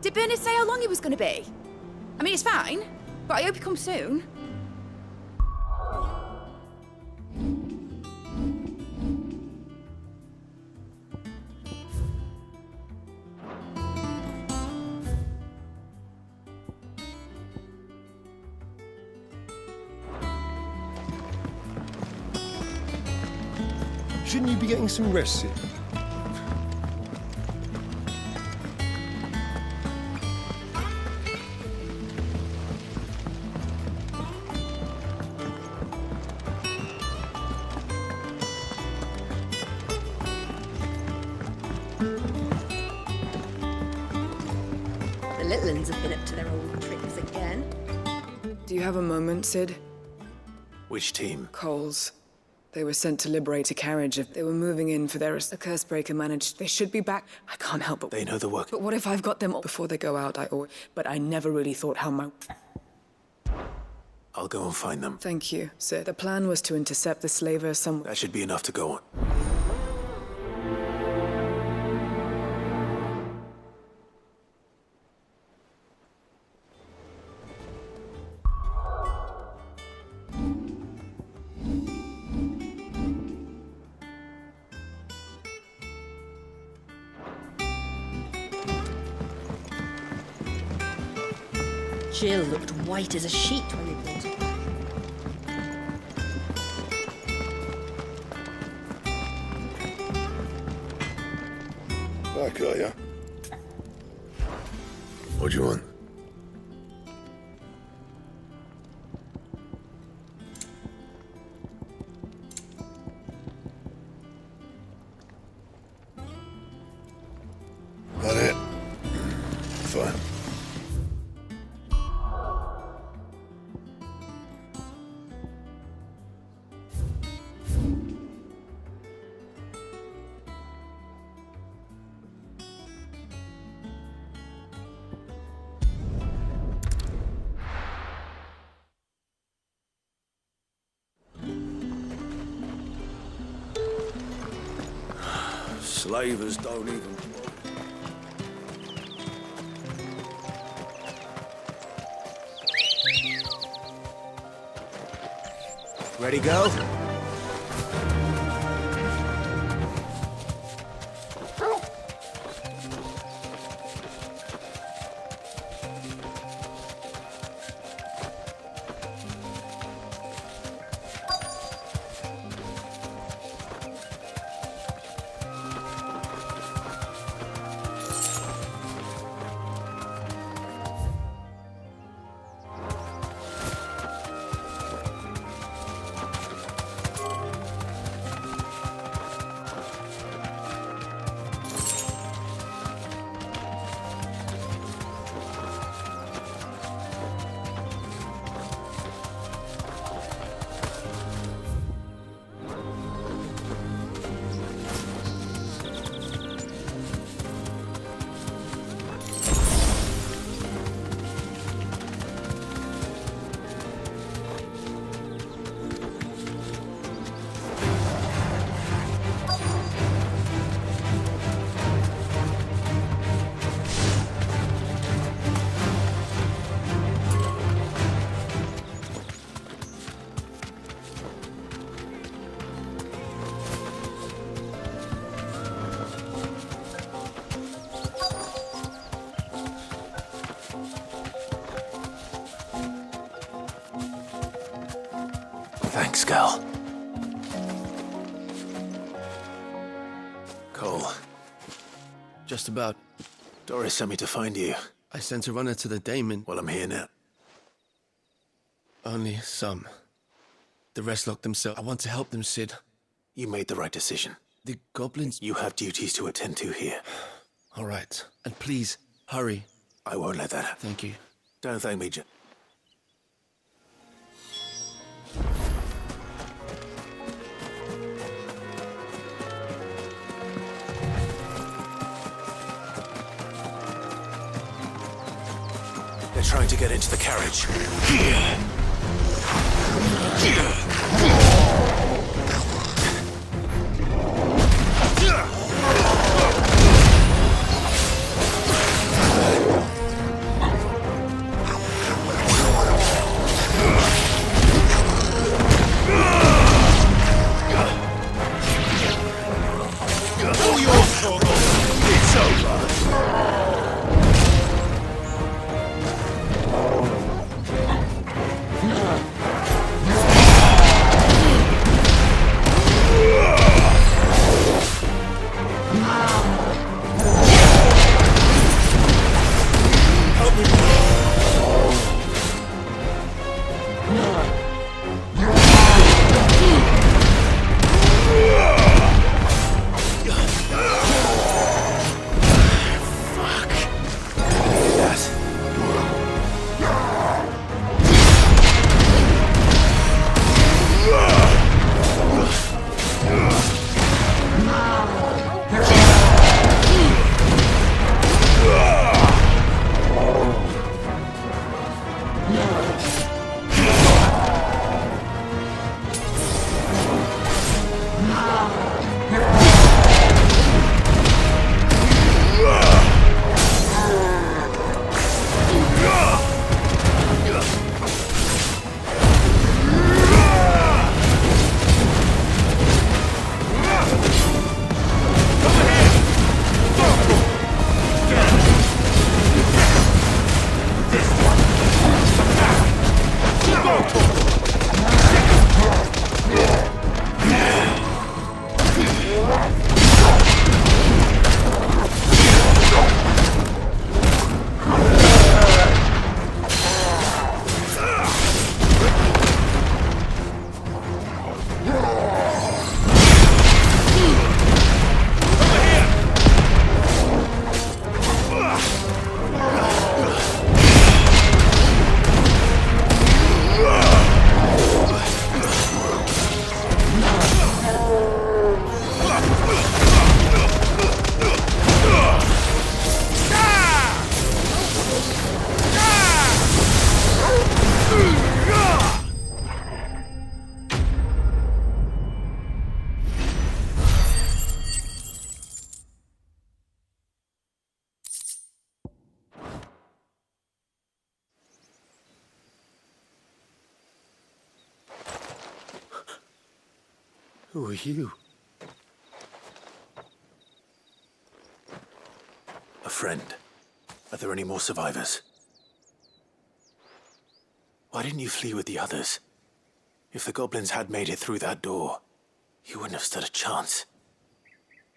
Did Bernard say how long he was going to be? I mean, it's fine, but I hope he comes soon. Shouldn't you be getting some rest, Sid? The little uns have been up to their old tricks again. Do you have a moment, Sid? Which team? Coles. They were sent to liberate a carriage. They were moving in for a curse breaker managed. They should be back. I can't help it. They know the work. But what if I've got them before they go out? But I never really thought how my... I'll go and find them. Thank you, Sid. The plan was to intercept the slaver somewhere. That should be enough to go on. Jill looked white as a sheet when we brought her back. Back, are ya? What do you want? That it? Fine. Slavers don't even... Ready, go? Thanks, Gal. Cole. Just about. Doris sent me to find you. I sent a runner to the Damon. Well, I'm here now. Only some. The rest locked themselves. I want to help them, Sid. You made the right decision. The goblins... You have duties to attend to here. All right. And please, hurry. I won't let that happen. Thank you. Don't thank me, They're trying to get into the carriage. It's over. Who are you? A friend. Are there any more survivors? Why didn't you flee with the others? If the goblins had made it through that door, you wouldn't have stood a chance.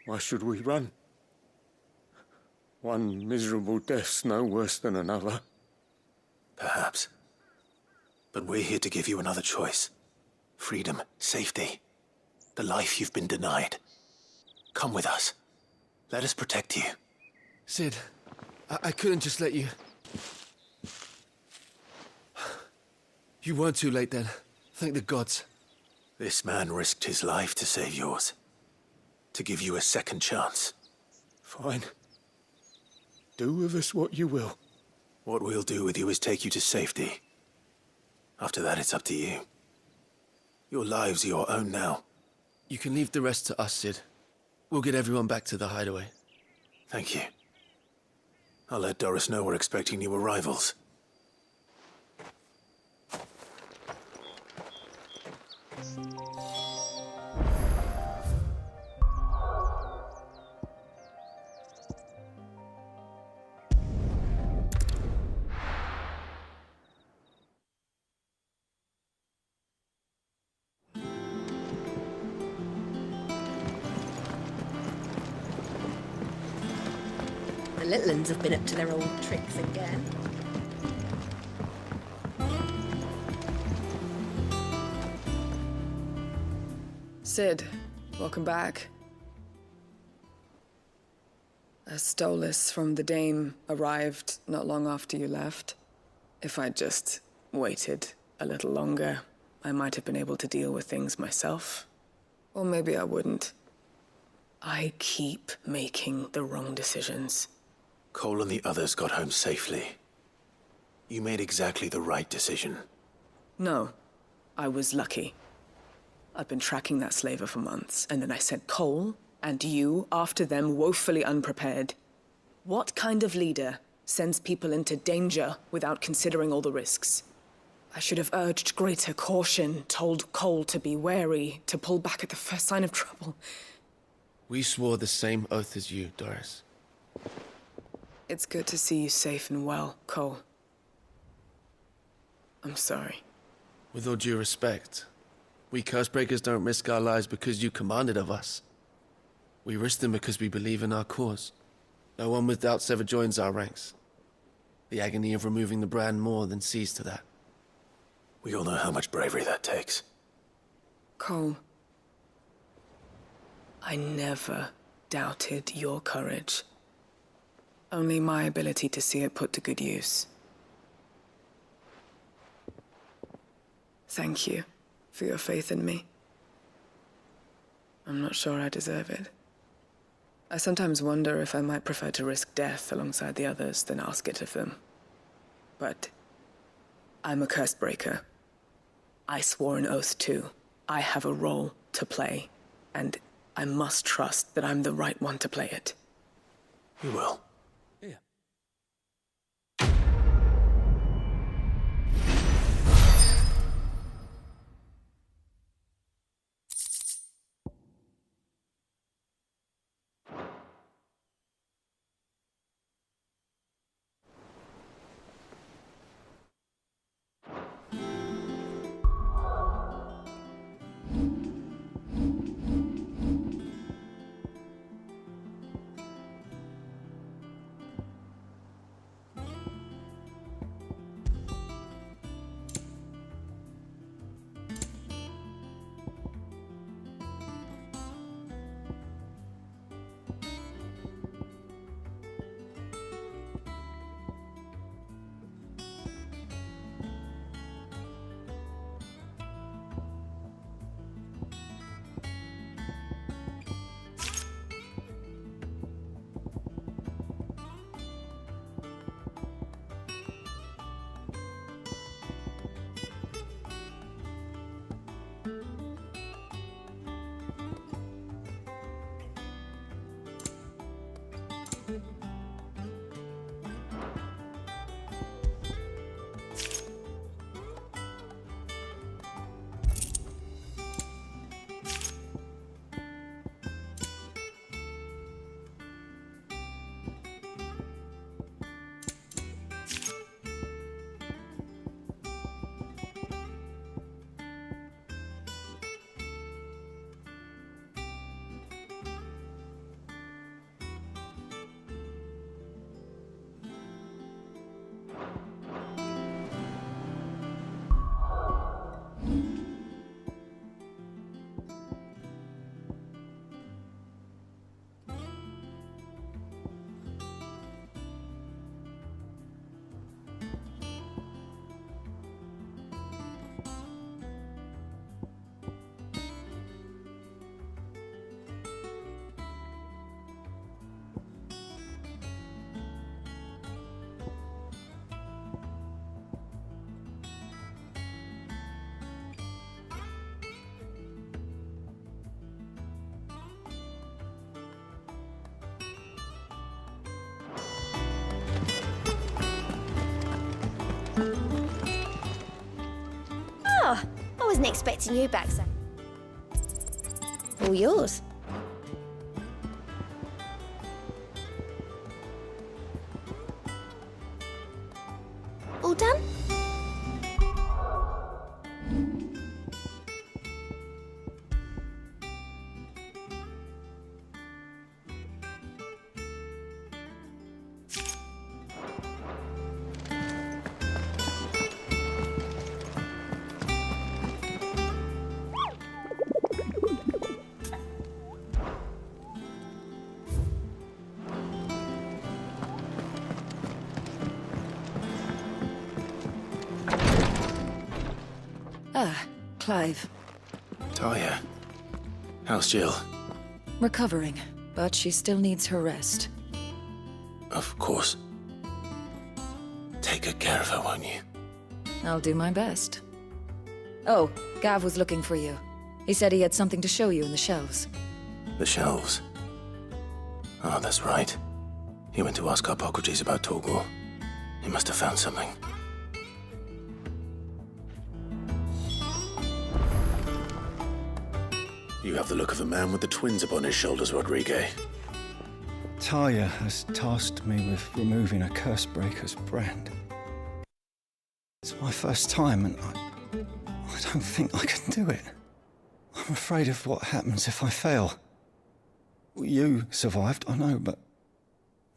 Why should we run? One miserable death's no worse than another. Perhaps. But we're here to give you another choice. Freedom, safety, the life you've been denied. Come with us. Let us protect you. Sid, I couldn't just let you... You weren't too late then. Thank the gods. This man risked his life to save yours. To give you a second chance. Fine. Do with us what you will. What we'll do with you is take you to safety. After that, it's up to you. Your lives are your own now. You can leave the rest to us, Sid. We'll get everyone back to the hideaway. Thank you. I'll let Doris know we're expecting new arrivals. The little ones have been up to their old tricks again. Sid, welcome back. A Stolas from the Dame arrived not long after you left. If I'd just waited a little longer, I might have been able to deal with things myself. Or maybe I wouldn't. I keep making the wrong decisions. Cole and the others got home safely. You made exactly the right decision. No, I was lucky. I've been tracking that slaver for months, and then I sent Cole and you after them, woefully unprepared. What kind of leader sends people into danger without considering all the risks? I should have urged greater caution, told Cole to be wary, to pull back at the first sign of trouble. We swore the same oath as you, Doris. It's good to see you safe and well, Cole. I'm sorry. With all due respect, we Cursebreakers don't risk our lives because you commanded of us. We risk them because we believe in our cause. No one with doubts ever joins our ranks. The agony of removing the brand more than sees to that. We all know how much bravery that takes. Cole, I never doubted your courage. Only my ability to see it put to good use. Thank you for your faith in me. I'm not sure I deserve it. I sometimes wonder if I might prefer to risk death alongside the others than ask it of them. But I'm a Cursebreaker. I swore an oath too. I have a role to play, and I must trust that I'm the right one to play it. You will. Yeah. Oh, I wasn't expecting you back, so. All yours. All done? Clive. Talia. How's Jill? Recovering, but she still needs her rest. Of course. Take good care of her, won't you? I'll do my best. Oh, Gav was looking for you. He said he had something to show you in the shelves. The shelves? Ah, that's right. He went to ask Hippocrates about Torgor. He must have found something. You have the look of a man with the twins upon his shoulders, Rodrigue. Talia has tasked me with removing a Cursebreaker's brand. It's my first time, and I don't think I can do it. I'm afraid of what happens if I fail. You survived, I know, but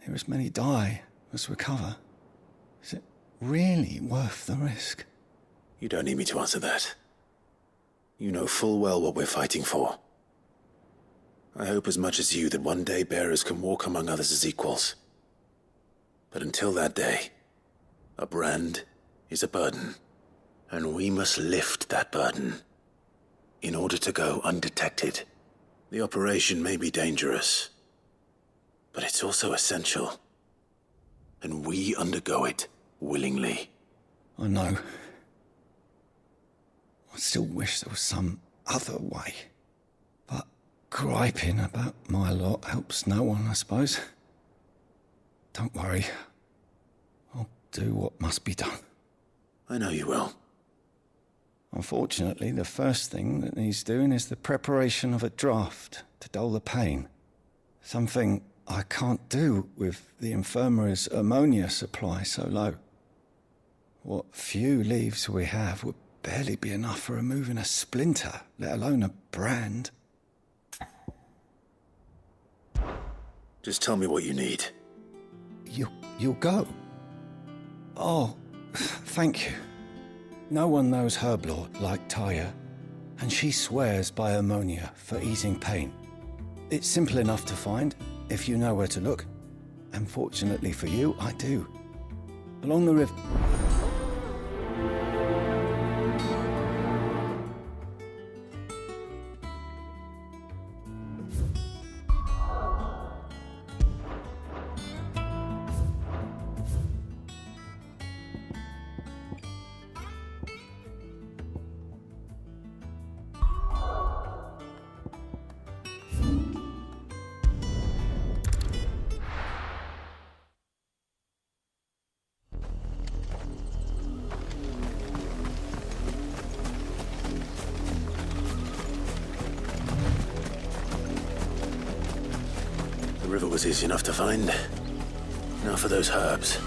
there as many die as recover. Is it really worth the risk? You don't need me to answer that. You know full well what we're fighting for. I hope as much as you that one day bearers can walk among others as equals. But until that day, a brand is a burden, and we must lift that burden in order to go undetected. The operation may be dangerous, but it's also essential, and we undergo it willingly. I know. I still wish there was some other way. But griping about my lot helps no one, I suppose. Don't worry. I'll do what must be done. I know you will. Unfortunately, the first thing that needs doing is the preparation of a draft to dull the pain. Something I can't do with the infirmary's ammonia supply so low. What few leaves we have would barely be enough for removing a splinter, let alone a brand. Just tell me what you need. You'll go? Oh, thank you. No one knows herb lore like Talia, and she swears by ammonia for easing pain. It's simple enough to find, if you know where to look. And fortunately for you, I do. Along the river... The river was easy enough to find. Now for those herbs.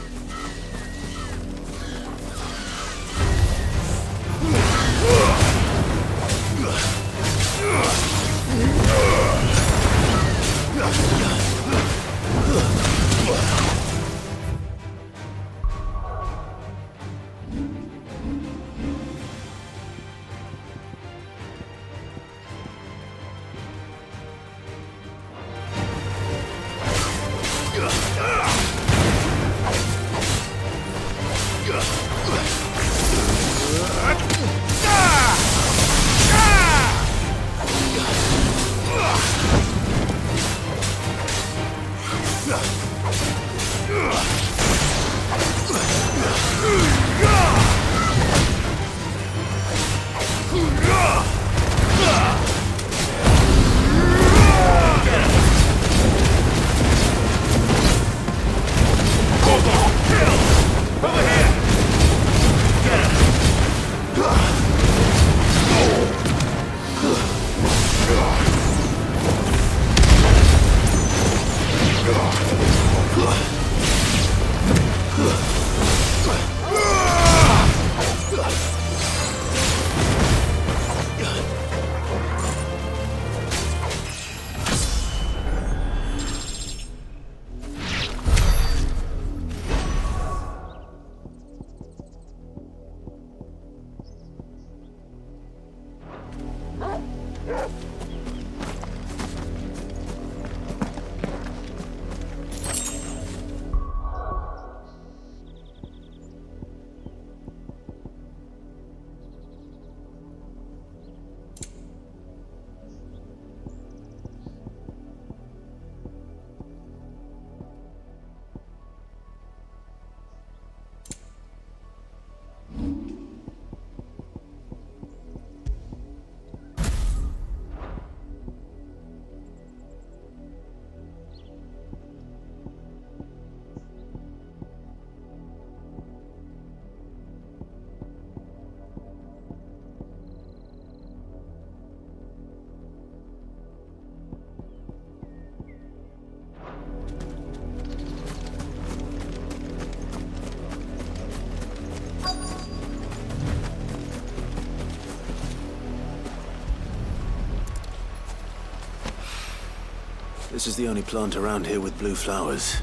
This is the only plant around here with blue flowers.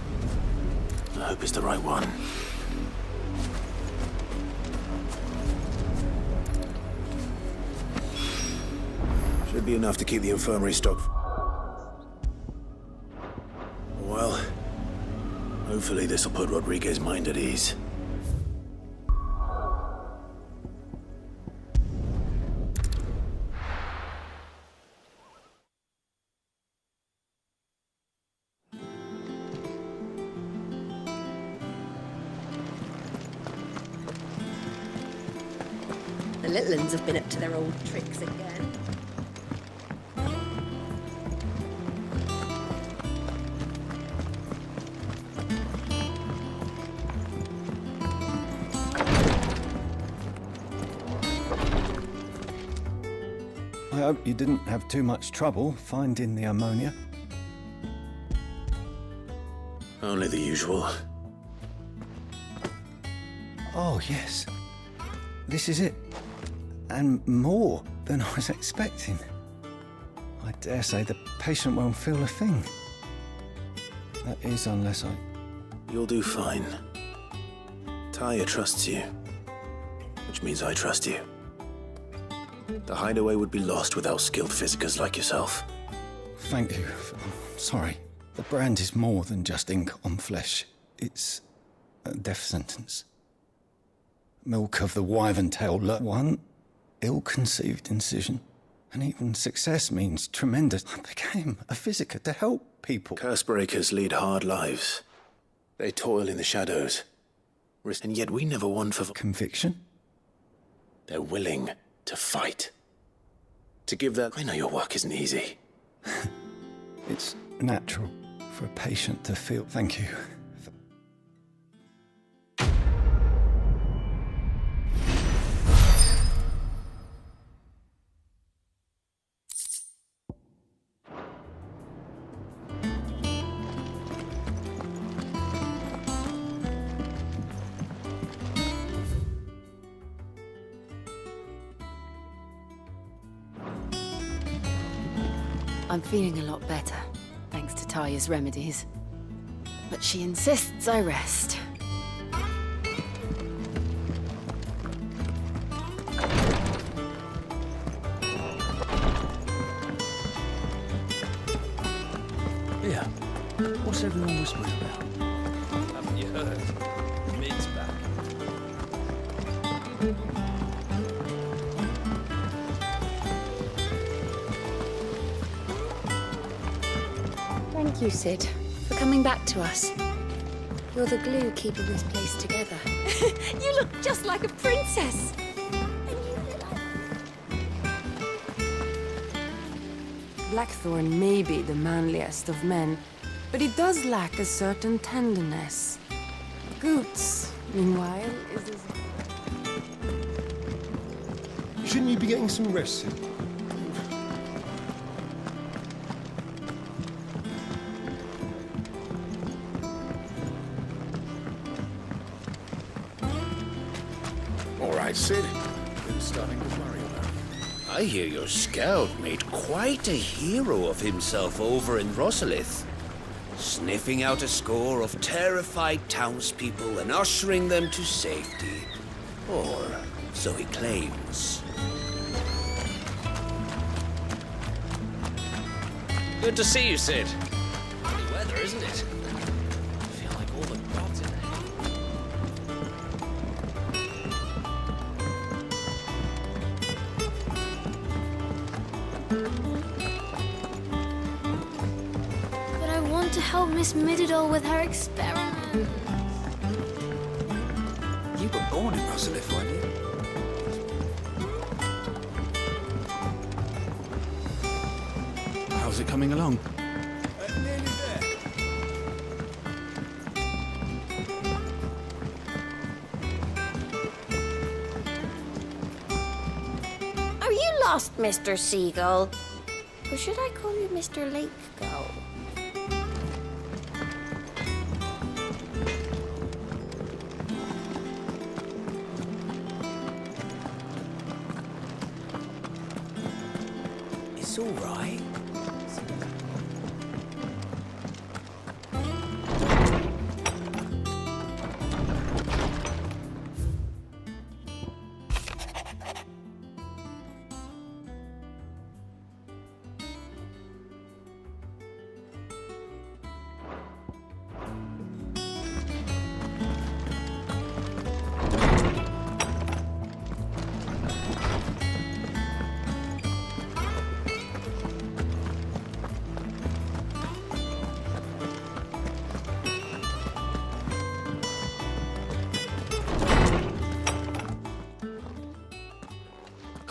I hope it's the right one. Should be enough to keep the infirmary stocked. Well, hopefully this'll put Rodriguez's mind at ease. The little ones have been up to their old tricks again. I hope you didn't have too much trouble finding the ammonia. Only the usual. Oh, yes. This is it. And more than I was expecting. I dare say the patient won't feel a thing. That is, unless I... You'll do fine. Taya trusts you, which means I trust you. The hideaway would be lost without skilled physicers like yourself. Thank you. I'm sorry. The brand is more than just ink on flesh. It's a death sentence. Milk of the wyvern-tailed one, ill-conceived incision. And even success means tremendous. I became a physiker to help people. Cursebreakers lead hard lives. They toil in the shadows. And yet we never won for... Conviction? They're willing to fight. To give that... I know your work isn't easy. It's natural for a patient to feel... Thank you. I'm feeling a lot better, thanks to Taya's remedies. But she insists I rest. Yeah. What's everyone whispering about? Haven't you heard? Mid's back. Thank you, Sid, for coming back to us. You're the glue keeping this place together. You look just like a princess. Blackthorn may be the manliest of men, but he does lack a certain tenderness. Goots, meanwhile, is as... Shouldn't you be getting some rest, Sid? All right, Sid. Been starting to worry about it. I hear your scout made quite a hero of himself over in Rosalith, sniffing out a score of terrified townspeople and ushering them to safety. Or so he claims. Good to see you, Sid. Funny weather, isn't it? I feel like all the gods in there. But I want to help Miss Mididol with her experiment. You were born in Rosalith, weren't you? How's it coming along? Nearly there. Are you lost, Mr. Seagull? Or should I call you Mr. Lake Gull? It's all right.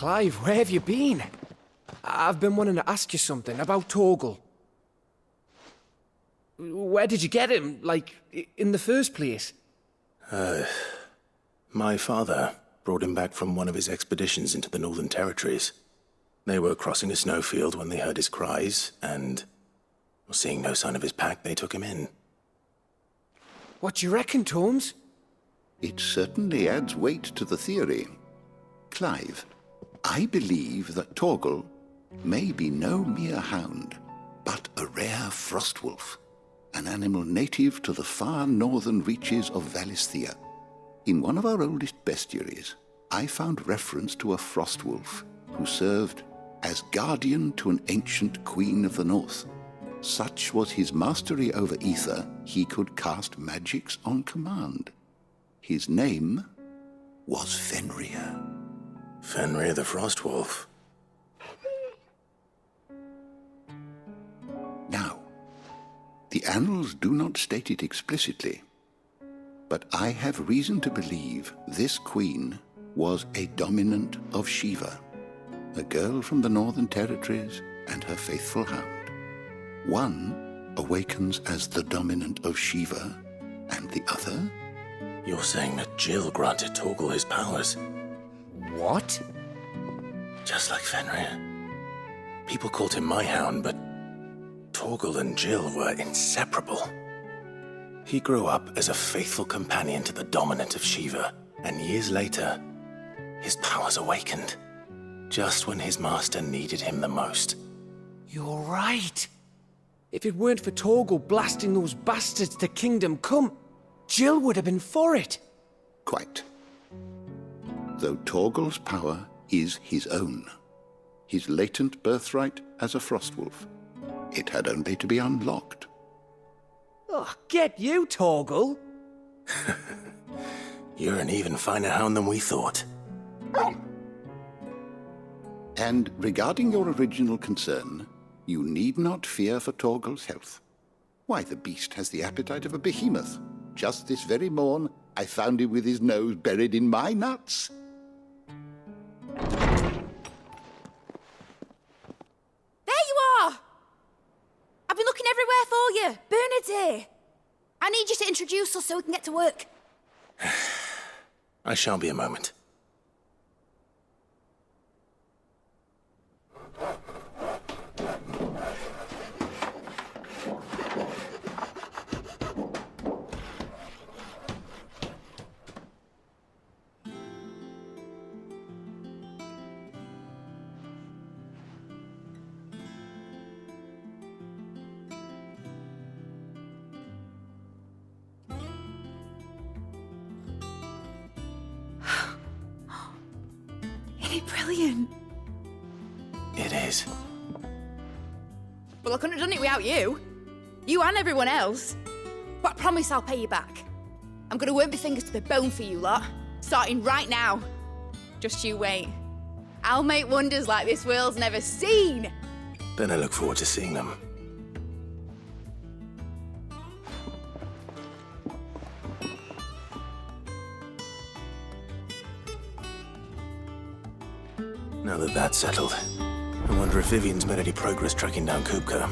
Clive, where have you been? I've been wanting to ask you something about Torgal. Where did you get him, like, in the first place? My father brought him back from one of his expeditions into the Northern Territories. They were crossing a snowfield when they heard his cries, and, seeing no sign of his pack, they took him in. What do you reckon, Tomes? It certainly adds weight to the theory. Clive, I believe that Torgal may be no mere hound, but a rare frostwolf, an animal native to the far northern reaches of Valisthea. In one of our oldest bestiaries, I found reference to a frostwolf who served as guardian to an ancient queen of the north. Such was his mastery over ether, he could cast magics on command. His name was Fenrir. Fenrir the Frostwolf. Now, the annals do not state it explicitly, but I have reason to believe this queen was a dominant of Shiva, a girl from the Northern Territories and her faithful hound. One awakens as the dominant of Shiva, and the other? You're saying that Jill granted Torgal his powers? What? Just like Fenrir. People called him my hound, but Torgal and Jill were inseparable. He grew up as a faithful companion to the dominant of Shiva, and years later, his powers awakened, just when his master needed him the most. You're right. If it weren't for Torgal blasting those bastards to Kingdom Come, Jill would have been for it. Quite. Though Torgal's power is his own, his latent birthright as a Frostwolf, it had only to be unlocked. Oh, get you, Torgal! You're an even finer hound than we thought. And regarding your original concern, you need not fear for Torgal's health. Why, the beast has the appetite of a behemoth. Just this very morn, I found him with his nose buried in my nuts. There you are! I've been looking everywhere for you. Bernard's here. I need you to introduce us so we can get to work. I shan't be a moment. Brilliant. It is. Well, I couldn't have done it without you. You and everyone else. But I promise I'll pay you back. I'm gonna work my fingers to the bone for you lot, starting right now. Just you wait. I'll make wonders like this world's never seen. Then I look forward to seeing them. Now that that's settled, I wonder if Vivian's made any progress tracking down Kupka.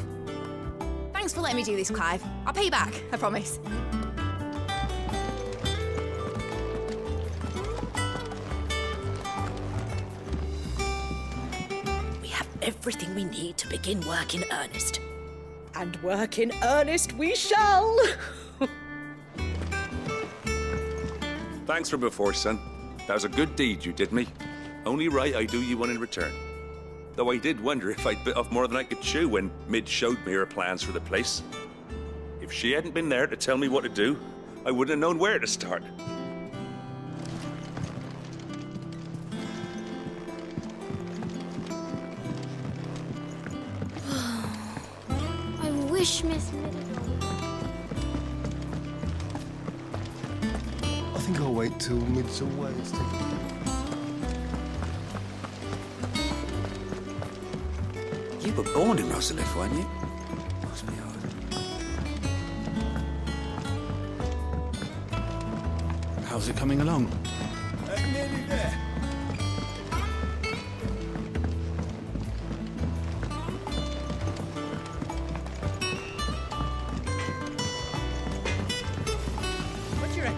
Thanks for letting me do this, Clive. I'll pay you back, I promise. We have everything we need to begin work in earnest. And work in earnest we shall! Thanks for before, son. That was a good deed you did me. Only right I do you one in return. Though I did wonder if I'd bit off more than I could chew when Mid showed me her plans for the place. If she hadn't been there to tell me what to do, I wouldn't have known where to start. I wish Miss Mid... I think I'll wait till Mid's away instead. You were born in Rosalith, weren't you? Must be hard. How's it coming along? Nearly there.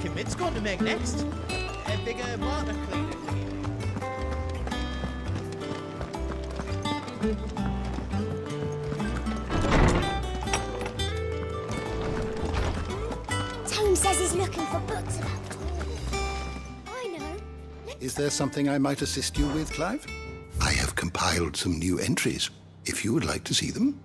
reckon Mid's going to make next? A bigger water cleaner thingy. Tone says he's looking for books about Torgal. I know. Is there something I might assist you with, Clive? I have compiled some new entries, if you would like to see them.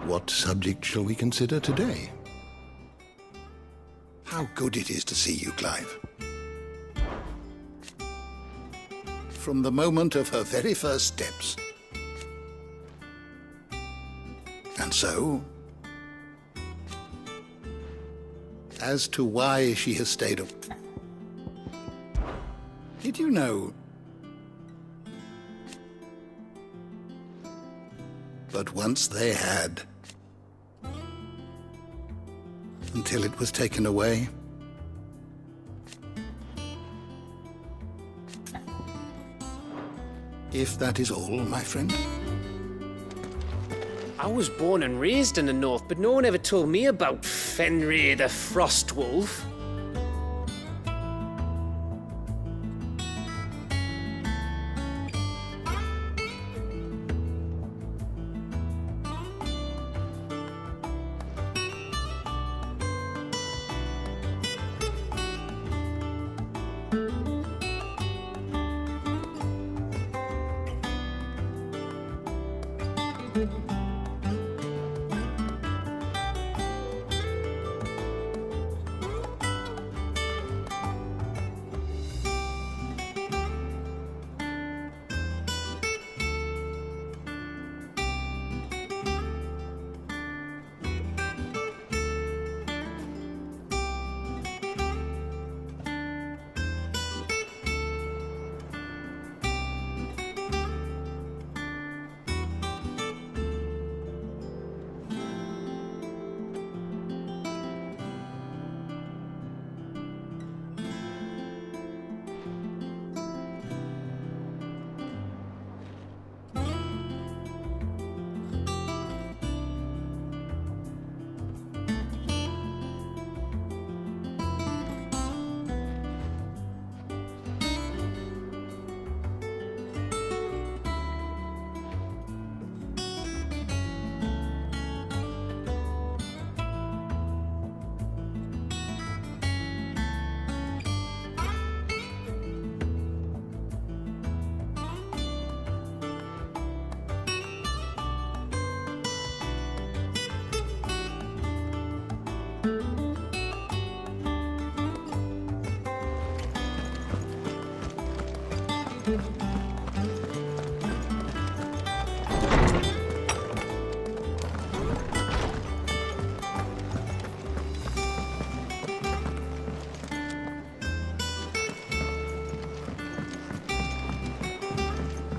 What subject shall we consider today? How good it is to see you, Clive. From the moment of her very first steps. And so, as to why she has stayed up. Did you know? But once they had, until it was taken away. If that is all, my friend. I was born and raised in the north, but no one ever told me about Fenrir the Frostwolf.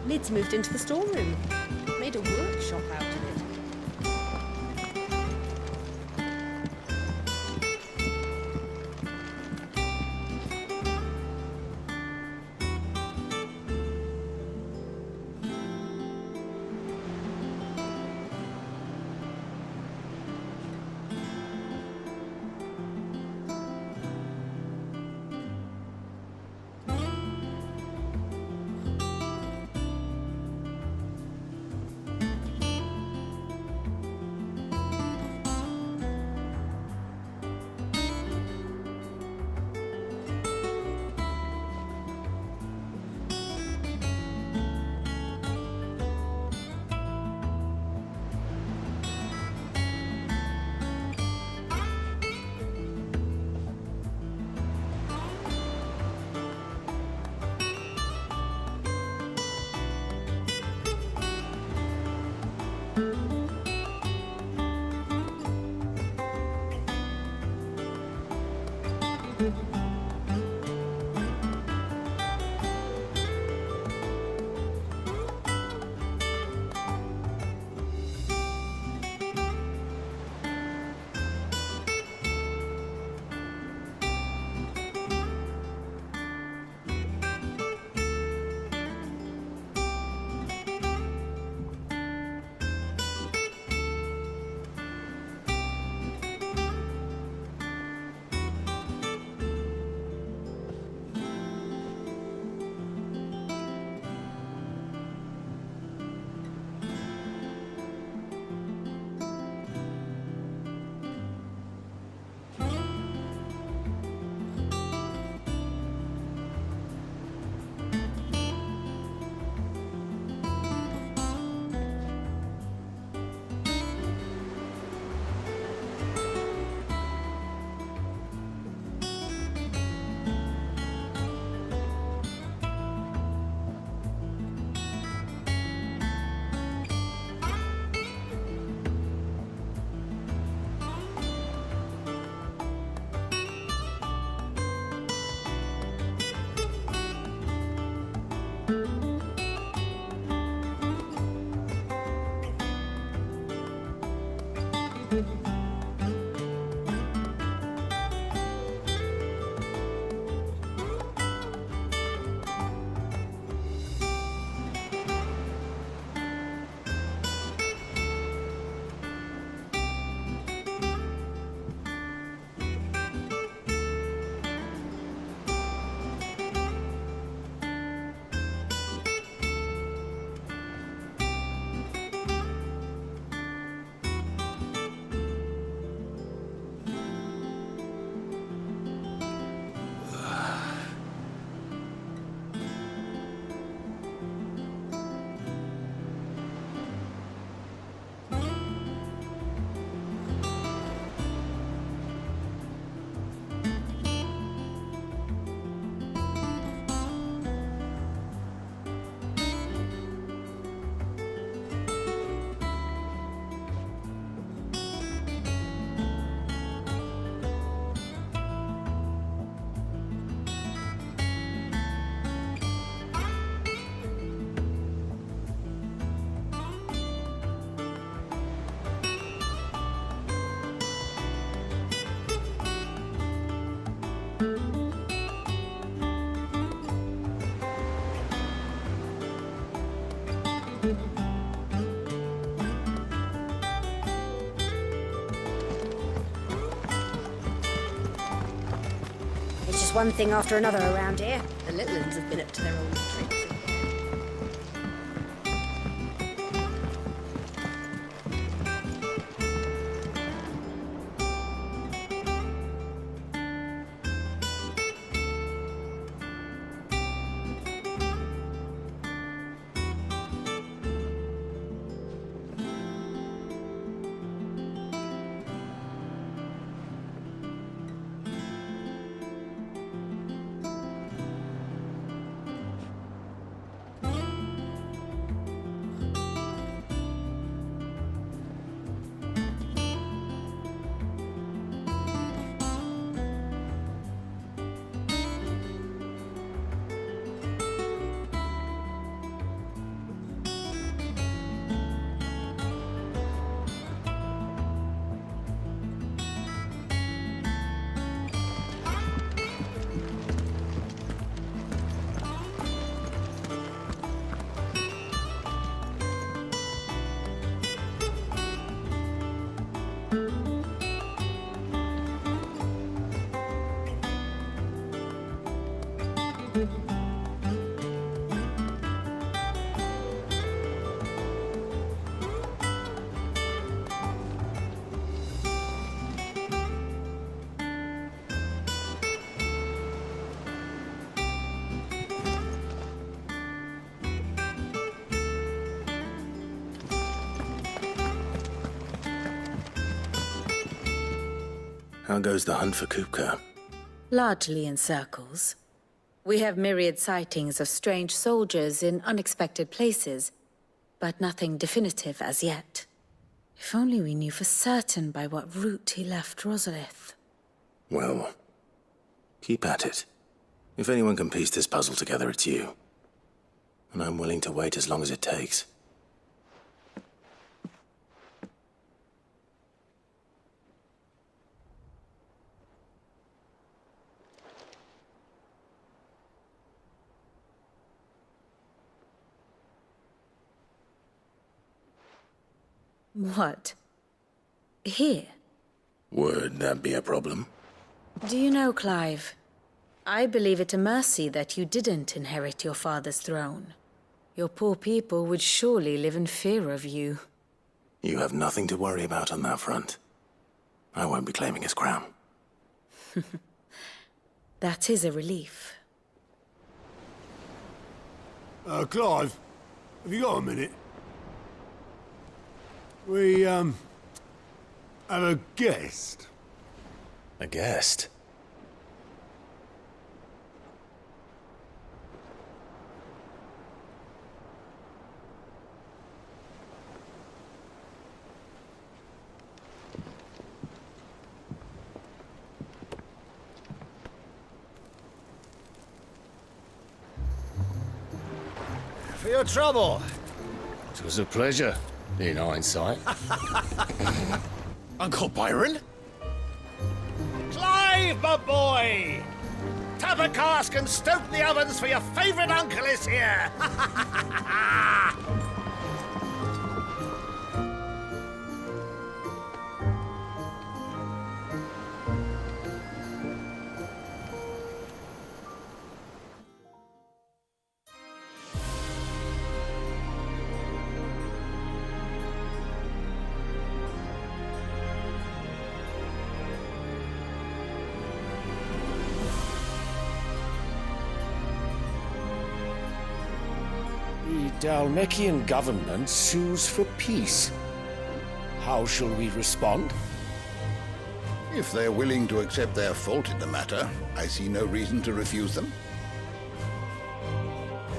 Lid's moved into the storeroom. Made a workshop out of it. It's just one thing after another around here. The little ones have been up to their old tricks again. How goes the hunt for Kupka? Largely in circles. We have myriad sightings of strange soldiers in unexpected places, but nothing definitive as yet. If only we knew for certain by what route he left Rosalith. Well, keep at it. If anyone can piece this puzzle together, it's you. And I'm willing to wait as long as it takes. What? Here? Would that be a problem? Do you know, Clive? I believe it a mercy that you didn't inherit your father's throne. Your poor people would surely live in fear of you. You have nothing to worry about on that front. I won't be claiming his crown. That is a relief. Clive, have you got a minute? We, have a guest. A guest? For your trouble. It was a pleasure, in hindsight. Uncle Byron? Clive, my boy! Tap a cask and stoke the ovens, for your favourite uncle is here! The Dalmekian government sues for peace. How shall we respond? If they're willing to accept their fault in the matter, I see no reason to refuse them.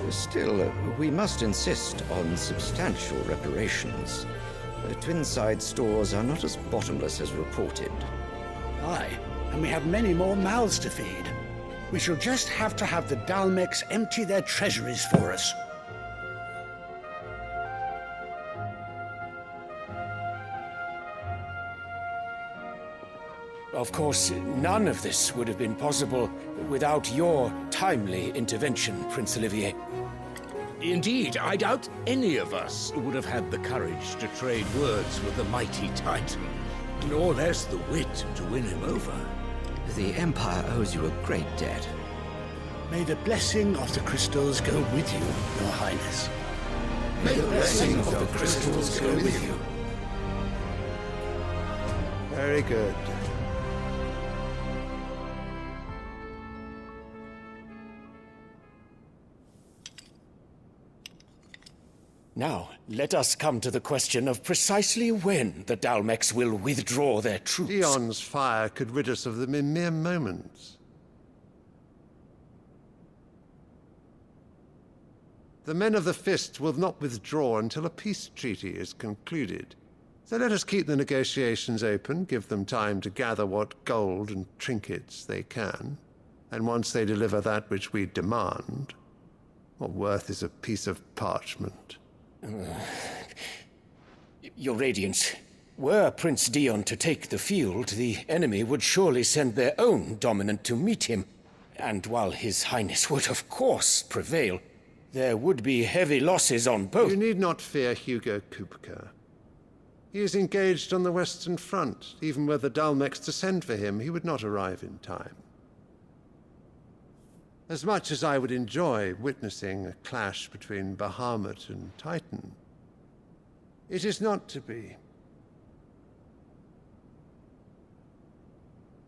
Still, we must insist on substantial reparations. Twinside stores are not as bottomless as reported. Aye, and we have many more mouths to feed. We shall just have to have the Dalmecs empty their treasuries for us. Of course, none of this would have been possible without your timely intervention, Prince Olivier. Indeed, I doubt any of us would have had the courage to trade words with the mighty Titan, nor less the wit to win him over. The Empire owes you a great debt. May the blessing of the crystals go with you, Your Highness. May the blessing of the crystals go with you. Very good. Now, let us come to the question of precisely when the Dalmecs will withdraw their troops. Dion's fire could rid us of them in mere moments. The men of the Fist will not withdraw until a peace treaty is concluded. So let us keep the negotiations open, give them time to gather what gold and trinkets they can, and once they deliver that which we demand, what worth is a piece of parchment? Your Radiance, were Prince Dion to take the field, the enemy would surely send their own dominant to meet him. And while His Highness would of course prevail, there would be heavy losses on both. You need not fear Hugo Kupka. He is engaged on the Western Front. Even were the Dalmecs to send for him, he would not arrive in time. As much as I would enjoy witnessing a clash between Bahamut and Titan, it is not to be.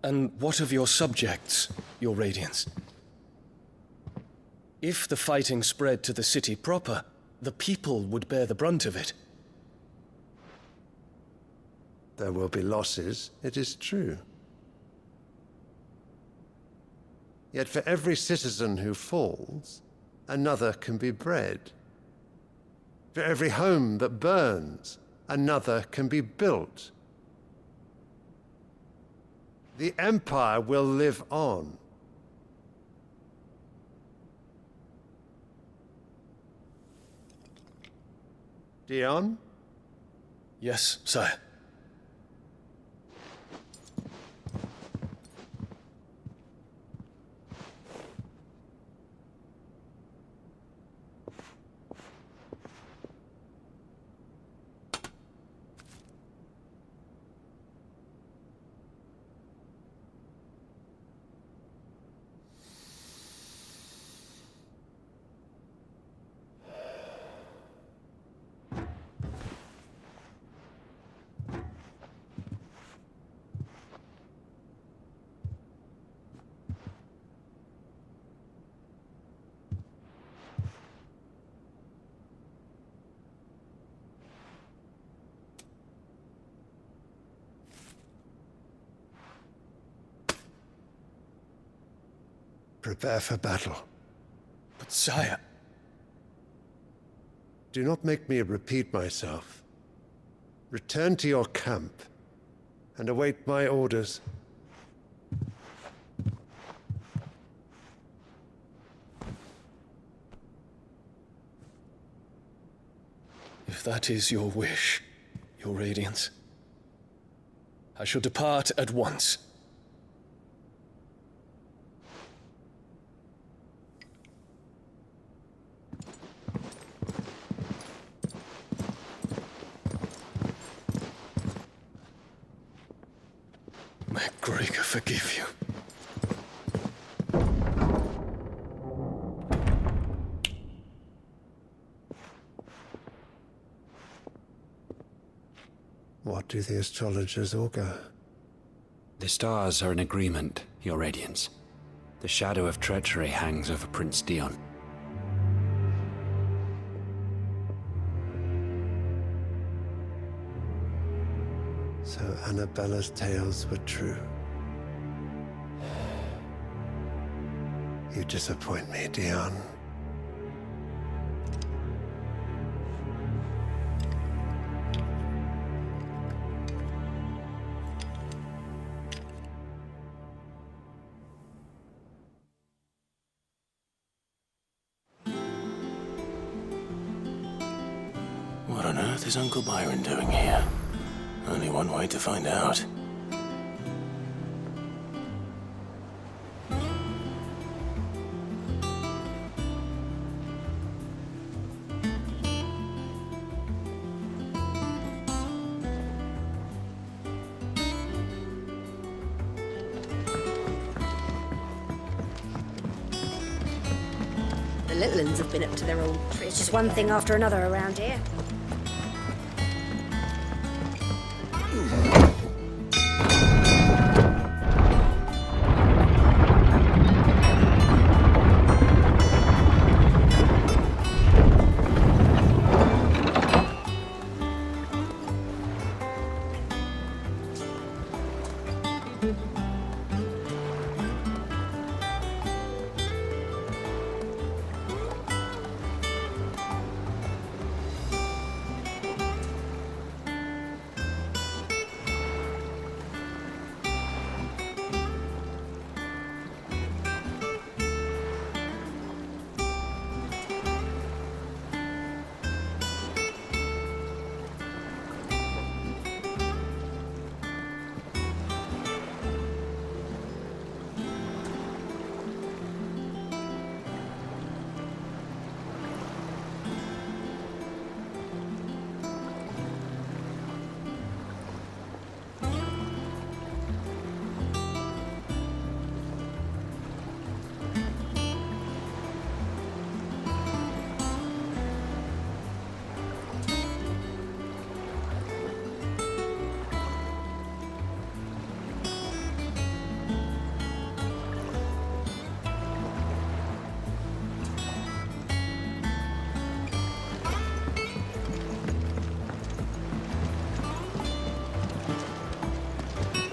And what of your subjects, Your Radiance? If the fighting spread to the city proper, the people would bear the brunt of it. There will be losses, it is true. Yet for every citizen who falls, another can be bred. For every home that burns, another can be built. The Empire will live on. Dion? Yes, sire. Prepare for battle. But sire... Do not make me repeat myself. Return to your camp and await my orders. If that is your wish, Your Radiance. I shall depart at once. May Gregor forgive you. What do the astrologers augur? The stars are in agreement, Your Radiance. The shadow of treachery hangs over Prince Dion. So Annabella's tales were true. You disappoint me, Dion. What on earth is Uncle Byron doing here? Only one way to find out. The little ones have been up to their old tricks. It's just one thing after another around here.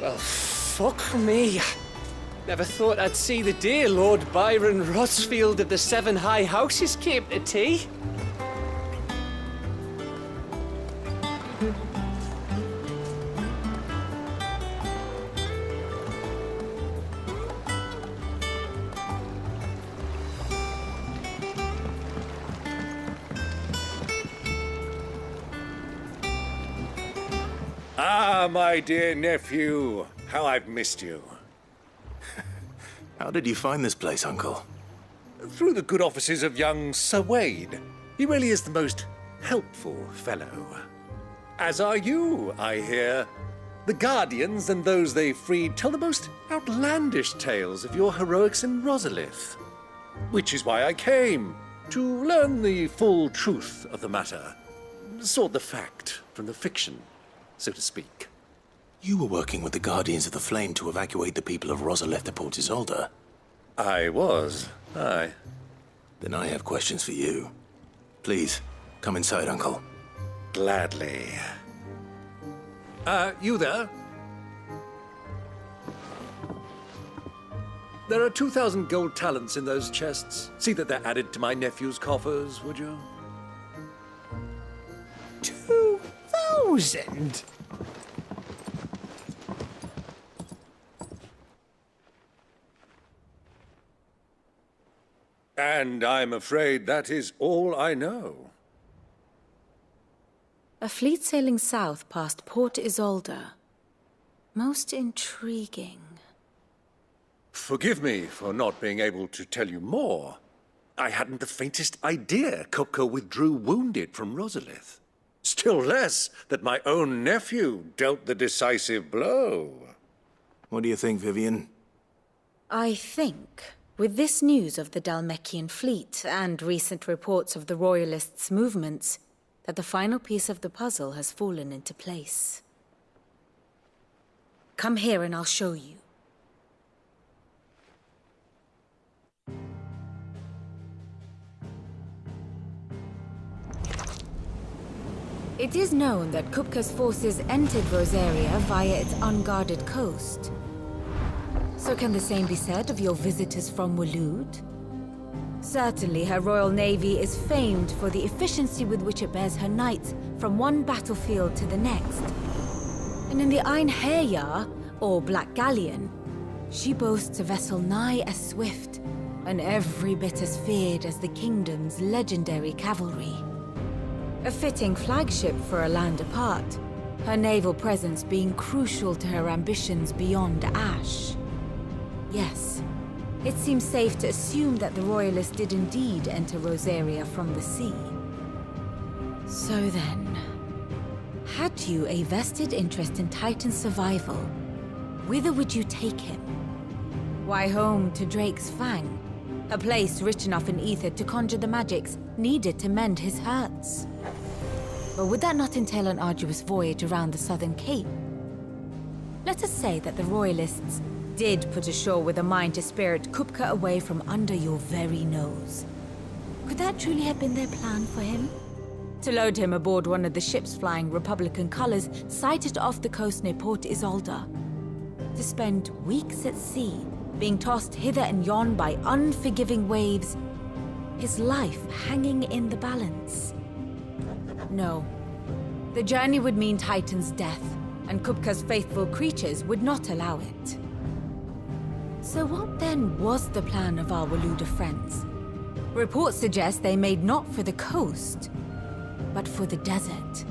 Well, fuck me. Never thought I'd see the dear Lord Byron Rossfield of the Seven High Houses came to tea. Ah, my dear nephew. How I've missed you. How did you find this place, Uncle? Through the good offices of young Sir Wade. He really is the most helpful fellow. As are you, I hear. The Guardians and those they freed tell the most outlandish tales of your heroics in Rosalith. Which is why I came, to learn the full truth of the matter. Sort the fact from the fiction, so to speak. You were working with the Guardians of the Flame to evacuate the people of Rosalith to Port Isolde. I was, aye. Then I have questions for you. Please, come inside, Uncle. Gladly. You there? There are 2,000 gold talents in those chests. See that they're added to my nephew's coffers, would you? 2,000? And I'm afraid that is all I know. A fleet sailing south past Port Isolde. Most intriguing. Forgive me for not being able to tell you more. I hadn't the faintest idea Kupka withdrew wounded from Rosalith. Still less that my own nephew dealt the decisive blow. What do you think, Vivian? I think, with this news of the Dalmekian fleet and recent reports of the Royalists' movements, that the final piece of the puzzle has fallen into place. Come here and I'll show you. It is known that Kupka's forces entered Rosaria via its unguarded coast. So can the same be said of your visitors from Waloed? Certainly, her royal navy is famed for the efficiency with which it bears her knights from one battlefield to the next. And in the Einherjar, or Black Galleon, she boasts a vessel nigh as swift and every bit as feared as the kingdom's legendary cavalry. A fitting flagship for a land apart, her naval presence being crucial to her ambitions beyond Ash. Yes, it seems safe to assume that the Royalists did indeed enter Rosaria from the sea. So then, had you a vested interest in Titan's survival, whither would you take him? Why, home to Drake's Fang, a place rich enough in ether to conjure the magics needed to mend his hurts. But would that not entail an arduous voyage around the southern cape? Let us say that the Royalists did put ashore with a mind to spirit Kupka away from under your very nose. Could that truly have been their plan for him? To load him aboard one of the ships flying Republican colors sighted off the coast near Port Isolde. To spend weeks at sea, being tossed hither and yon by unforgiving waves, his life hanging in the balance. No. The journey would mean Titan's death, and Kupka's faithful creatures would not allow it. So what then was the plan of our Waluda friends? Reports suggest they made not for the coast, but for the desert.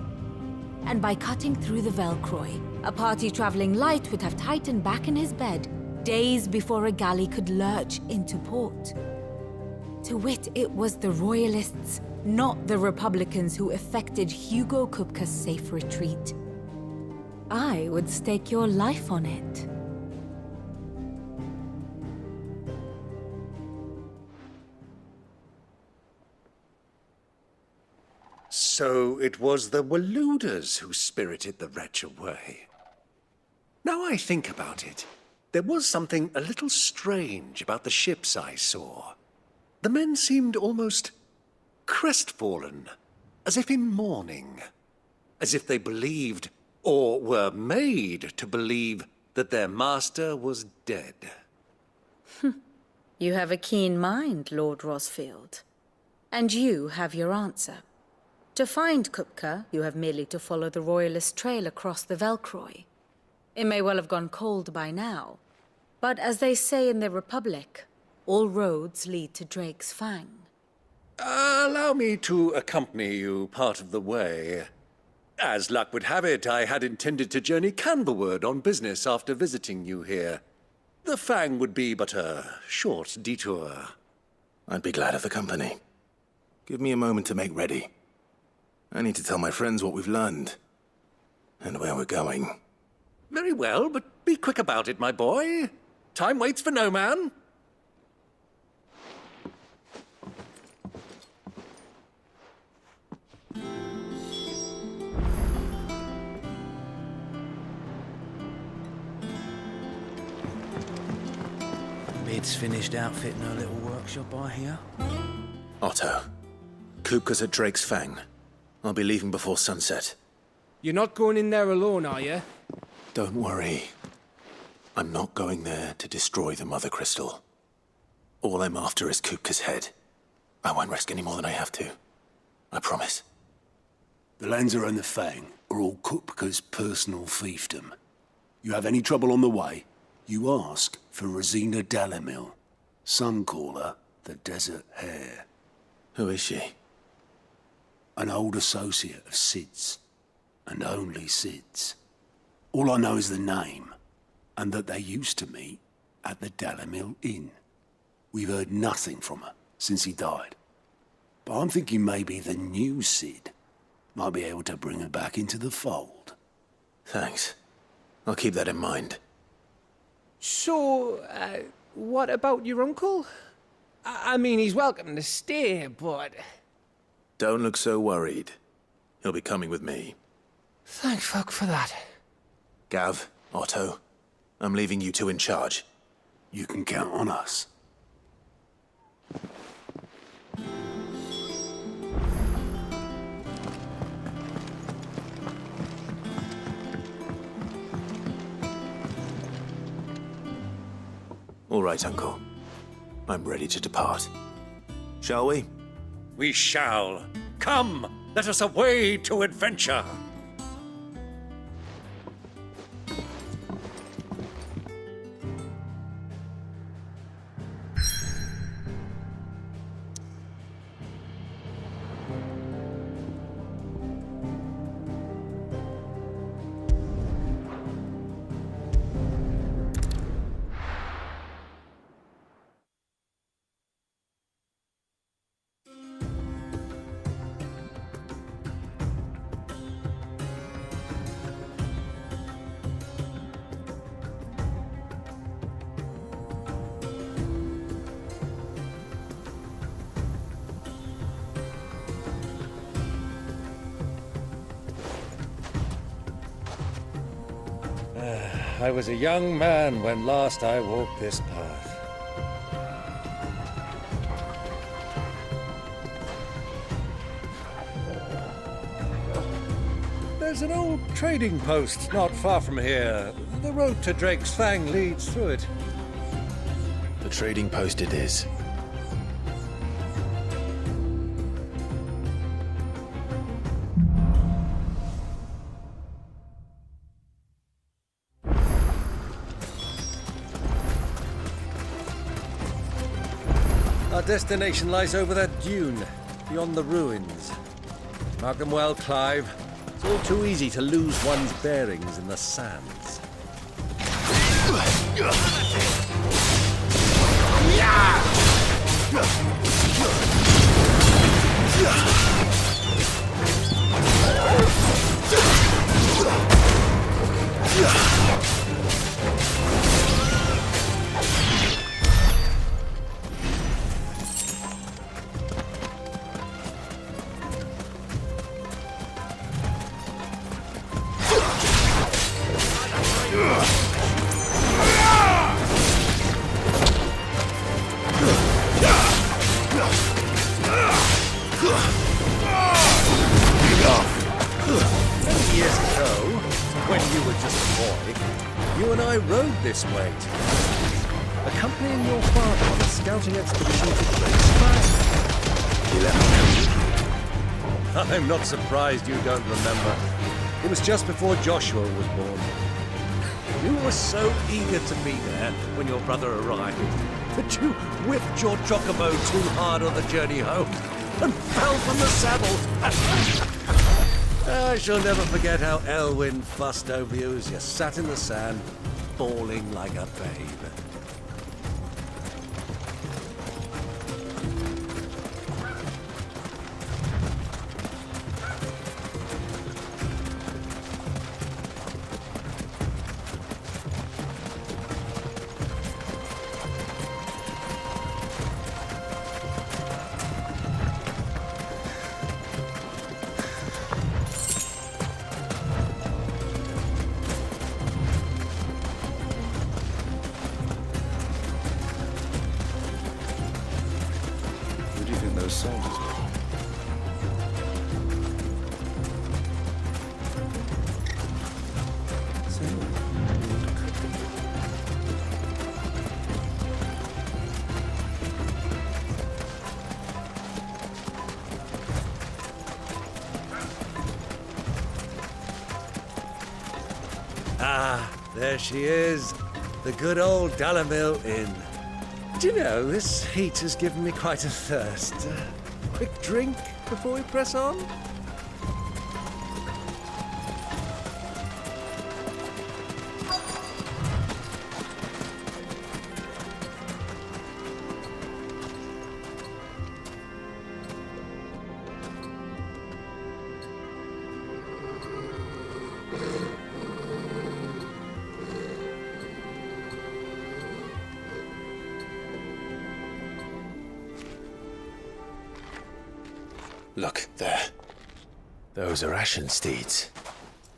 And by cutting through the Velcroy, a party traveling light would have Titan back in his bed days before a galley could lurch into port. To wit, it was the Royalists, not the Republicans, who effected Hugo Kupka's safe retreat. I would stake your life on it. So it was the Waludas who spirited the wretch away. Now I think about it, there was something a little strange about the ships I saw. The men seemed almost crestfallen, as if in mourning, as if they believed, or were made to believe, that their master was dead. You have a keen mind, Lord Rosfield. And you have your answer. To find Kupka, you have merely to follow the Royalist trail across the Velcroy. It may well have gone cold by now, but as they say in the Republic, all roads lead to Drake's Fang. Allow me to accompany you part of the way. As luck would have it, I had intended to journey Canberward on business after visiting you here. The Fang would be but a short detour. I'd be glad of the company. Give me a moment to make ready. I need to tell my friends what we've learned, and where we're going. Very well, but be quick about it, my boy. Time waits for no man. Mid's finished outfitting her little workshop, I hear. Otto, Kupka's at Drake's Fang. I'll be leaving before sunset. You're not going in there alone, are you? Don't worry. I'm not going there to destroy the Mother Crystal. All I'm after is Kupka's head. I won't risk any more than I have to. I promise. The Lancer and the Fang are all Kupka's personal fiefdom. You have any trouble on the way, you ask for Rosina Dalamil. Some call her the Desert Hare. Who is she? An old associate of Sid's, and only Sid's. All I know is the name, and that they used to meet at the Dalamil Inn. We've heard nothing from her since he died. But I'm thinking maybe the new Cid might be able to bring her back into the fold. Thanks. I'll keep that in mind. So, what about your uncle? I mean, he's welcome to stay, but... Don't look so worried. He'll be coming with me. Thank fuck for that. Gav, Otto, I'm leaving you two in charge. You can count on us. All right, Uncle. I'm ready to depart. Shall we? We shall. Come, let us away to adventure. I was a young man when last I walked this path. There's an old trading post not far from here. The road to Drake's Fang leads through it. The trading post it is. Our destination lies over that dune, beyond the ruins. Mark them well, Clive. It's all too easy to lose one's bearings in the sands. Many years ago, when you were just a boy, you and I rode this way together, accompanying your father on a scouting expedition to Drake's Fang. He left. I'm not surprised you don't remember. It was just before Joshua was born. You were so eager to be there when your brother arrived that you whipped your chocobo too hard on the journey home and fell from the saddle. I shall never forget how Elwyn fussed over you as you sat in the sand, bawling like a babe. Who do you think those soldiers were? Ah, there she is. The good old Dalamil Inn. Do you know, this heat has given me quite a thirst. Quick drink before we press on? Look, there. Those are Ashen steeds.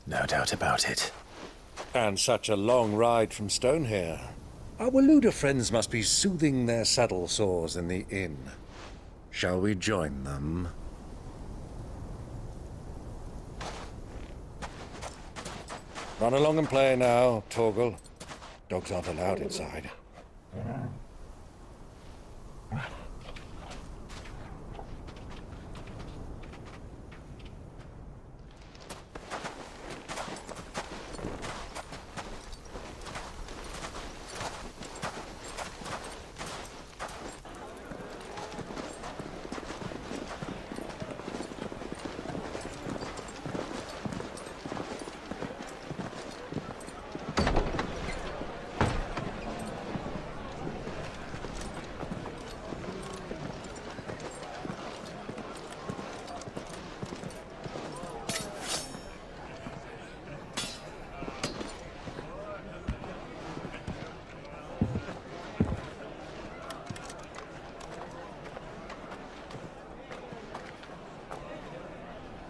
No doubt about it. And such a long ride from Stonehere. Our Waluda friends must be soothing their saddle sores in the inn. Shall we join them? Run along and play now, Torgal. Dogs aren't allowed inside.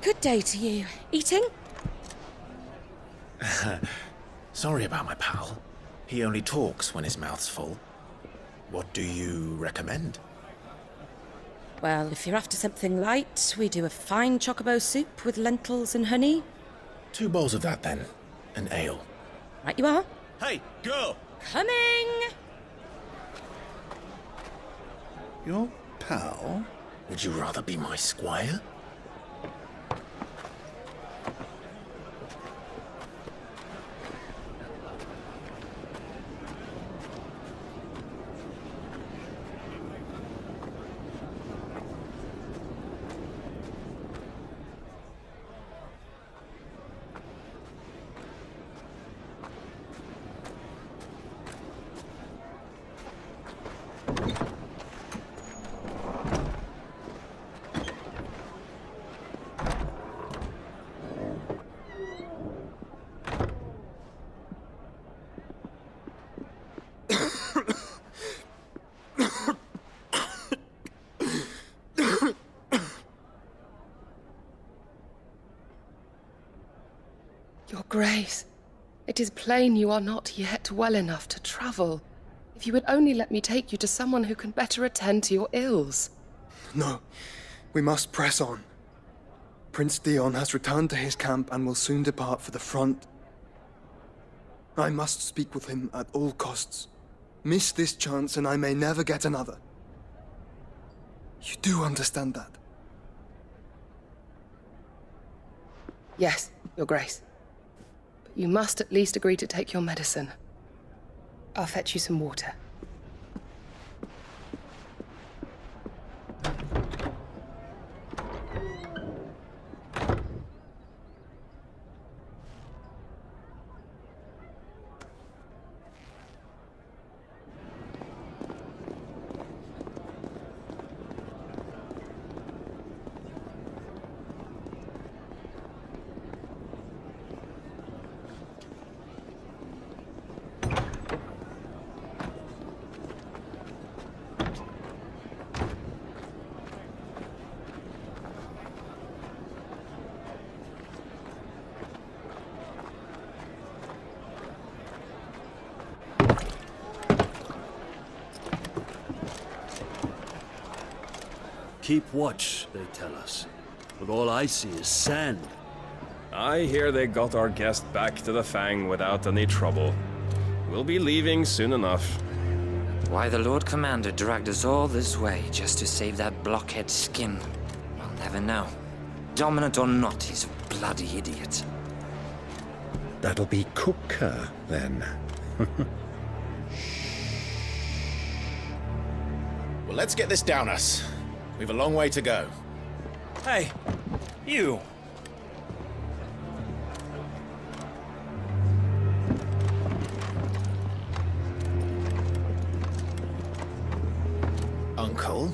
Good day to you. Eating? Sorry about my pal. He only talks when his mouth's full. What do you recommend? Well, if you're after something light, we do a fine chocobo soup with lentils and honey. 2 bowls of that, then. An ale. Right you are. Hey, girl! Coming! Your pal? Would you rather be my squire? Your Grace, it is plain you are not yet well enough to travel. If you would only let me take you to someone who can better attend to your ills. No, we must press on. Prince Dion has returned to his camp and will soon depart for the front. I must speak with him at all costs. Miss this chance and I may never get another. You do understand that? Yes, Your Grace. But you must at least agree to take your medicine. I'll fetch you some water. Keep watch, they tell us. But all I see is sand. I hear they got our guest back to the Fang without any trouble. We'll be leaving soon enough. Why the Lord Commander dragged us all this way just to save that blockhead skin, we'll never know. Dominant or not, he's a bloody idiot. That'll be Cooker, then. Well, let's get this down us. We've a long way to go. Hey, you! Uncle?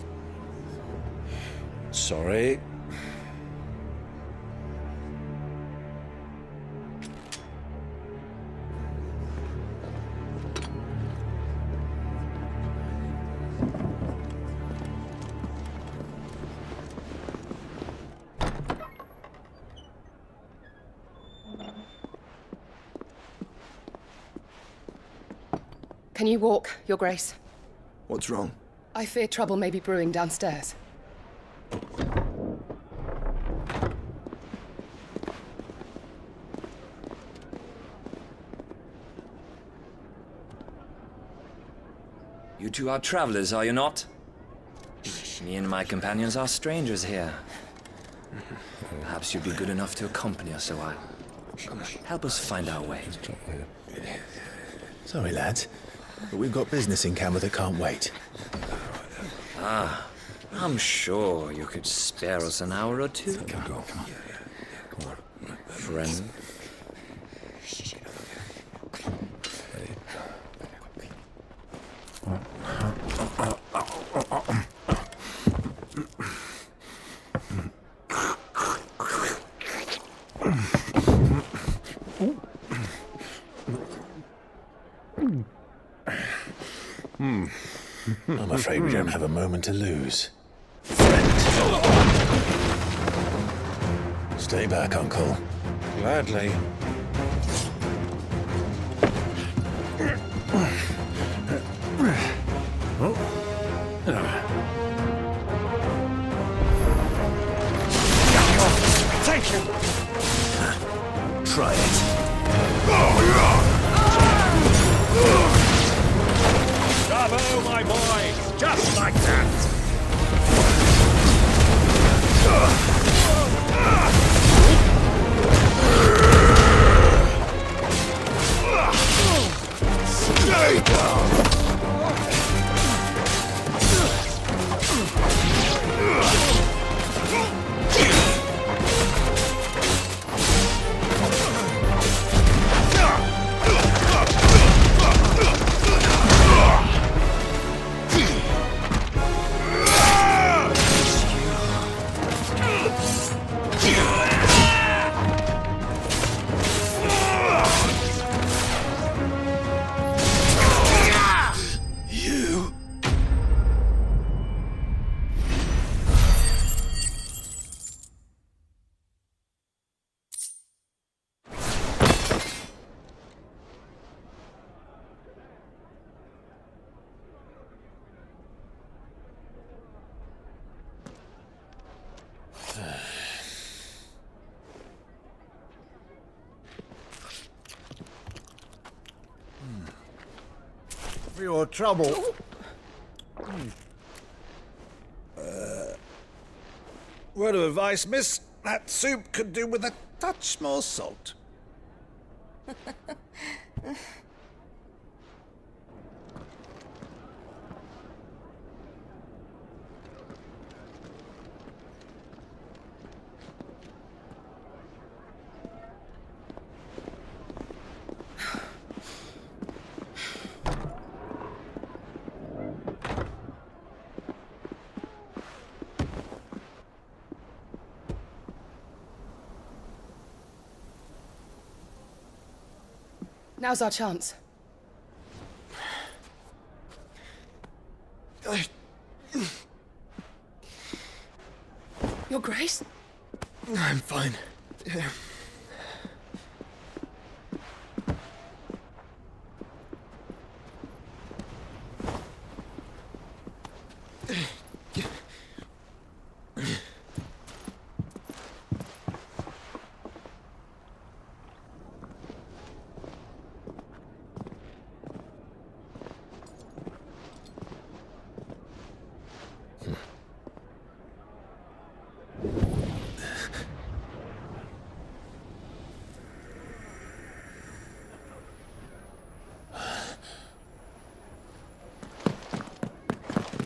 Sorry. Can you walk, Your Grace? What's wrong? I fear trouble may be brewing downstairs. You two are travelers, are you not? Me and my companions are strangers here. Perhaps you'd be good enough to accompany us a while. Help us find our way. Sorry, lads, but we've got business in camera that can't wait. Ah, I'm sure you could spare us an hour or two. Come on. Friend. I'm afraid we don't have a moment to lose. Stay back, Uncle. Gladly. Take him! Try it. Bravo, my boy! Just like that! Stay down! For your trouble. Word of advice, miss. That soup could do with a touch more salt. Now's our chance. Your Grace? I'm fine.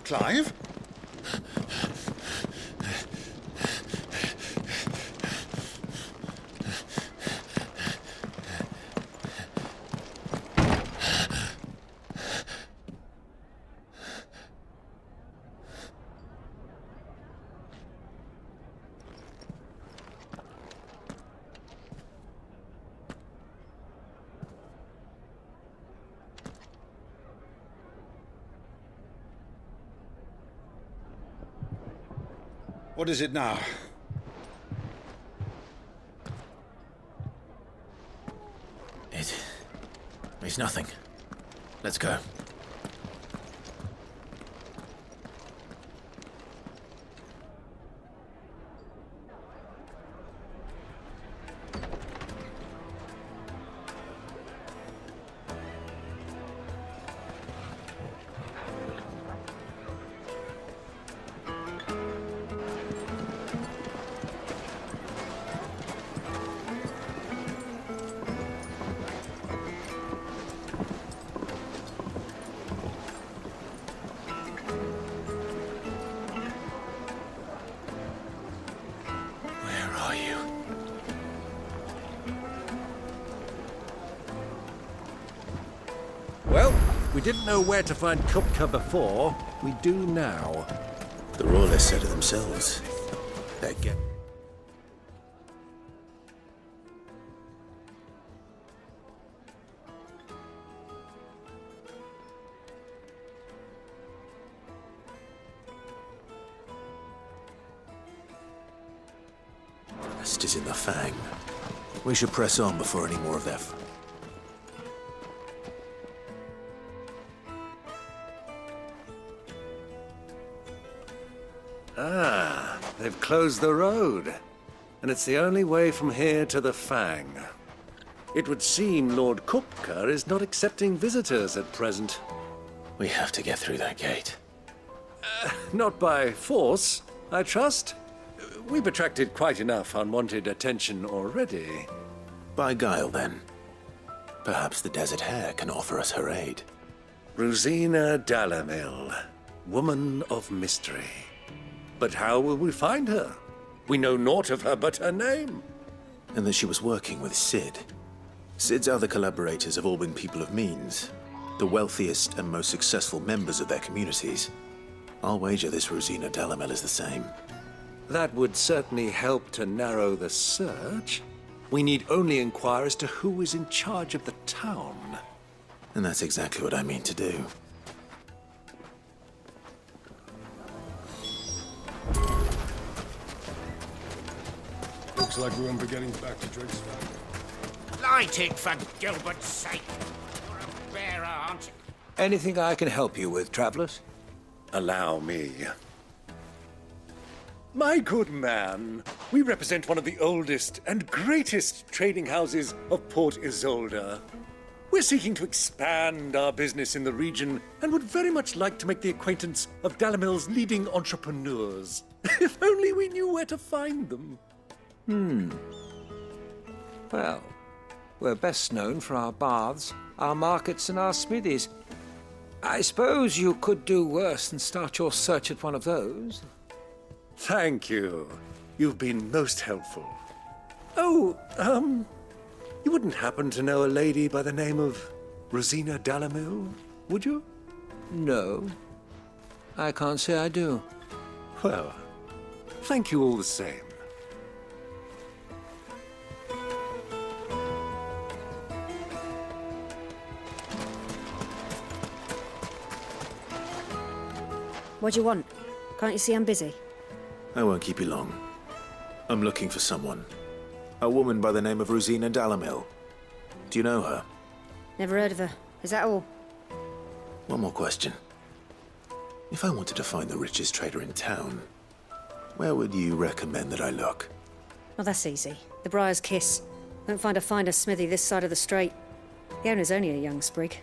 Clive? What is it now? It's nothing. Let's go. Well, we didn't know where to find Kupka before. We do now. The Royalists said it themselves. They get... Rest is in the Fang. We should press on before any more of their... Ah, they've closed the road. And it's the only way from here to the Fang. It would seem Lord Kupka is not accepting visitors at present. We have to get through that gate. Not by force, I trust. We've attracted quite enough unwanted attention already. By guile, then. Perhaps the Desert Hare can offer us her aid. Rosina Dalamil, woman of mystery. But how will we find her? We know naught of her but her name. And that she was working with Sid. Sid's other collaborators have all been people of means, the wealthiest and most successful members of their communities. I'll wager this Rosina Dalamil is the same. That would certainly help to narrow the search. We need only inquire as to who is in charge of the town. And that's exactly what I mean to do. Looks like we won't be getting back to Drake's family. Light it, for Gilbert's sake. You're a bearer, aren't you? Anything I can help you with, travelers? Allow me. My good man, we represent one of the oldest and greatest trading houses of Port Isolde. We're seeking to expand our business in the region and would very much like to make the acquaintance of Dalamil's leading entrepreneurs. If only we knew where to find them. Well, we're best known for our baths, our markets, and our smithies. I suppose you could do worse than start your search at one of those. Thank you. You've been most helpful. Oh, you wouldn't happen to know a lady by the name of Rosina Dalamil, would you? No. I can't say I do. Well, thank you all the same. What do you want? Can't you see I'm busy? I won't keep you long. I'm looking for someone. A woman by the name of Rosina Dalamil. Do you know her? Never heard of her. Is that all? One more question. If I wanted to find the richest trader in town, where would you recommend that I look? Well, that's easy. The Briar's Kiss. Won't find a finer smithy this side of the strait. The owner's only a young sprig,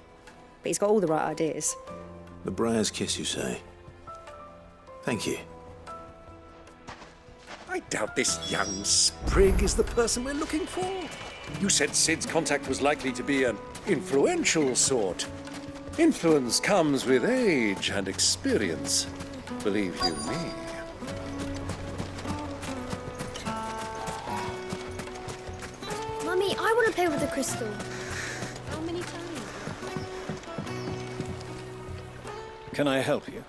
but he's got all the right ideas. The Briar's Kiss, you say? Thank you. I doubt this young sprig is the person we're looking for. You said Sid's contact was likely to be an influential sort. Influence comes with age and experience, believe you me. Mummy, I want to play with the crystal. How many times? Can I help you?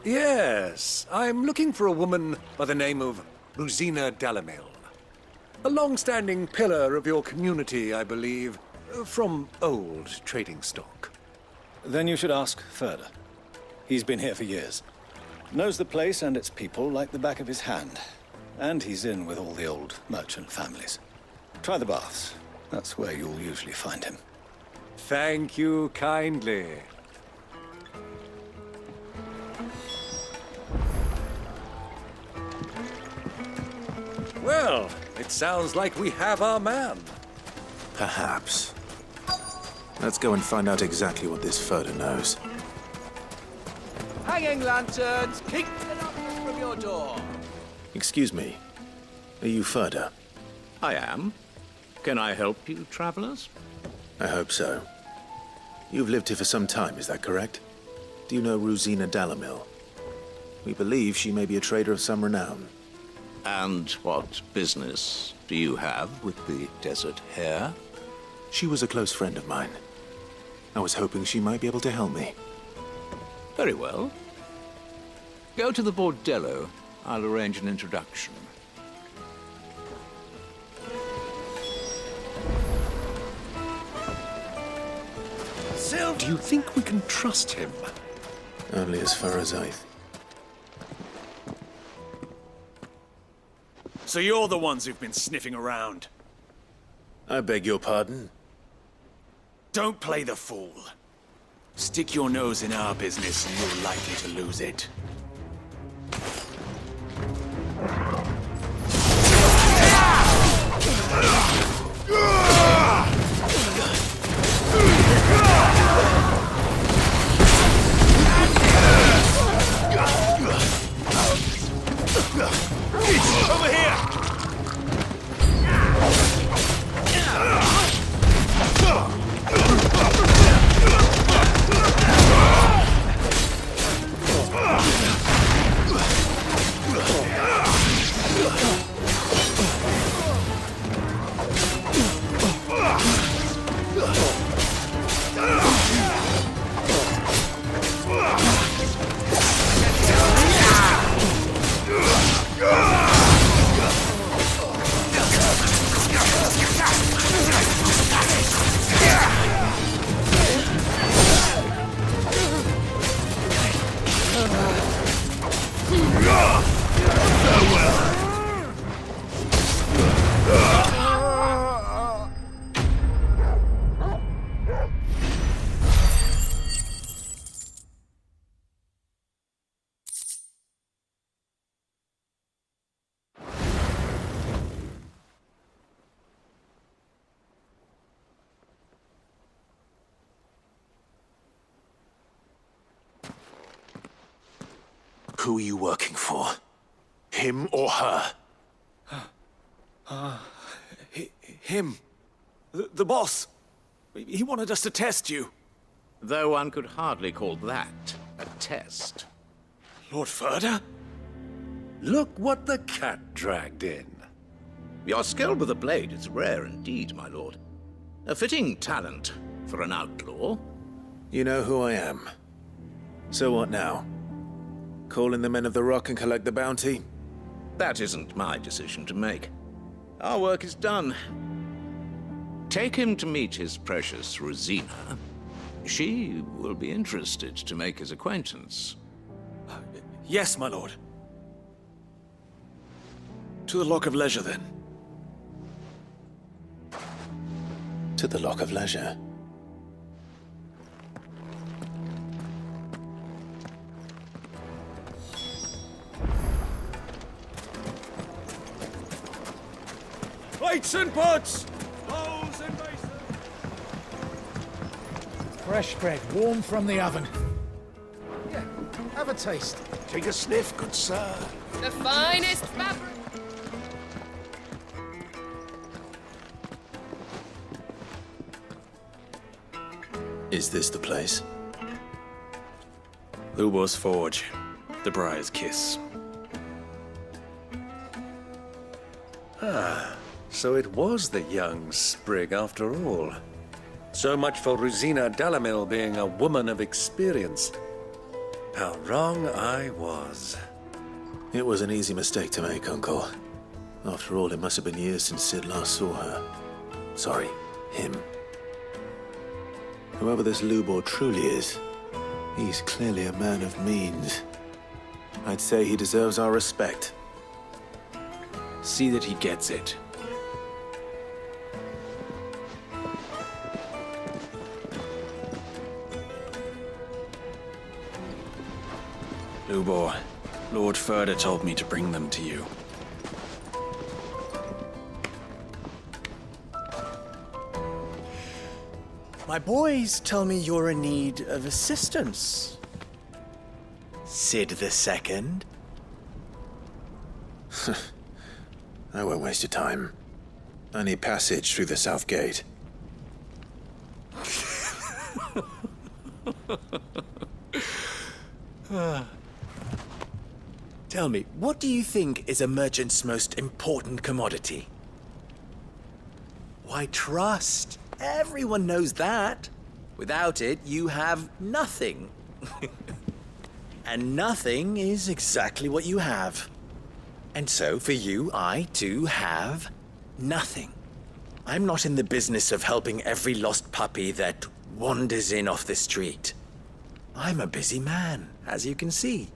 Yes, I'm looking for a woman by the name of Rosina Dalamil. A long-standing pillar of your community, I believe, from old trading stock. Then you should ask further. He's been here for years. Knows the place and its people like the back of his hand. And he's in with all the old merchant families. Try the baths. That's where you'll usually find him. Thank you kindly. Well, it sounds like we have our man. Perhaps. Let's go and find out exactly what this Furder knows. Hanging lanterns, keep it up from your door. Excuse me. Are you Furder? I am. Can I help you, travelers? I hope so. You've lived here for some time, is that correct? Do you know Rosina Dalamil? We believe she may be a trader of some renown. And what business do you have with the Desert Hare? She was a close friend of mine. I was hoping she might be able to help me. Very well. Go to the bordello. I'll arrange an introduction. Do you think we can trust him? Only as far as I... So you're the ones who've been sniffing around. I beg your pardon? Don't play the fool. Stick your nose in our business and you're likely to lose it. Over here! Who are you working for? Him or her? Him. The boss. He wanted us to test you. Though one could hardly call that a test. Lord Furder? Look what the cat dragged in. Your skill with the blade is rare indeed, my lord. A fitting talent for an outlaw. You know who I am. So what now? Call in the Men of the Rock and collect the bounty? That isn't my decision to make. Our work is done. Take him to meet his precious Rosina. She will be interested to make his acquaintance. Yes, my lord. To the Lock of Leisure, then. To the Lock of Leisure. Plates and pots! Bowls and basins! Fresh bread, warm from the oven. Yeah, have a taste. Take a sniff, good sir. The finest fabric. Is this the place? Lubo's Forge. The Briar's Kiss. Ah, so it was the young sprig after all. So much for Rosina Dalamil being a woman of experience. How wrong I was. It was an easy mistake to make, Uncle. After all, it must have been years since Sid last saw her. Sorry, him. Whoever this Lubor truly is, he's clearly a man of means. I'd say he deserves our respect. See that he gets it. Lubor, Lord Furder told me to bring them to you. My boys tell me you're in need of assistance. Sid the Second? I won't waste your time. I need passage through the south gate. Tell me, what do you think is a merchant's most important commodity? Why, trust. Everyone knows that. Without it, you have nothing. And nothing is exactly what you have. And so, for you, I, too, have nothing. I'm not in the business of helping every lost puppy that wanders in off the street. I'm a busy man, as you can see.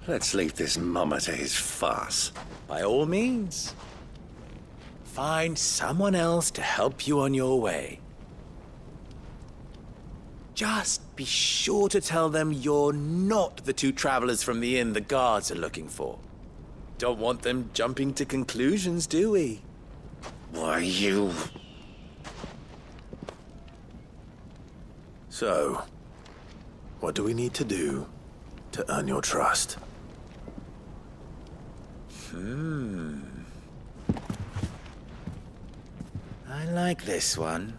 Let's leave this mummer to his farce. By all means. Find someone else to help you on your way. Just be sure to tell them you're not the two travelers from the inn the guards are looking for. Don't want them jumping to conclusions, do we? Why, you... So, what do we need to do to earn your trust? I like this one.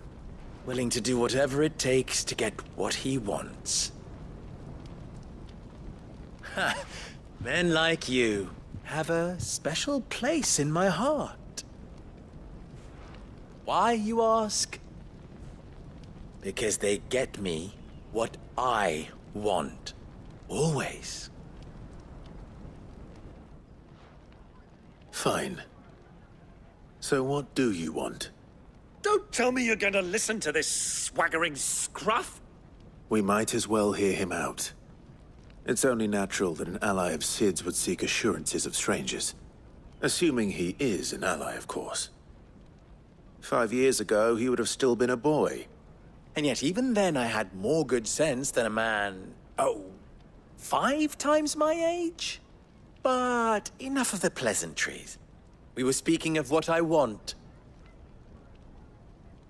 Willing to do whatever it takes to get what he wants. Ha! Men like you have a special place in my heart. Why, you ask? Because they get me what I want. Always. Fine. So what do you want? Don't tell me you're going to listen to this swaggering scruff! We might as well hear him out. It's only natural that an ally of Sid's would seek assurances of strangers. Assuming he is an ally, of course. 5 years ago, he would have still been a boy. And yet even then I had more good sense than a man, 5 times my age? But enough of the pleasantries. We were speaking of what I want.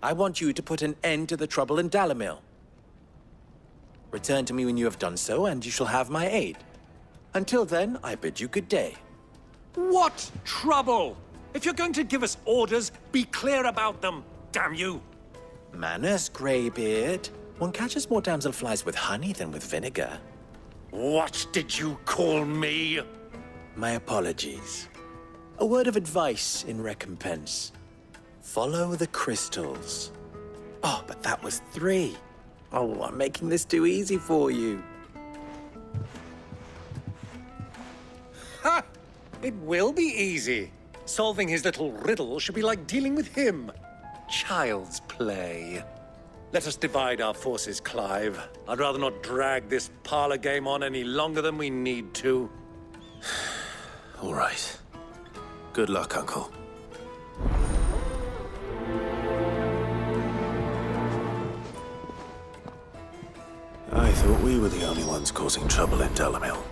I want you to put an end to the trouble in Dalamil. Return to me when you have done so, and you shall have my aid. Until then, I bid you good day. What trouble? If you're going to give us orders, be clear about them, damn you! Manners, Greybeard. One catches more damselflies with honey than with vinegar. What did you call me? My apologies. A word of advice in recompense. Follow the crystals. Oh, but that was 3. Oh, I'm making this too easy for you. Ha! It will be easy. Solving his little riddle should be like dealing with him. Child's play. Let us divide our forces, Clive. I'd rather not drag this parlor game on any longer than we need to. All right. Good luck, Uncle. I thought we were the only ones causing trouble in Dalamil.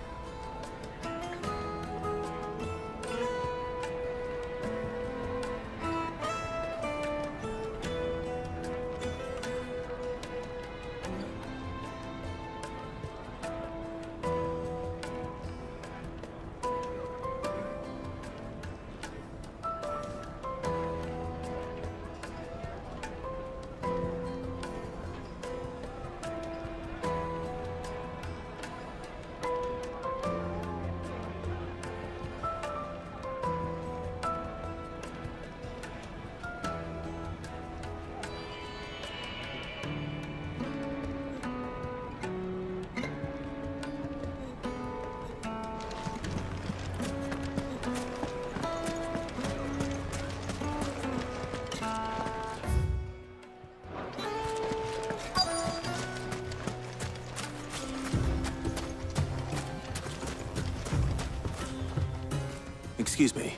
Excuse me.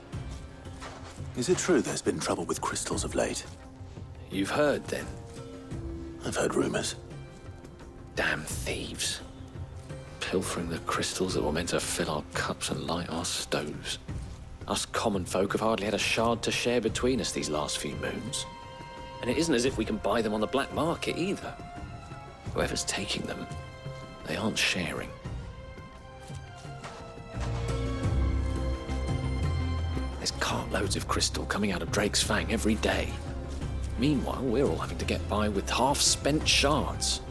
Is it true there's been trouble with crystals of late? You've heard, then? I've heard rumors. Damn thieves. pilfering the crystals that were meant to fill our cups and light our stoves. Us common folk have hardly had a shard to share between us these last few moons. And it isn't as if we can buy them on the black market either. Whoever's taking them, they aren't sharing. There's cartloads of crystal coming out of Drake's Fang every day. Meanwhile, we're all having to get by with half-spent shards.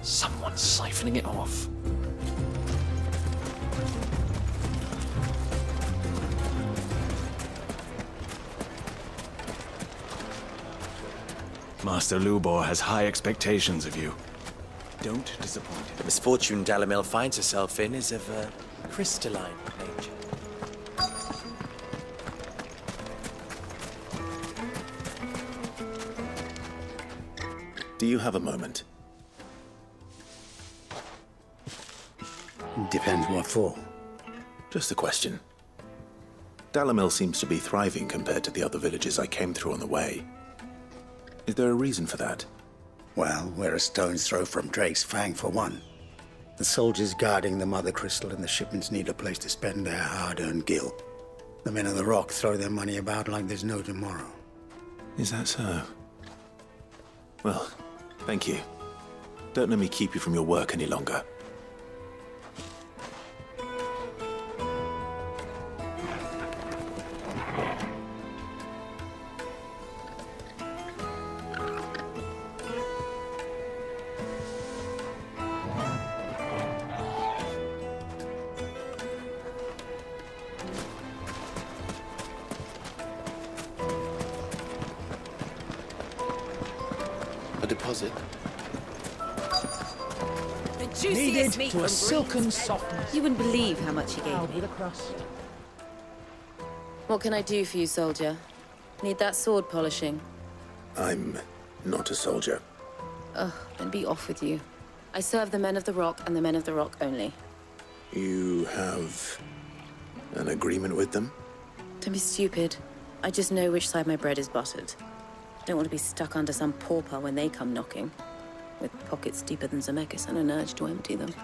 Someone's siphoning it off. Master Lubor has high expectations of you. Don't disappoint him. The misfortune Dalamil finds herself in is of a crystalline nature. Do you have a moment? Depends what for. Just a question. Dalamil seems to be thriving compared to the other villages I came through on the way. Is there a reason for that? Well, we're a stone's throw from Drake's Fang, for one. The soldiers guarding the Mother Crystal and the shipments need a place to spend their hard-earned gil. The men of the Rock throw their money about like there's no tomorrow. Is that so? Well, thank you. Don't let me keep you from your work any longer. A deposit? The Needed juiciest meat to a from silken softness. You wouldn't believe how much he gave me. What can I do for you, soldier? Need that sword polishing? I'm not a soldier. Ugh, then be off with you. I serve the men of the Rock and the men of the Rock only. You have an agreement with them? Don't be stupid. I just know which side my bread is buttered. I don't want to be stuck under some pauper when they come knocking, with pockets deeper than Zemeckis and an urge to empty them.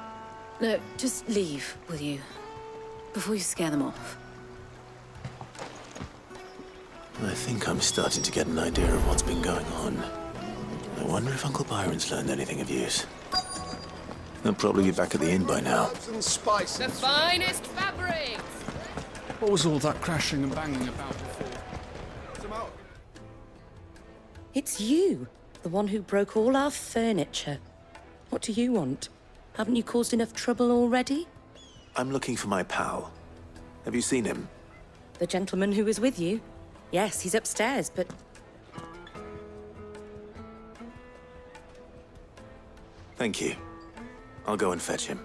No, just leave, will you? Before you scare them off. I think I'm starting to get an idea of what's been going on. I wonder if Uncle Byron's learned anything of use. They'll probably be back at the inn by now. The finest fabrics! What was all that crashing and banging about before? It's you, the one who broke all our furniture. What do you want? Haven't you caused enough trouble already? I'm looking for my pal. Have you seen him? The gentleman who was with you? Yes, he's upstairs, but... Thank you. I'll go and fetch him.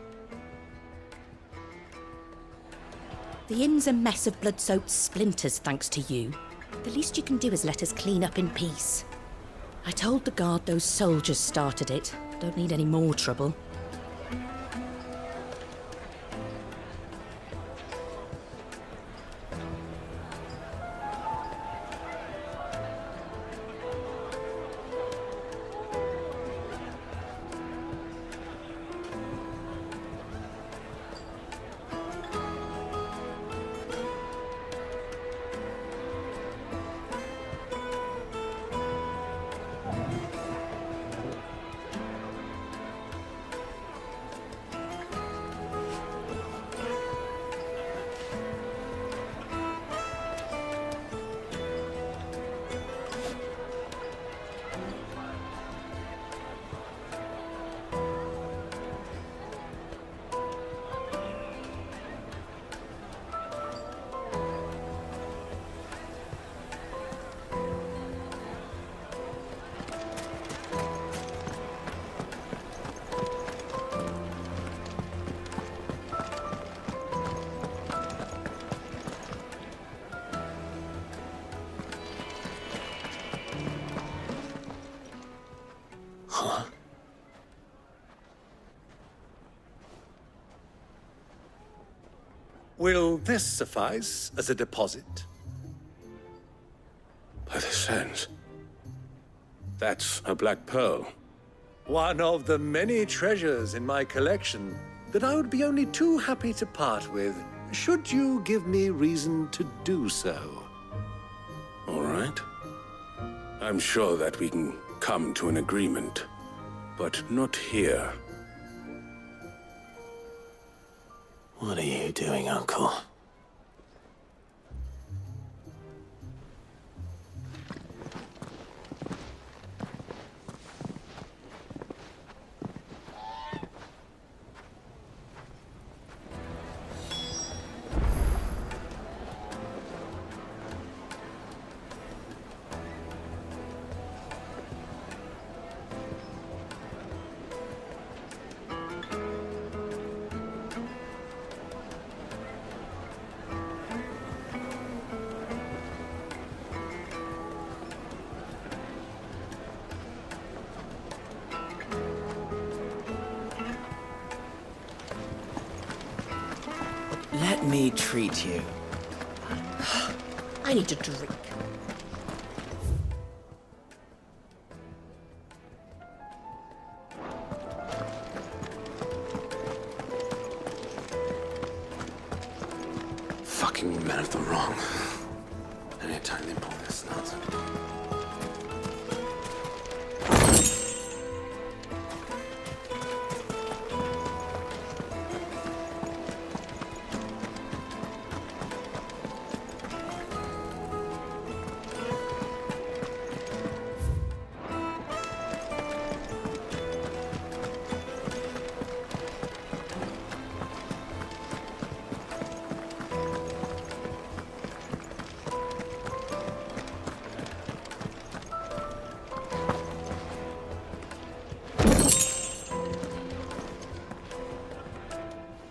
The inn's a mess of blood-soaked splinters, thanks to you. The least you can do is let us clean up in peace. I told the guard those soldiers started it. Don't need any more trouble. Will this suffice as a deposit? By the sands. That's a black pearl. One of the many treasures in my collection. that I would be only too happy to part with, should you give me reason to do so. All right. I'm sure that we can come to an agreement, but not here. What are you doing, Uncle? Let me treat you. I need a drink. Fucking men of the wrong. Anytime they pull this nonsense.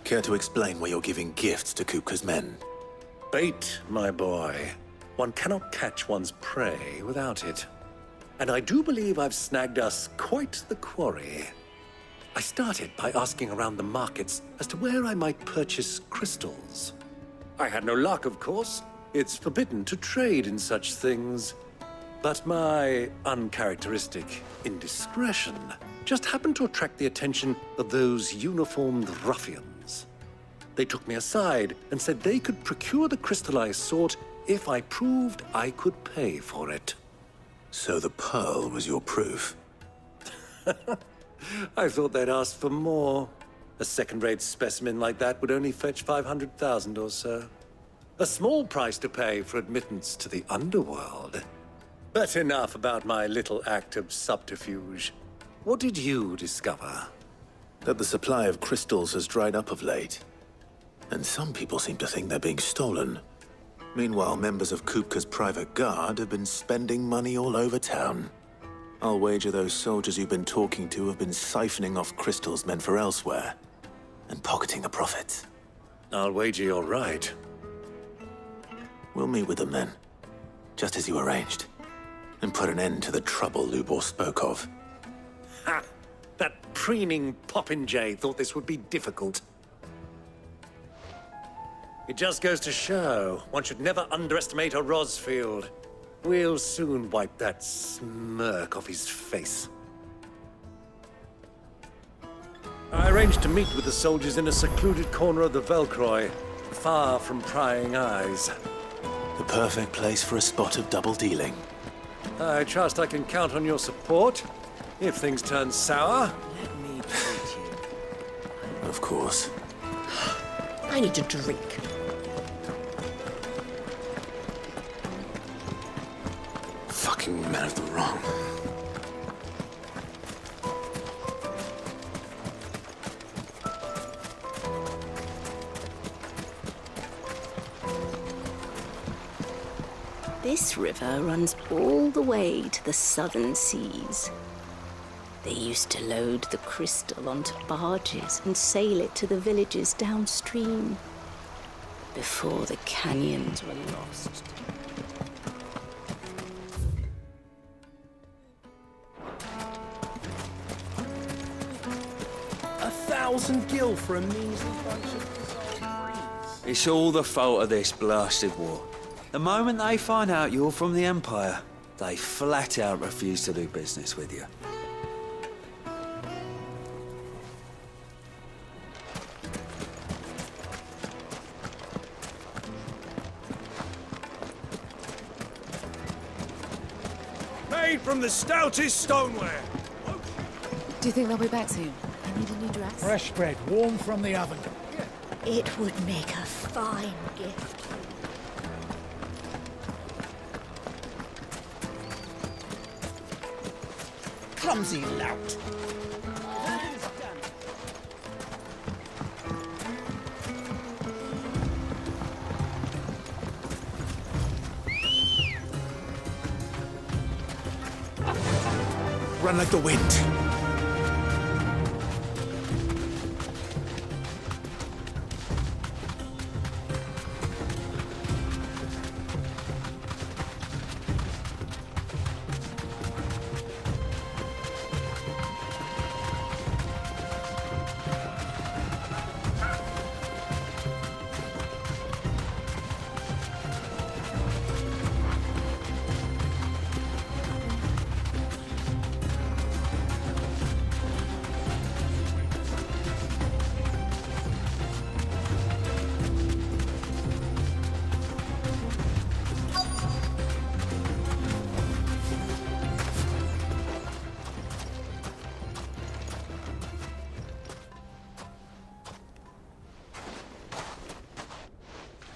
Care to explain why you're giving gifts to Kupka's men? Bait, my boy. One cannot catch one's prey without it. And I do believe I've snagged us quite the quarry. I started by asking around the markets as to where I might purchase crystals. I had no luck, of course. It's forbidden to trade in such things. But my uncharacteristic indiscretion just happened to attract the attention of those uniformed ruffians. They took me aside and said they could procure the crystal I sought if I proved I could pay for it. So the pearl was your proof? I thought they'd ask for more. A second-rate specimen like that would only fetch 500,000 or so. A small price to pay for admittance to the underworld. But enough about my little act of subterfuge. What did you discover? That the supply of crystals has dried up of late. And some people seem to think they're being stolen. Meanwhile, members of Kupka's private guard have been spending money all over town. I'll wager those soldiers you've been talking to have been siphoning off crystals meant for elsewhere, and pocketing the profits. I'll wager you're right. We'll meet with them then, just as you arranged, and put an end to the trouble Lubor spoke of. Ha! That preening popinjay thought this would be difficult. It just goes to show, one should never underestimate a Rosfield. We'll soon wipe that smirk off his face. I arranged to meet with the soldiers in a secluded corner of the Velcroy, far from prying eyes. The perfect place for a spot of double dealing. I trust I can count on your support, if things turn sour. Let me treat you. Of course. I need a drink. Fucking men of the wrong. This river runs all the way to the southern seas. They used to load the crystal onto barges and sail it to the villages downstream, before the canyons were lost. $1,000 for a measly bunch of dissolved trees. It's all the fault of this blasted war. The moment they find out you're from the Empire, they flat out refuse to do business with you. made from the stoutest stoneware. Do you think they'll be back soon? I need a new dress. Fresh bread, warm from the oven. It would make a fine gift. Clumsy lout. Run like the wind.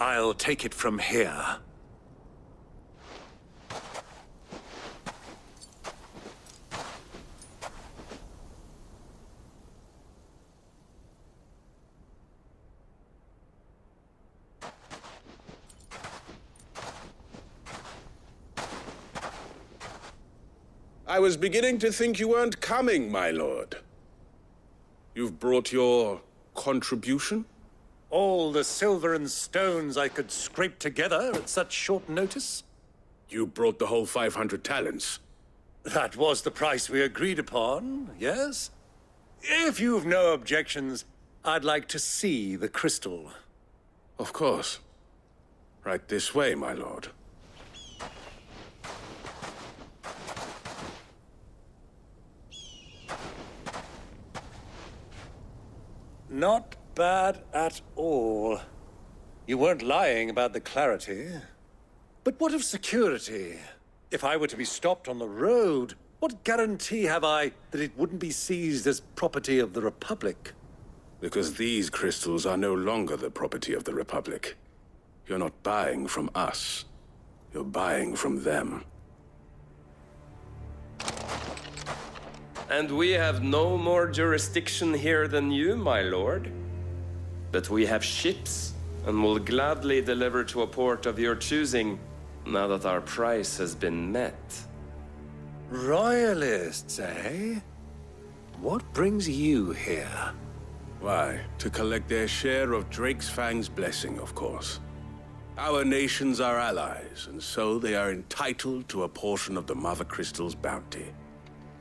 I'll take it from here. I was beginning to think you weren't coming, my lord. You've brought your contribution? All the silver and stones I could scrape together at such short notice? You brought the whole 500 talents. That was the price we agreed upon, yes? If you've no objections, I'd like to see the crystal. Of course. Right this way, my lord. Not bad at all. You weren't lying about the clarity. But what of security? If I were to be stopped on the road, what guarantee have I that it wouldn't be seized as property of the Republic? Because these crystals are no longer the property of the Republic. You're not buying from us. You're buying from them. And we have no more jurisdiction here than you, my lord. But we have ships, and will gladly deliver to a port of your choosing, now that our price has been met. Royalists, eh? What brings you here? Why, to collect their share of Drake's Fang's blessing, of course. Our nations are allies, and so they are entitled to a portion of the Mother Crystal's bounty.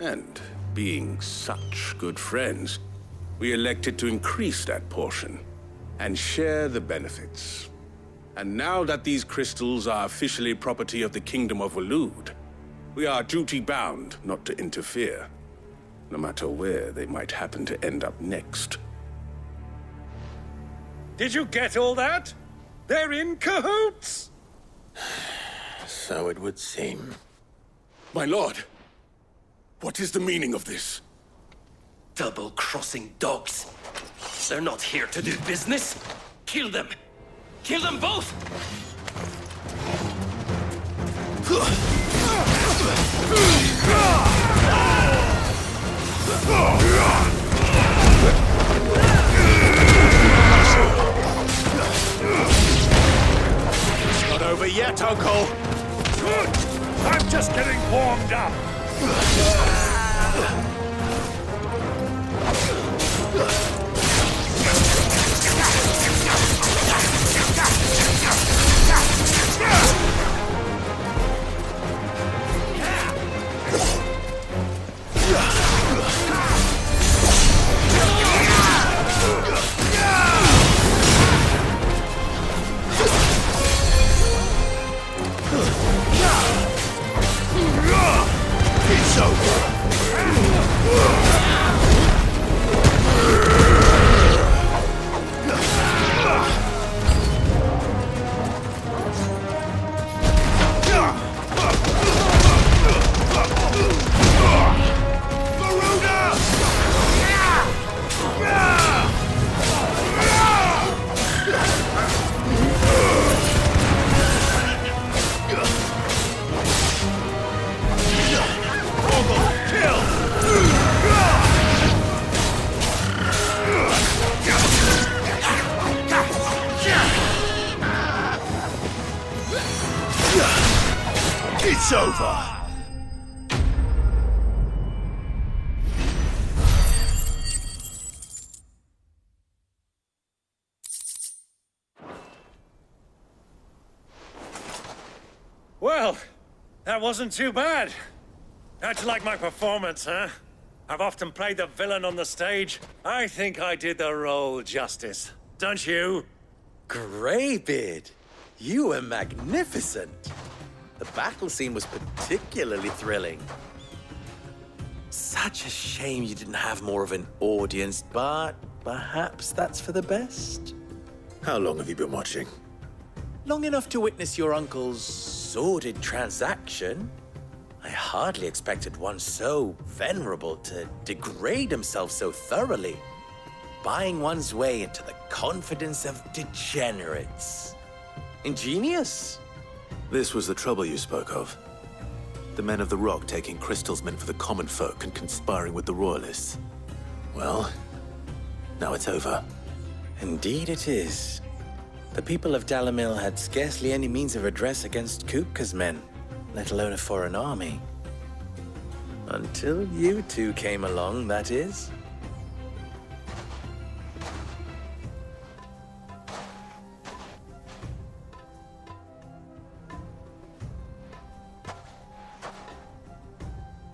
And, being such good friends, we elected to increase that portion and share the benefits. And now that these crystals are officially property of the Kingdom of Waloed, we are duty-bound not to interfere, no matter where they might happen to end up next. Did you get all that? They're in cahoots! So it would seem. My lord, what is the meaning of this? Double-crossing dogs. They're not here to do business. Kill them! Kill them both! It's not over yet, Uncle! Good! I'm just getting warmed up! It's over! over. Well, that wasn't too bad. How'd you like my performance, huh? I've often played the villain on the stage. I think I did the role justice. Don't you? Greybeard, you were magnificent. The battle scene was particularly thrilling. Such a shame you didn't have more of an audience, but perhaps that's for the best. How long have you been watching? Long enough to witness your uncle's sordid transaction. I hardly expected one so venerable to degrade himself so thoroughly, buying one's way into the confidence of degenerates. Ingenious. This was the trouble you spoke of. The men of the Rock taking crystals meant for the common folk and conspiring with the Royalists. Well, now it's over. Indeed it is. The people of Dalamil had scarcely any means of redress against Kupka's men, let alone a foreign army. Until you two came along, that is.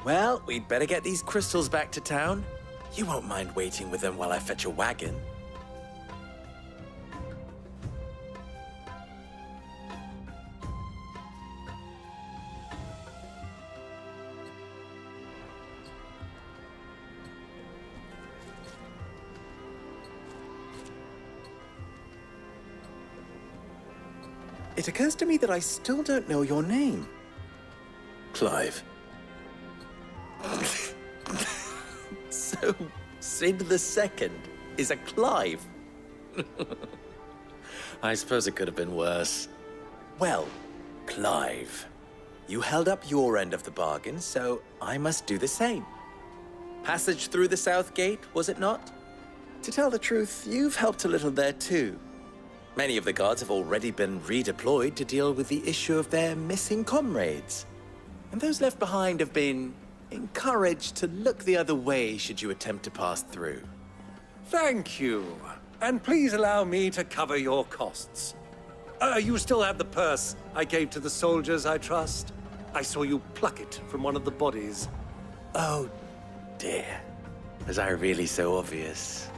Well, we'd better get these crystals back to town. You won't mind waiting with them while I fetch a wagon. It occurs to me that I still don't know your name. Clive. So, Sid the Second is a Clive? I suppose it could have been worse. Well, Clive, you held up your end of the bargain, so I must do the same. Passage through the South Gate, was it not? To tell the truth, you've helped a little there too. Many of the guards have already been redeployed to deal with the issue of their missing comrades. And those left behind have been encouraged to look the other way should you attempt to pass through. Thank you. And please allow me to cover your costs. You still have the purse I gave to the soldiers, I trust? I saw you pluck it from one of the bodies. Oh, dear. Was I really so obvious?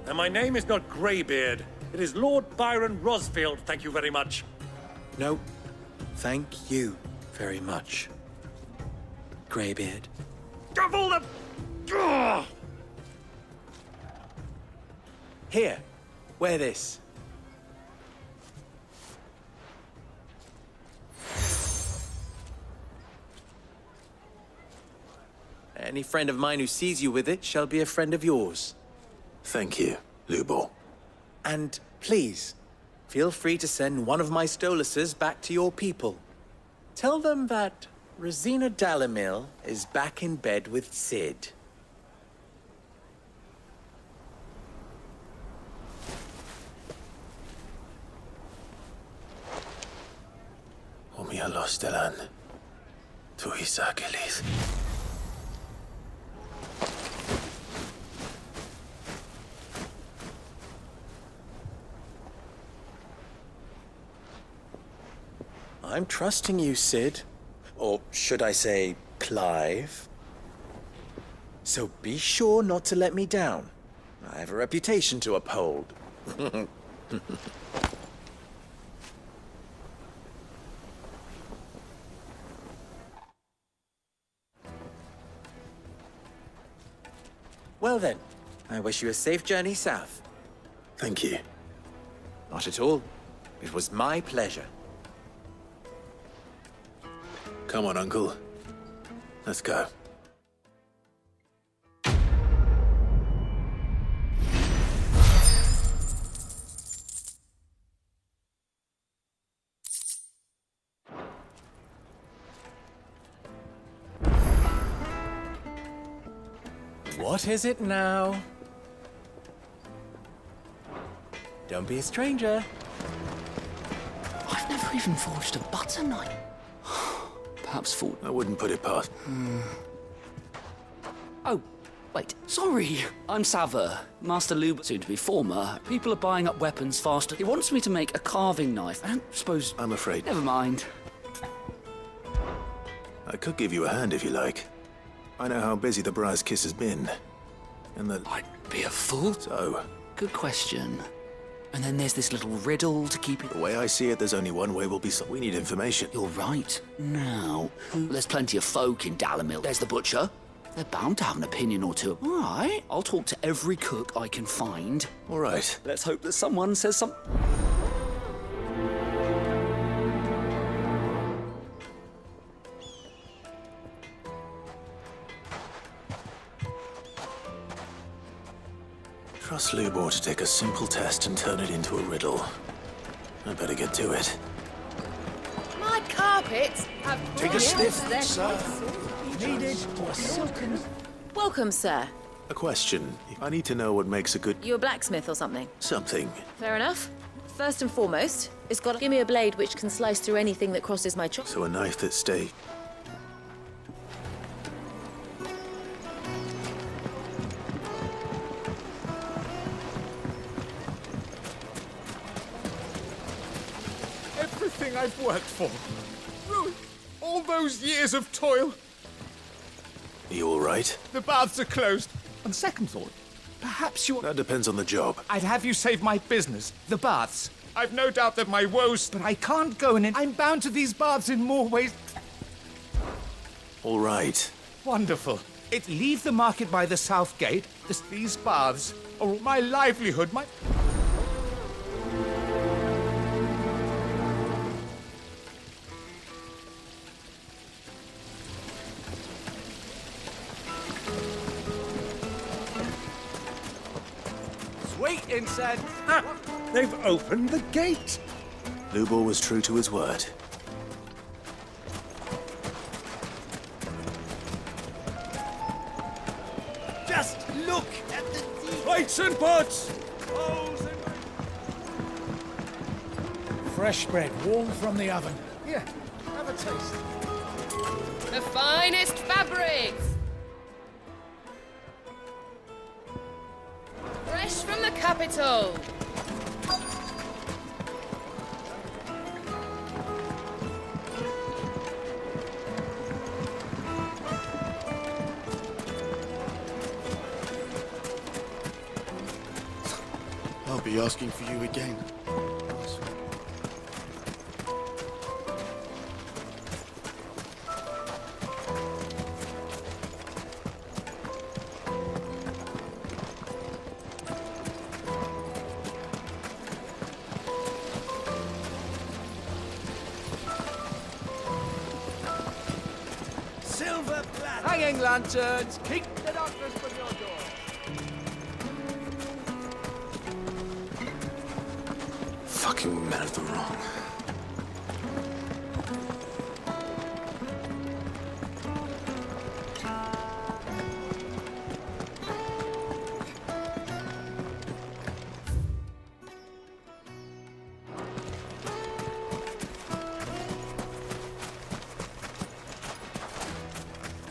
And my name is not Greybeard. It is Lord Byron Rosfield, thank you very much. No, thank you very much, Greybeard. Of all the... Ugh! Here, wear this. Any friend of mine who sees you with it shall be a friend of yours. Thank you, Lubor. And please, feel free to send one of my Stoluses back to your people. Tell them that Rosina Dalamil is back in bed with Sid. Omia los delan. Tu isakelis. I'm trusting you, Sid. Or should I say, Clive? So be sure not to let me down. I have a reputation to uphold. Well then, I wish you a safe journey south. Thank you. Not at all. It was my pleasure. Come on, Uncle. Let's go. What is it now? Don't be a stranger. I've never even forged a butter knife. Perhaps for... I wouldn't put it past. Oh, wait. Sorry. I'm Sava, Master Lube, soon to be former. People are buying up weapons faster. He wants me to make a carving knife. I don't suppose... I'm afraid. Never mind. I could give you a hand if you like. I know how busy the Briar's Kiss has been. And that... I'd be a fool. So... Good question. And then there's this little riddle to keep it... The way I see it, there's only one way we'll be... We need information. You're right. Now, there's plenty of folk in Dalamil. There's the butcher. They're bound to have an opinion or two. All right. I'll talk to every cook I can find. All right. Let's hope that someone says something. Trust Lubor to take a simple test and turn it into a riddle. I better get to it. My carpets have... Take a sniff, sir. Needed or silken. Welcome, sir. A question. I need to know what makes a good... You a blacksmith or something? something. Fair enough. First and foremost, it's got to give me a blade which can slice through anything that crosses my chop. So a knife that stays... Everything I've worked for. Ruined. All those years of toil. Are you all right? The baths are closed. On second thought, perhaps you... That depends on the job. I'd have you save my business, the baths. I've no doubt that my woes... But I can't go in. I'm bound to these baths in more ways... All right. Wonderful. Leave the market by the south gate. These baths are my livelihood, my... Wait, inside. Ha! They've opened the gate. Lubor was true to his word. Just look at the plates and pots. Fresh bread, warm from the oven. Here, have a taste. The finest fabrics! Fresh from the capital! I'll be asking for you again. Silver platter. Hanging lanterns. Keep the darkness from your door. Fucking men of the wrong.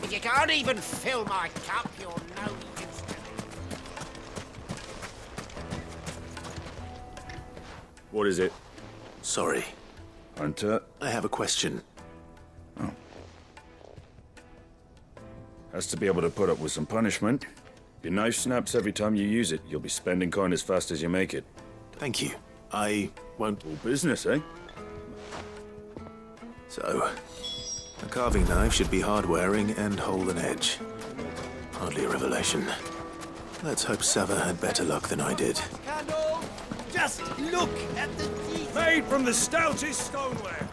If you can't even fill my cup, you're no use to me. What is it? Sorry. Hunter? I have a question. Oh. Has to be able to put up with some punishment. Your knife snaps every time you use it. You'll be spending coin as fast as you make it. Thank you. I won't... All business, eh? So, a carving knife should be hard-wearing and hold an edge. Hardly a revelation. Let's hope Sava had better luck than I did. Candle. Just look at the teeth. Made from the stoutest stoneware.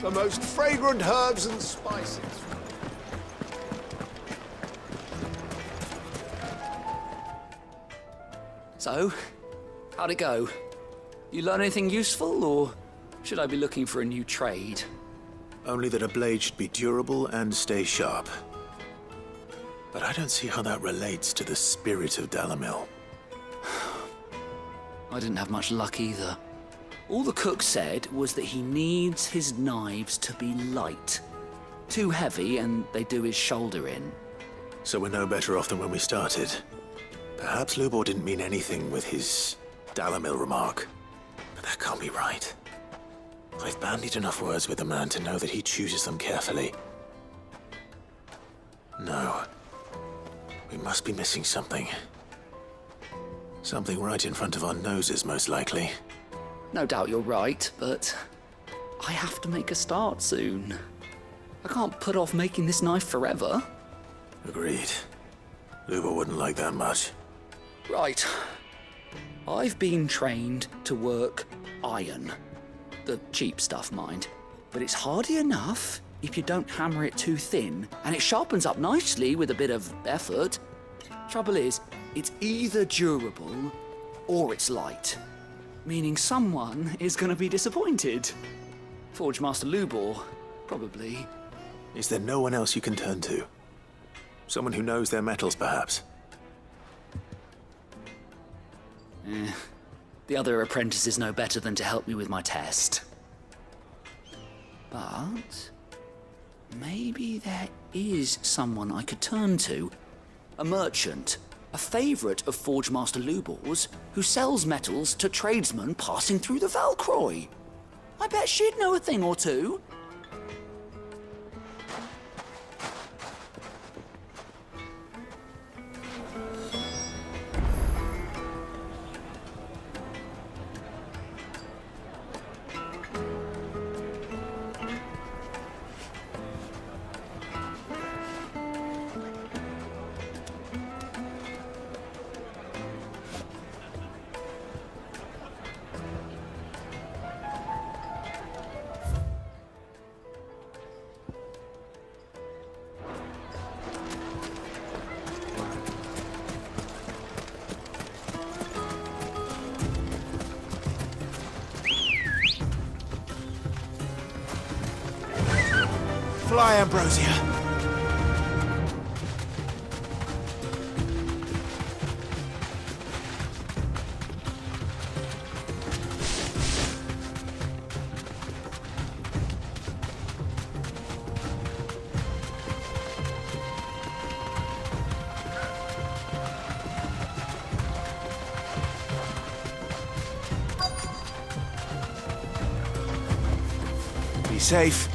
The most fragrant herbs and spices. So, how'd it go? You learn anything useful, or should I be looking for a new trade? Only that a blade should be durable and stay sharp. But I don't see how that relates to the spirit of Dalamil. I didn't have much luck either. All the cook said was that he needs his knives to be light. Too heavy and they do his shoulder in. So we're no better off than when we started. Perhaps Lubor didn't mean anything with his Dalamil remark. But that can't be right. I've bandied enough words with the man to know that he chooses them carefully. No. We must be missing something. Something right in front of our noses, most likely. No doubt you're right, but I have to make a start soon. I can't put off making this knife forever. Agreed. Lubor wouldn't like that much. Right. I've been trained to work iron. The cheap stuff, mind. But it's hardy enough if you don't hammer it too thin, and it sharpens up nicely with a bit of effort. Trouble is, it's either durable or it's light. Meaning someone is going to be disappointed. Forge Master Lubor, probably. Is there no one else you can turn to? Someone who knows their metals, perhaps? The other apprentices know better than to help me with my test. But maybe there is someone I could turn to. A merchant. A favourite of Forge Master Lubor's, who sells metals to tradesmen passing through the Valcroy. I bet she'd know a thing or two. Fly, Ambrosia! Be safe.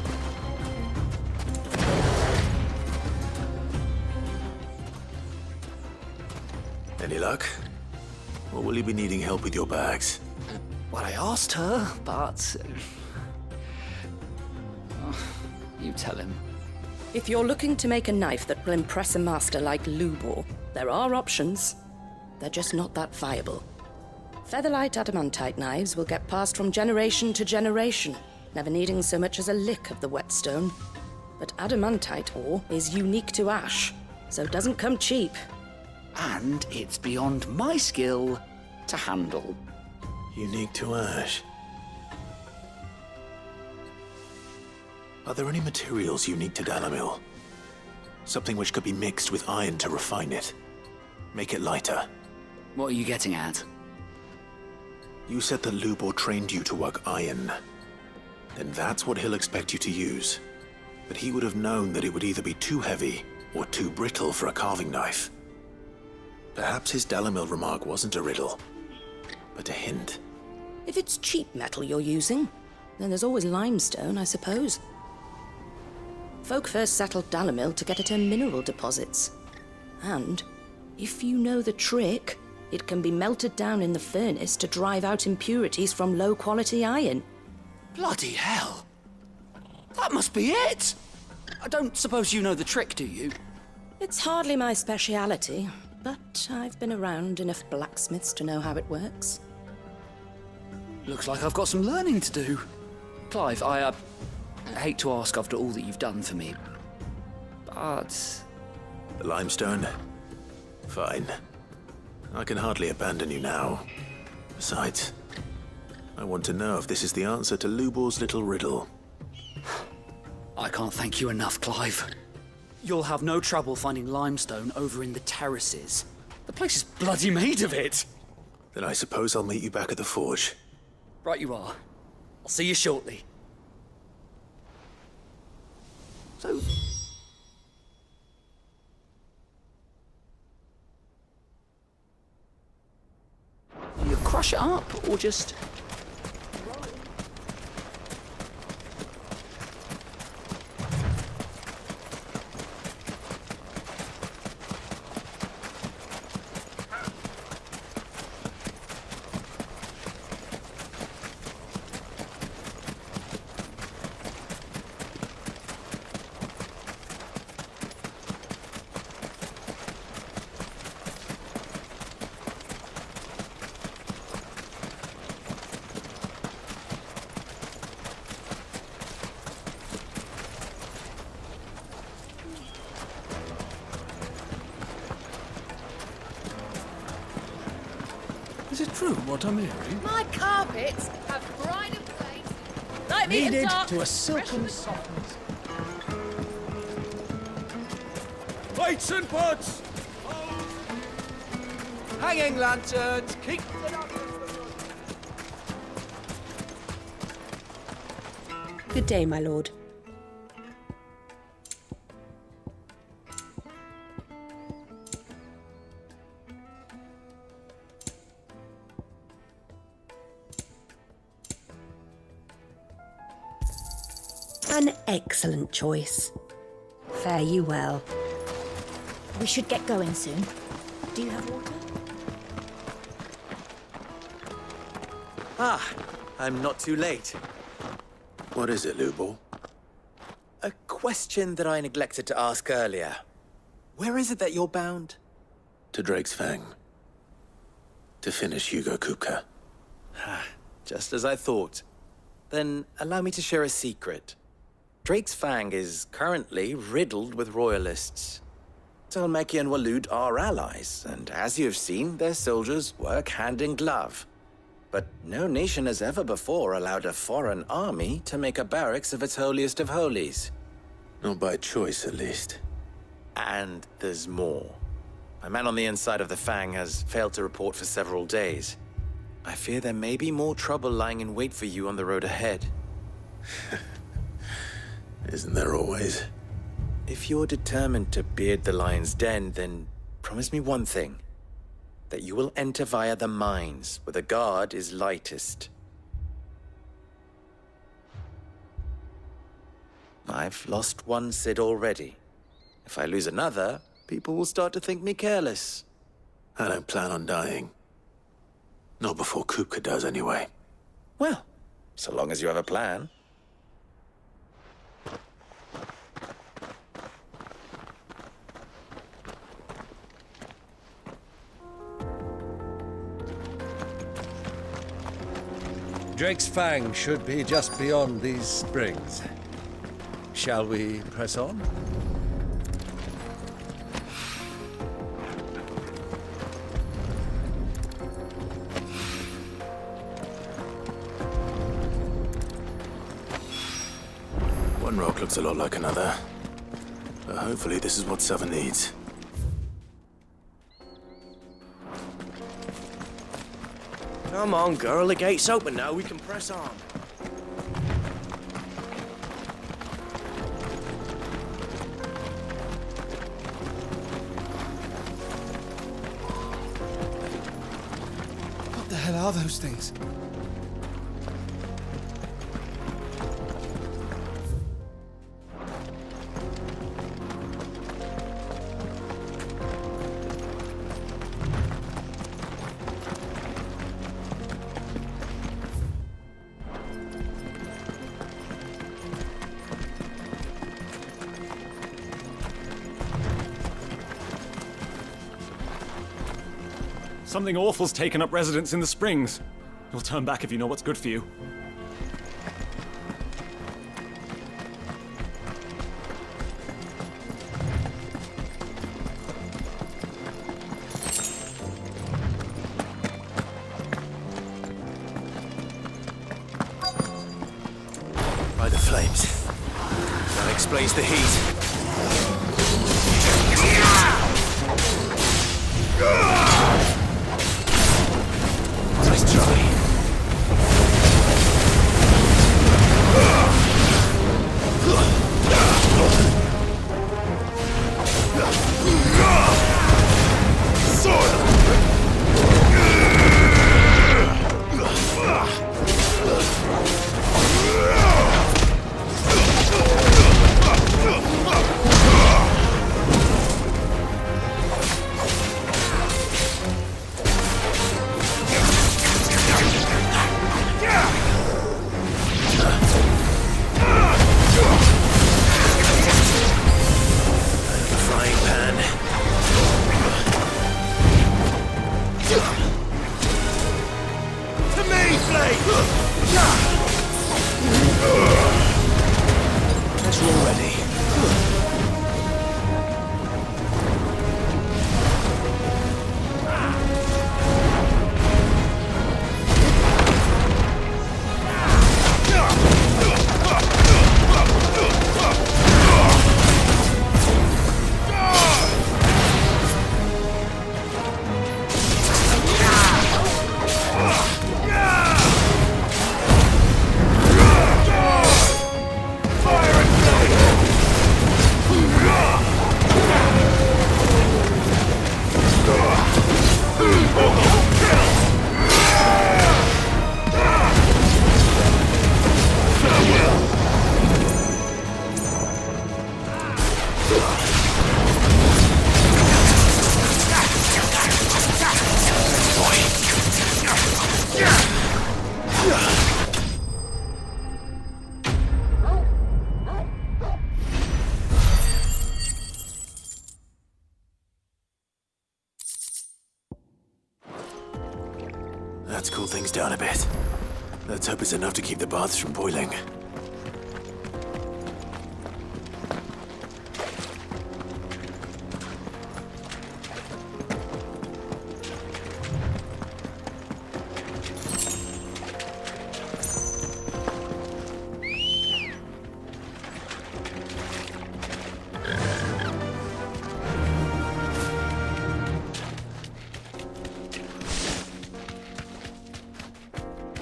Any luck? Or will you be needing help with your bags? Well, I asked her, but... you tell him. If you're looking to make a knife that will impress a master like Lubor, there are options. They're just not that viable. Featherlight adamantite knives will get passed from generation to generation, never needing so much as a lick of the whetstone. But adamantite ore is unique to ash, so it doesn't come cheap. And it's beyond my skill to handle. Unique to ash. Are there any materials unique to Dalamil? Something which could be mixed with iron to refine it. Make it lighter. What are you getting at? You said that Lubor trained you to work iron. Then that's what he'll expect you to use. But he would have known that it would either be too heavy or too brittle for a carving knife. Perhaps his Dalamil remark wasn't a riddle, but a hint. If it's cheap metal you're using, then there's always limestone, I suppose. Folk first settled Dalamil to get at her mineral deposits. And, if you know the trick, it can be melted down in the furnace to drive out impurities from low-quality iron. Bloody hell! That must be it! I don't suppose you know the trick, do you? It's hardly my speciality, but I've been around enough blacksmiths to know how it works. Looks like I've got some learning to do. Clive, I hate to ask after all that you've done for me, but... The limestone? Fine. I can hardly abandon you now. Besides, I want to know if this is the answer to Lubor's little riddle. I can't thank you enough, Clive. You'll have no trouble finding limestone over in the terraces. The place is bloody made of it. Then I suppose I'll meet you back at the forge. Right you are. I'll see you shortly. So... you crush it up, or just... Is it true what I'm hearing? My carpets have pride of place. Light me Needed and dark. to a silken softness. Lights and pots! Hanging lanterns, keep the Good day, my lord. An excellent choice. Fare you well. We should get going soon. Do you have water? Ah, I'm not too late. What is it, Lubo? A question that I neglected to ask earlier. Where is it that you're bound? To Drake's Fang. To finish Hugo Kupka. Just as I thought. Then allow me to share a secret. Drake's Fang is currently riddled with royalists. Talmeki and Walud are allies, and as you have seen, their soldiers work hand in glove. But no nation has ever before allowed a foreign army to make a barracks of its holiest of holies. Not by choice, at least. And there's more. A man on the inside of the Fang has failed to report for several days. I fear there may be more trouble lying in wait for you on the road ahead. Isn't there always? If you're determined to beard the lion's den, then promise me one thing. That you will enter via the mines, where the guard is lightest. I've lost one Cid already. If I lose another, people will start to think me careless. I don't plan on dying. Not before Kupka does, anyway. Well, so long as you have a plan. Drake's Fang should be just beyond these springs. Shall we press on? One rock looks a lot like another. But hopefully this is what Southern needs. Come on, girl. The gate's open now. We can press on. What the hell are those things? Something awful's taken up residence in the springs. You'll turn back if you know what's good for you. By the flames. That explains the heat. Nice try. Let's cool things down a bit. Let's hope it's enough to keep the baths from boiling.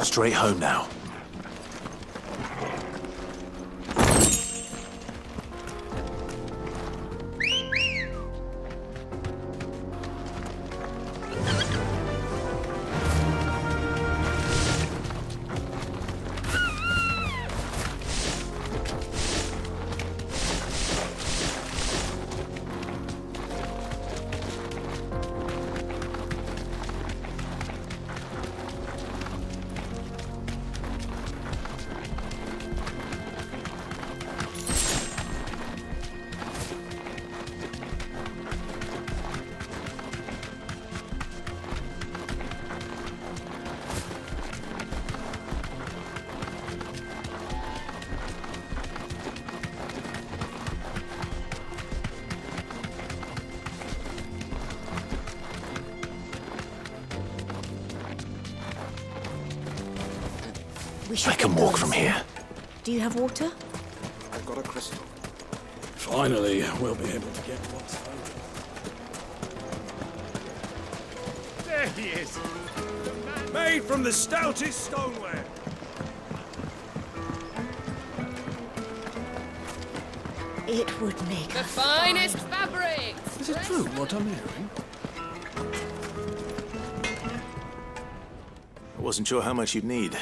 Straight home now. I can walk from here. Do you have water? I've got a crystal. Finally, we'll be able to get what's home. There he is! Made from the stoutest stoneware. It would make the finest fabrics! Is it true what I'm hearing? I wasn't sure how much you'd need,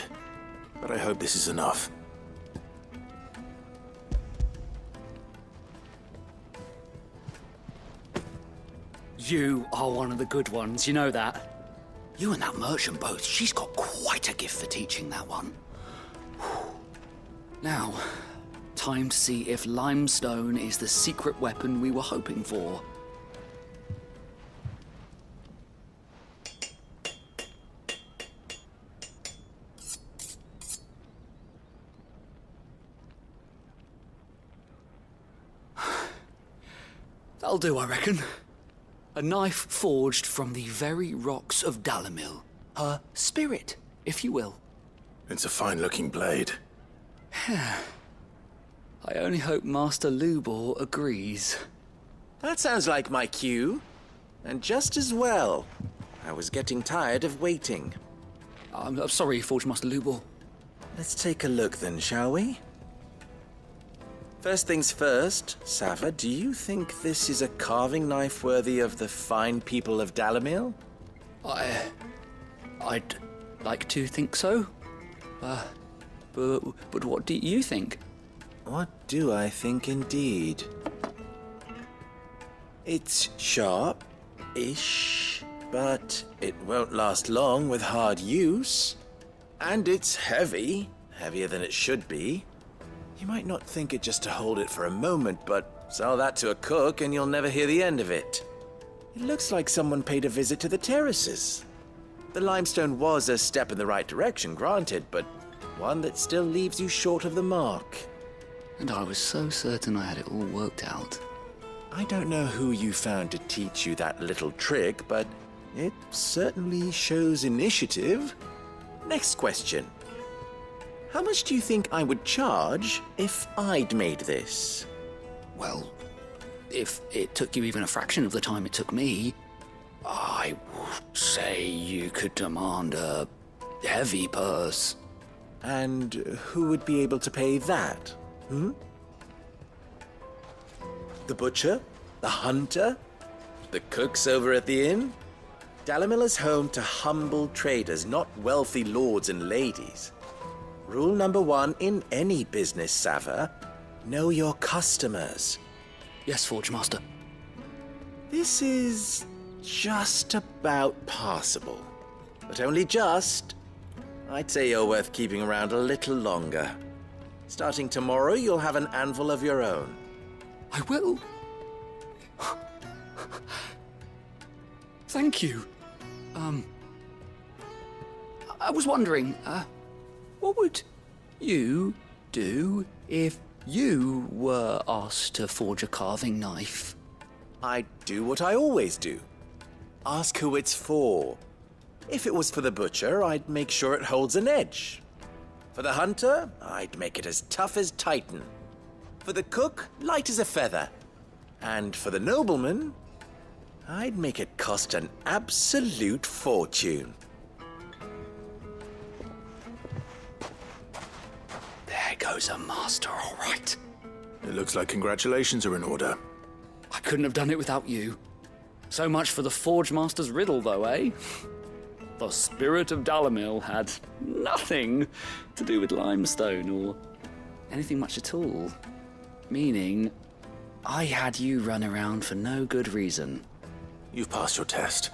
but I hope this is enough. You are one of the good ones, you know that? You and that merchant both, she's got quite a gift for teaching, that one. Now, time to see if limestone is the secret weapon we were hoping for. That'll do, I reckon. A knife forged from the very rocks of Dalamil. Her spirit, if you will. It's a fine-looking blade. I only hope Master Lubor agrees. That sounds like my cue. And just as well. I was getting tired of waiting. I'm sorry, Forge Master Lubor. Let's take a look then, shall we? First things first, Sava, do you think this is a carving knife worthy of the fine people of Dalamil? I'd like to think so. But what do you think? What do I think indeed? It's sharp-ish, but it won't last long with hard use. And it's heavy, heavier than it should be. You might not think it just to hold it for a moment, but sell that to a cook and you'll never hear the end of it. It looks like someone paid a visit to the terraces. The limestone was a step in the right direction, granted, but one that still leaves you short of the mark. And I was so certain I had it all worked out. I don't know who you found to teach you that little trick, but it certainly shows initiative. Next question. How much do you think I would charge if I'd made this? Well, if it took you even a fraction of the time it took me, I would say you could demand a heavy purse. And who would be able to pay that? The butcher? The hunter? The cooks over at the inn? Dalamil is home to humble traders, not wealthy lords and ladies. Rule number one in any business, Sava, know your customers. Yes, Forge Master. This is just about passable. But only just. I'd say you're worth keeping around a little longer. Starting tomorrow, you'll have an anvil of your own. I will. Thank you. I was wondering, what would you do if you were asked to forge a carving knife? I'd do what I always do. Ask who it's for. If it was for the butcher, I'd make sure it holds an edge. For the hunter, I'd make it as tough as Titan. For the cook, light as a feather. And for the nobleman, I'd make it cost an absolute fortune. There goes a master, all right. It looks like congratulations are in order. I couldn't have done it without you. So much for the Forge Master's riddle, though, eh? The spirit of Dalamil had nothing to do with limestone or anything much at all. Meaning, I had you run around for no good reason. You've passed your test.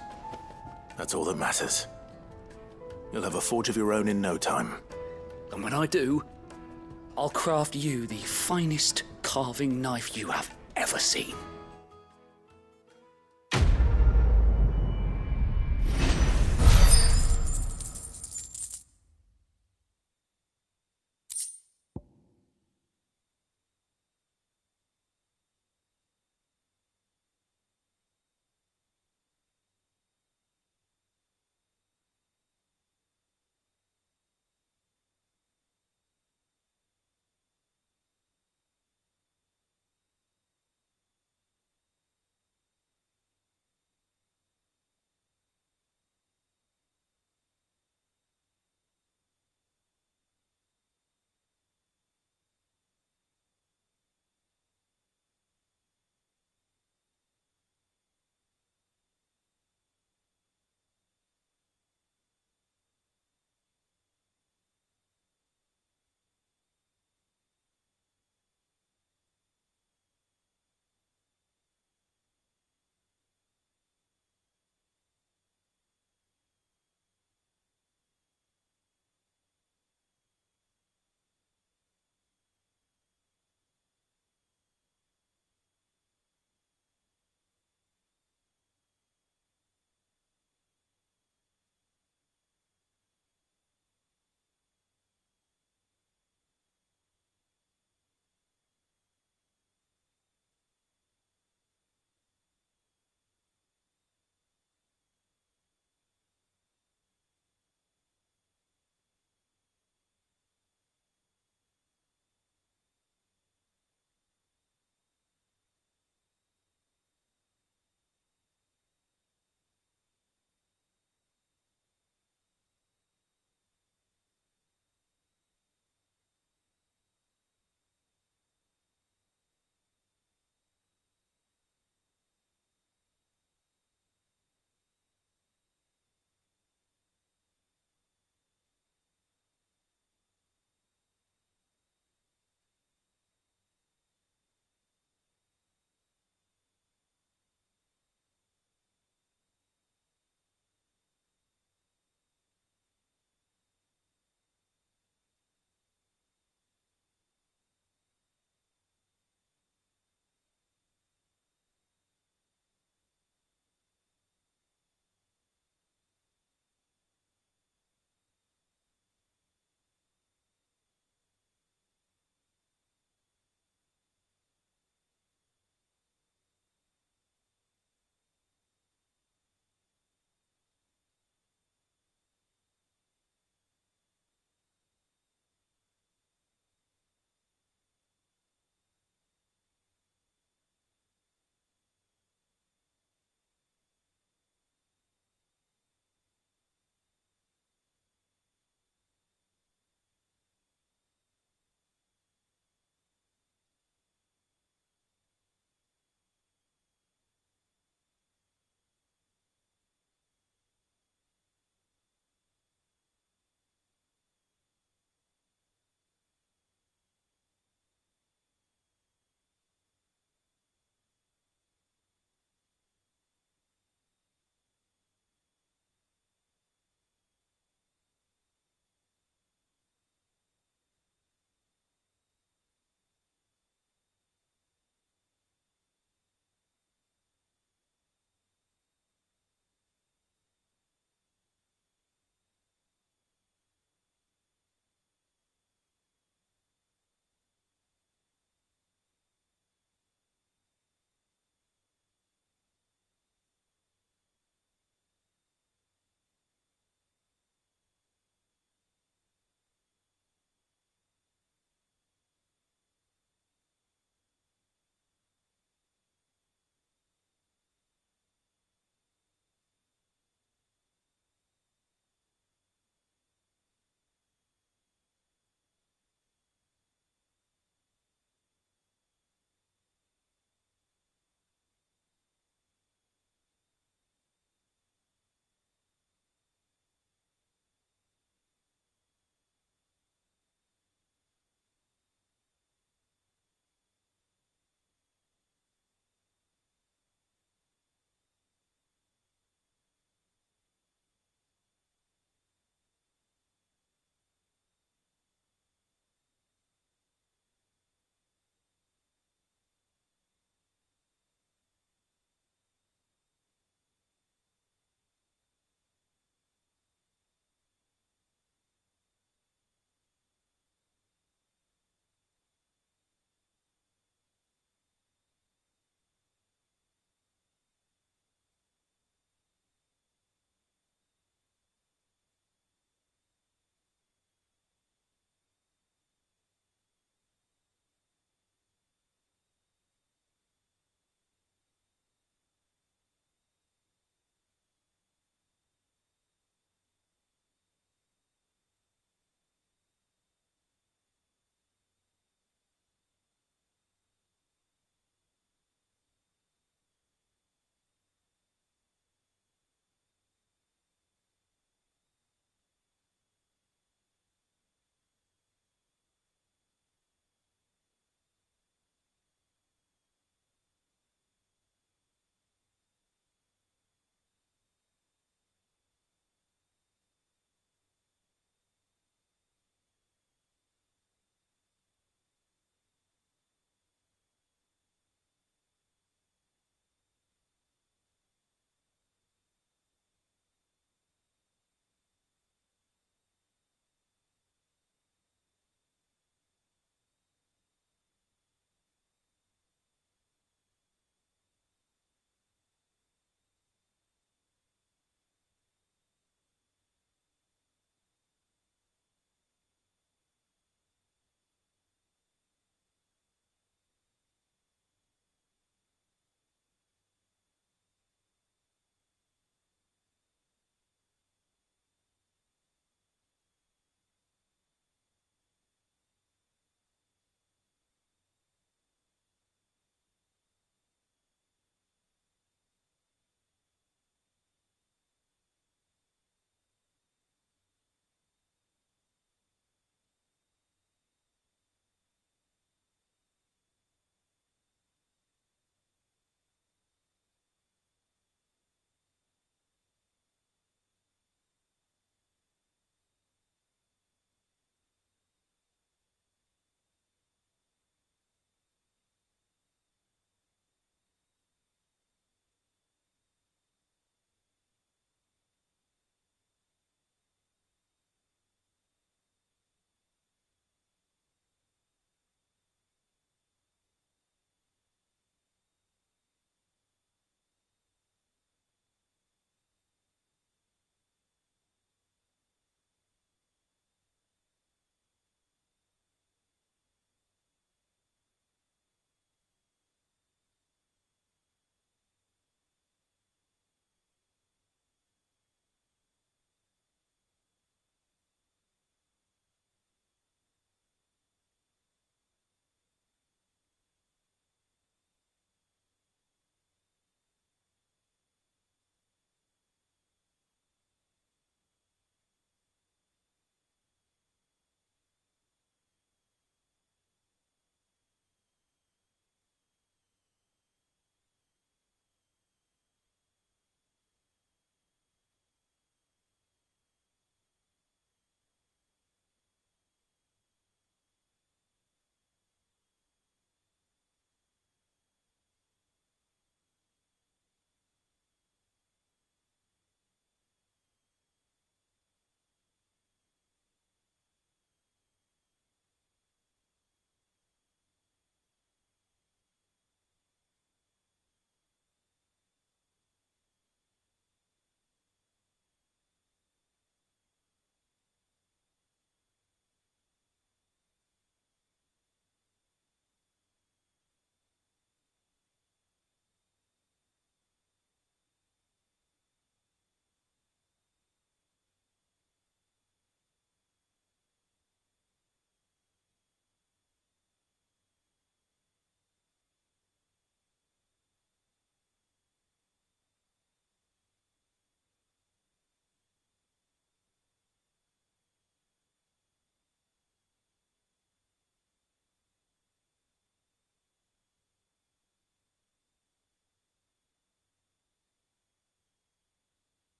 That's all that matters. You'll have a forge of your own in no time. And when I do, I'll craft you the finest carving knife you have ever seen.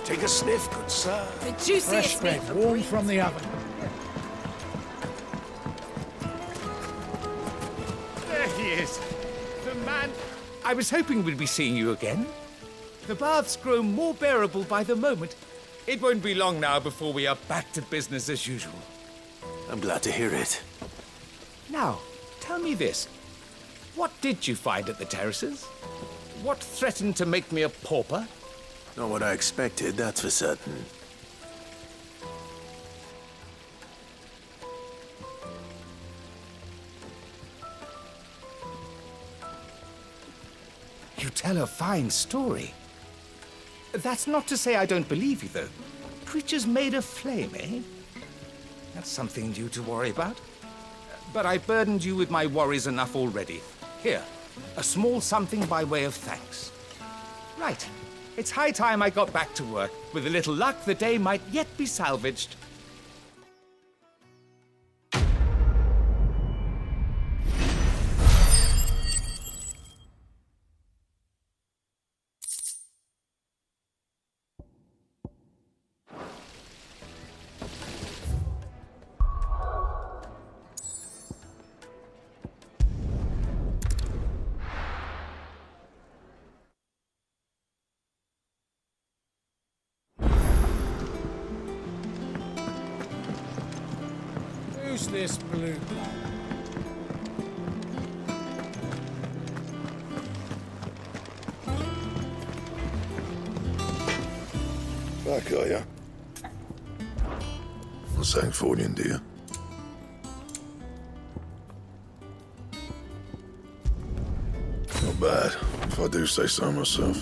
Take a sniff, good sir. The juiciest Fresh bread, sniff of warm breeze. from the oven. There he is. The man. I was hoping we'd be seeing you again. The baths grow more bearable by the moment. It won't be long now before we are back to business as usual. I'm glad to hear it. Now, tell me this. What did you find at the terraces? What threatened to make me a pauper? Not what I expected, that's for certain. You tell a fine story. That's not to say I don't believe you, though. Creatures made of flame, eh? That's something new to worry about. But I burdened you with my worries enough already. Here, a small something by way of thanks. Right. It's high time I got back to work. With a little luck, the day might yet be salvaged. Who's this blue blood? Back, are ya? Not saying fortune, do you? Not bad, if I do say so myself.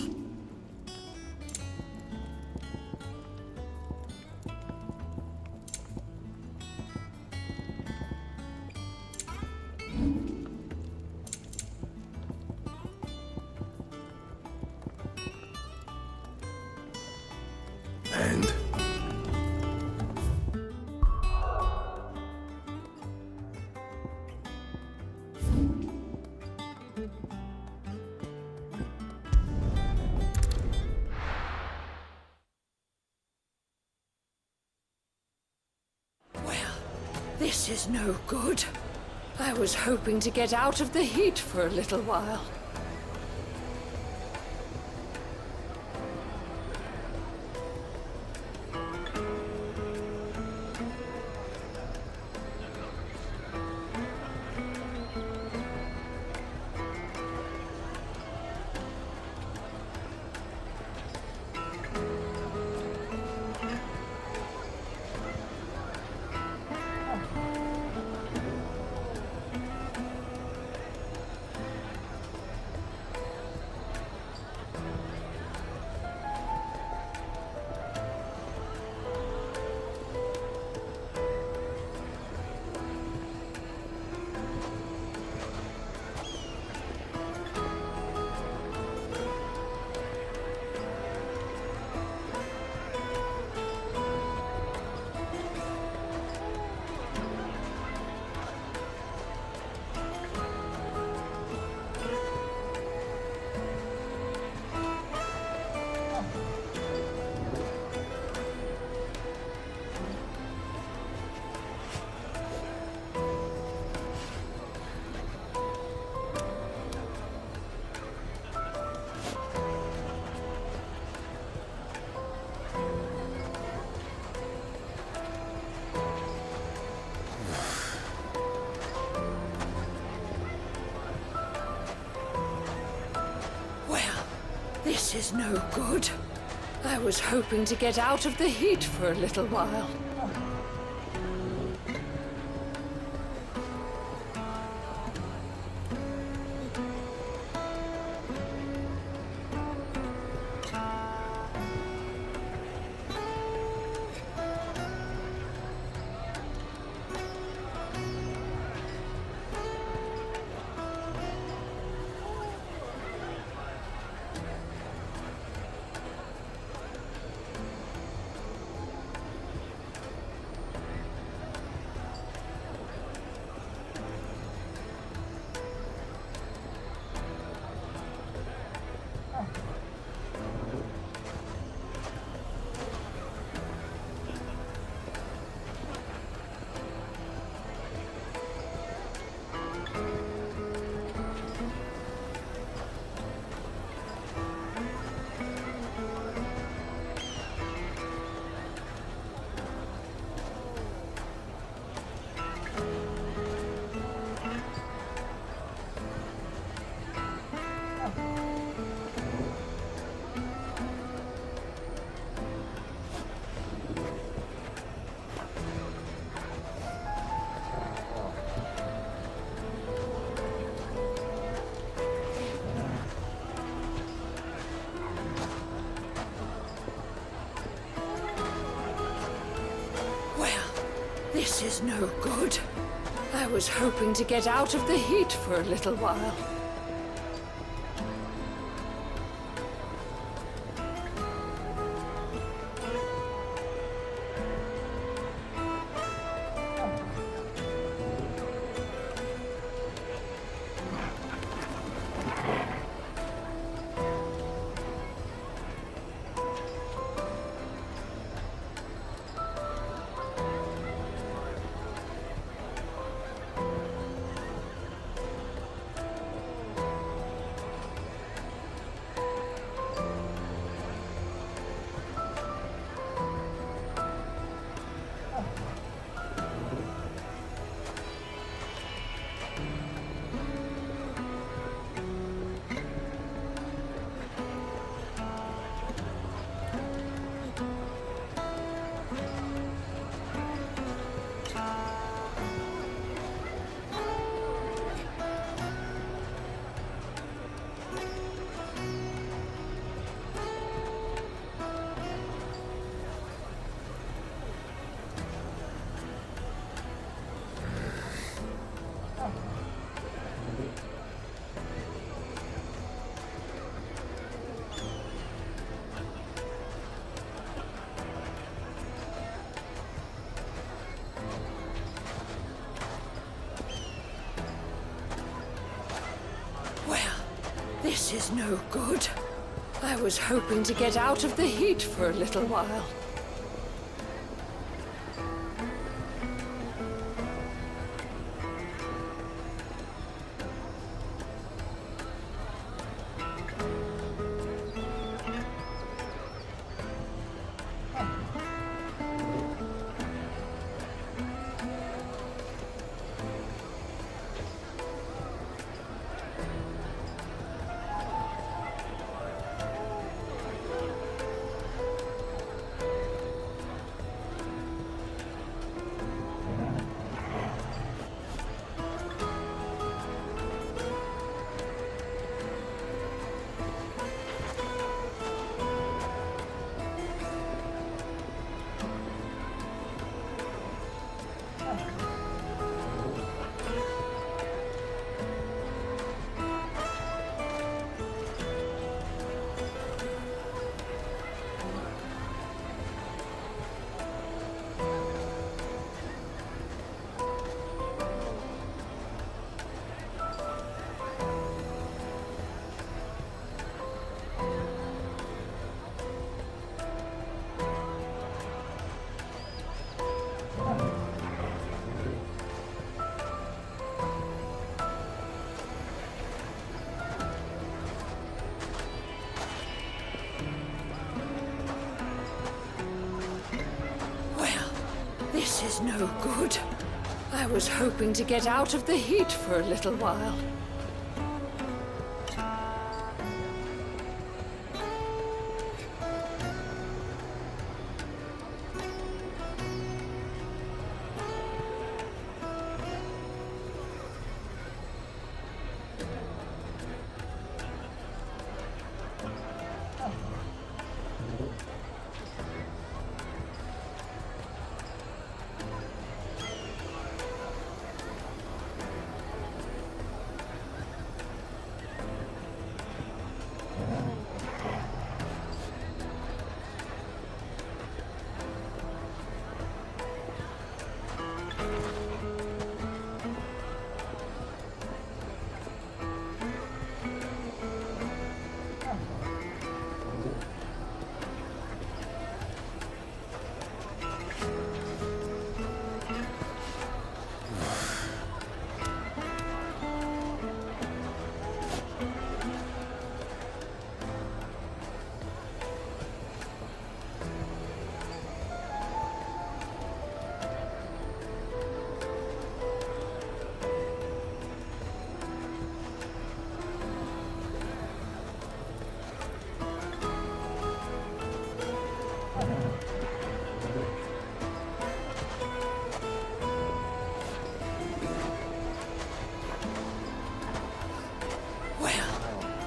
And? Well, this is no good. I was hoping to get out of the heat for a little while. This is no good. I was hoping to get out of the heat for a little while. is no good. I was hoping to get out of the heat for a little while. This is no good. I was hoping to get out of the heat for a little while. This is no good. I was hoping to get out of the heat for a little while.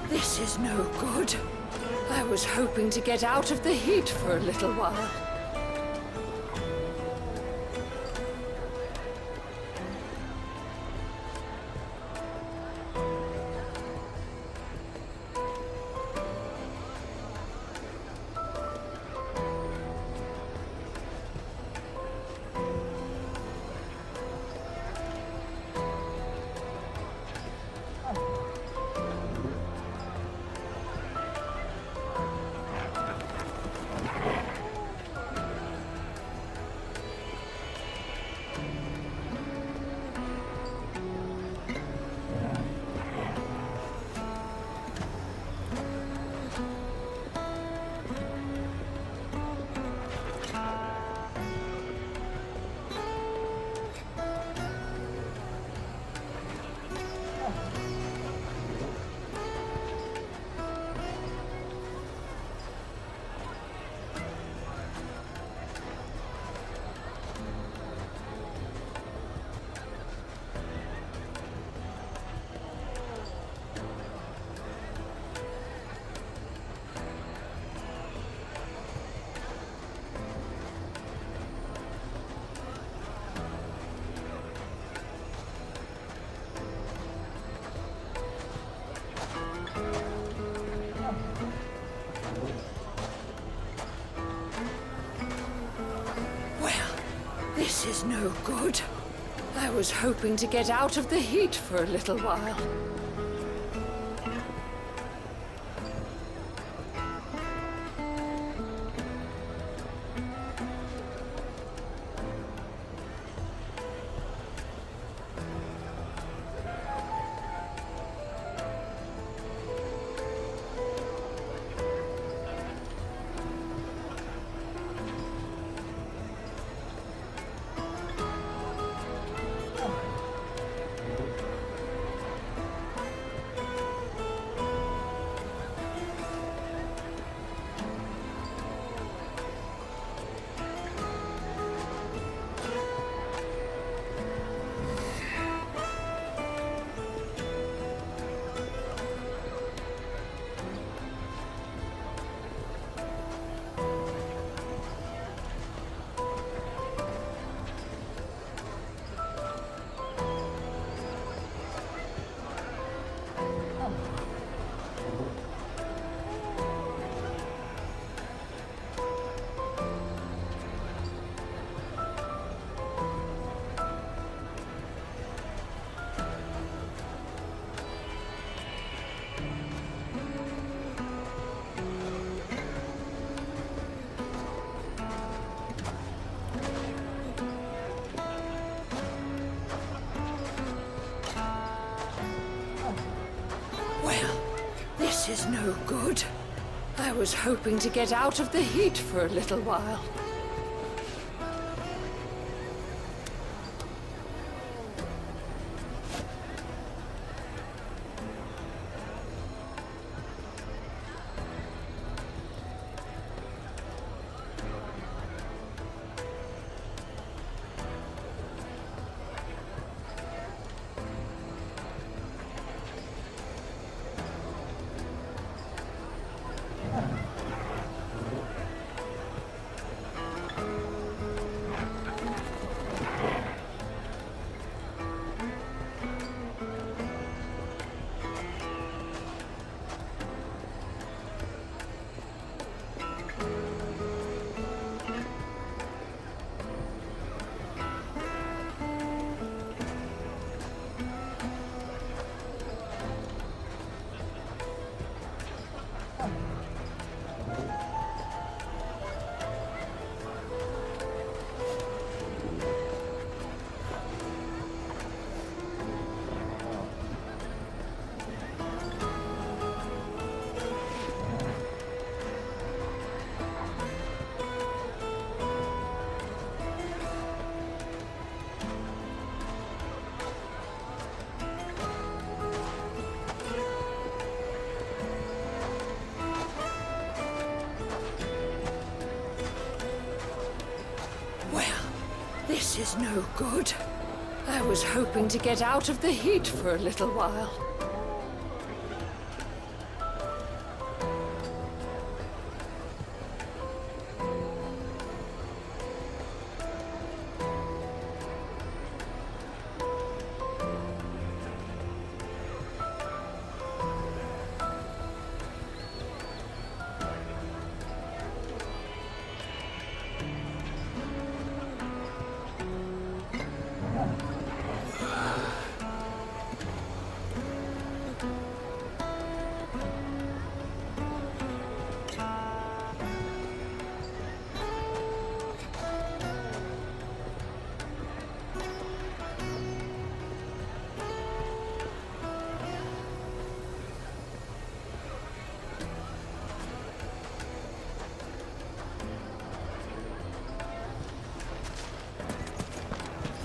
This is no good. I was hoping to get out of the heat for a little while. This is no good. I was hoping to get out of the heat for a little while. This is no good. I was hoping to get out of the heat for a little while. This is no good. I was hoping to get out of the heat for a little while.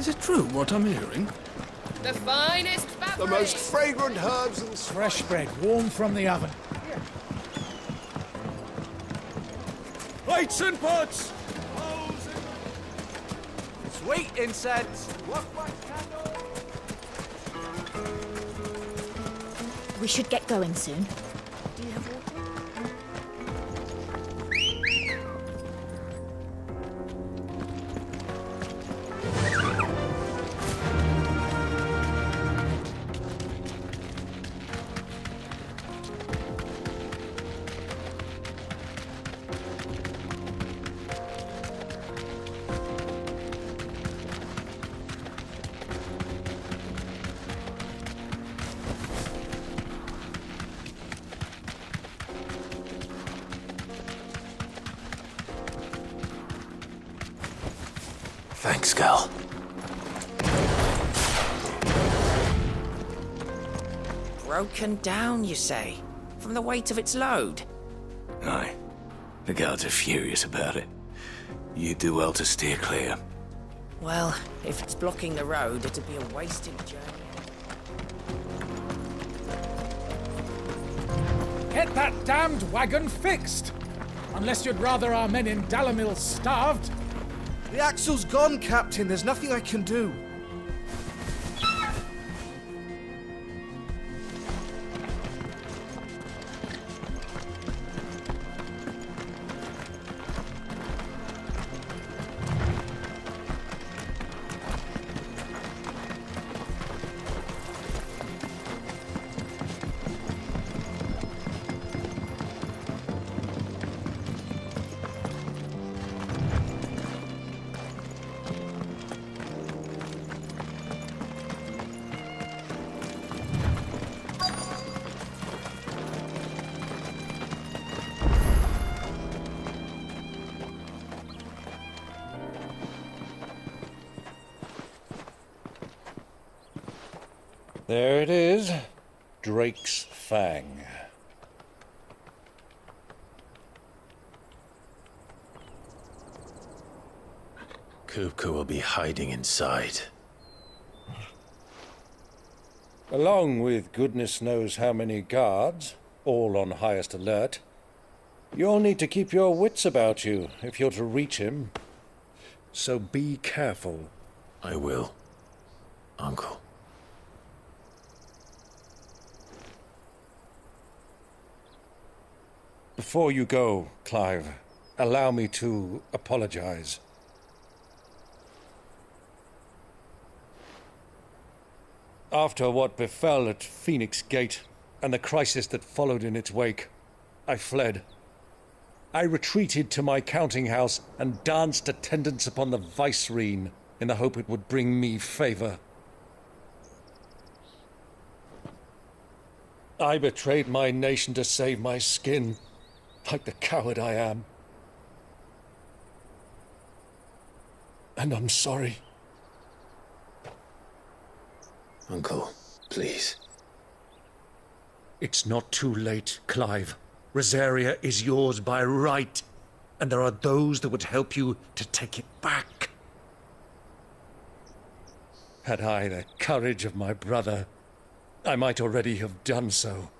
Is it true what I'm hearing? The finest fabric! The most fragrant herbs and fresh bread, warm from the oven. Plates and pots! Sweet incense! We should get going soon. Thanks, Gal. Broken down, you say? From the weight of its load? Aye. The guards are furious about it. You do well to steer clear. Well, if it's blocking the road, it'd be a wasted journey. Get that damned wagon fixed! Unless you'd rather our men in Dalamil starved. The axle's gone, Captain. There's nothing I can do. There it is. Drake's Fang. Kupka will be hiding inside. Along with goodness knows how many guards, all on highest alert. You'll need to keep your wits about you if you're to reach him. So be careful. I will, Uncle. Before you go, Clive, allow me to apologize. After what befell at Phoenix Gate and the crisis that followed in its wake, I fled. I retreated to my counting house and danced attendance upon the vicereine in the hope it would bring me favor. I betrayed my nation to save my skin, like the coward I am. And I'm sorry. Uncle, please. It's not too late, Clive. Rosaria is yours by right, and there are those that would help you to take it back. Had I the courage of my brother, I might already have done so.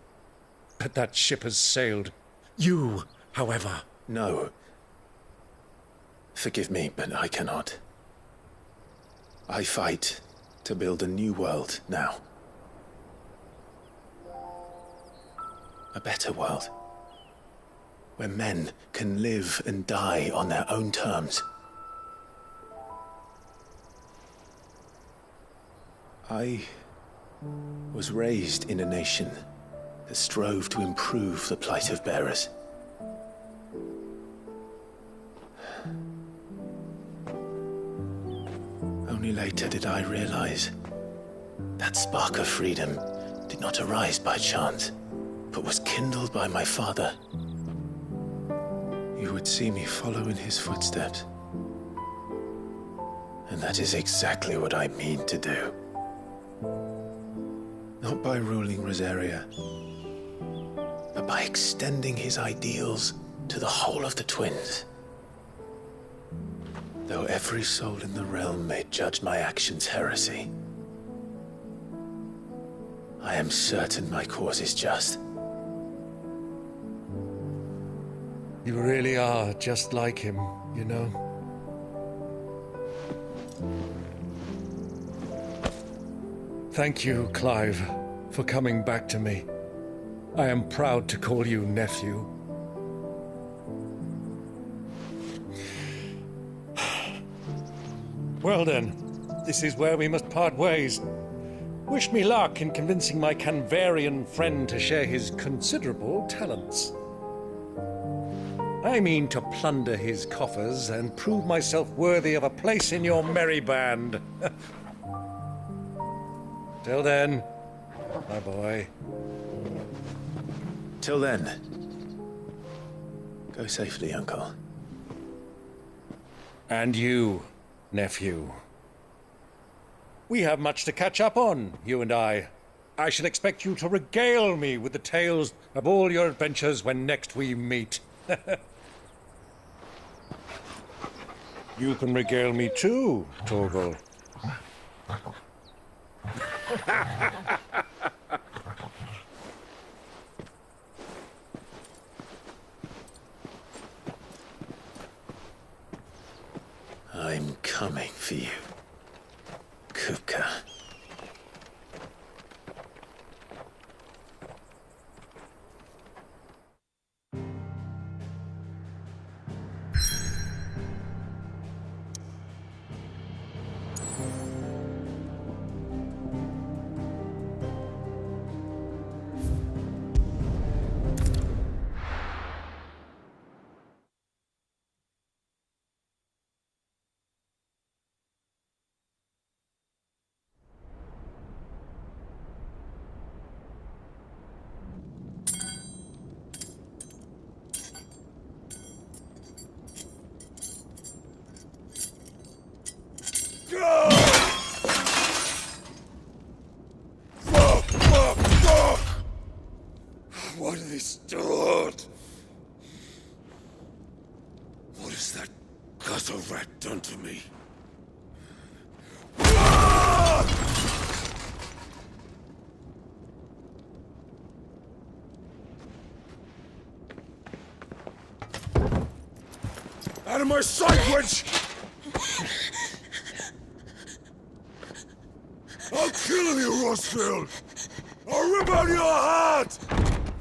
But that ship has sailed. You, however... No. Forgive me, but I cannot. I fight to build a new world now. A better world. Where men can live and die on their own terms. I was raised in a nation that strove to improve the plight of bearers. Only later did I realize that spark of freedom did not arise by chance, but was kindled by my father. You would see me follow in his footsteps. And that is exactly what I mean to do. Not by ruling Rosaria, but by extending his ideals to the whole of the twins. Though every soul in the realm may judge my actions heresy, I am certain my cause is just. You really are just like him, you know? Thank you, Clive, for coming back to me. I am proud to call you nephew. Well then, this is where we must part ways. Wish me luck in convincing my Canvarian friend to share his considerable talents. I mean to plunder his coffers and prove myself worthy of a place in your merry band. Till then, my boy. Till then, go safely, Uncle. And you, nephew. We have much to catch up on, you and I. I shall expect you to regale me with the tales of all your adventures when next we meet. You can regale me too, Torgal. I'm coming for you, Kupka. What have they stored? What has that gutter rat done to me? Out of my sight, wench! I'll kill you, Rossfield! I'll rip out your heart!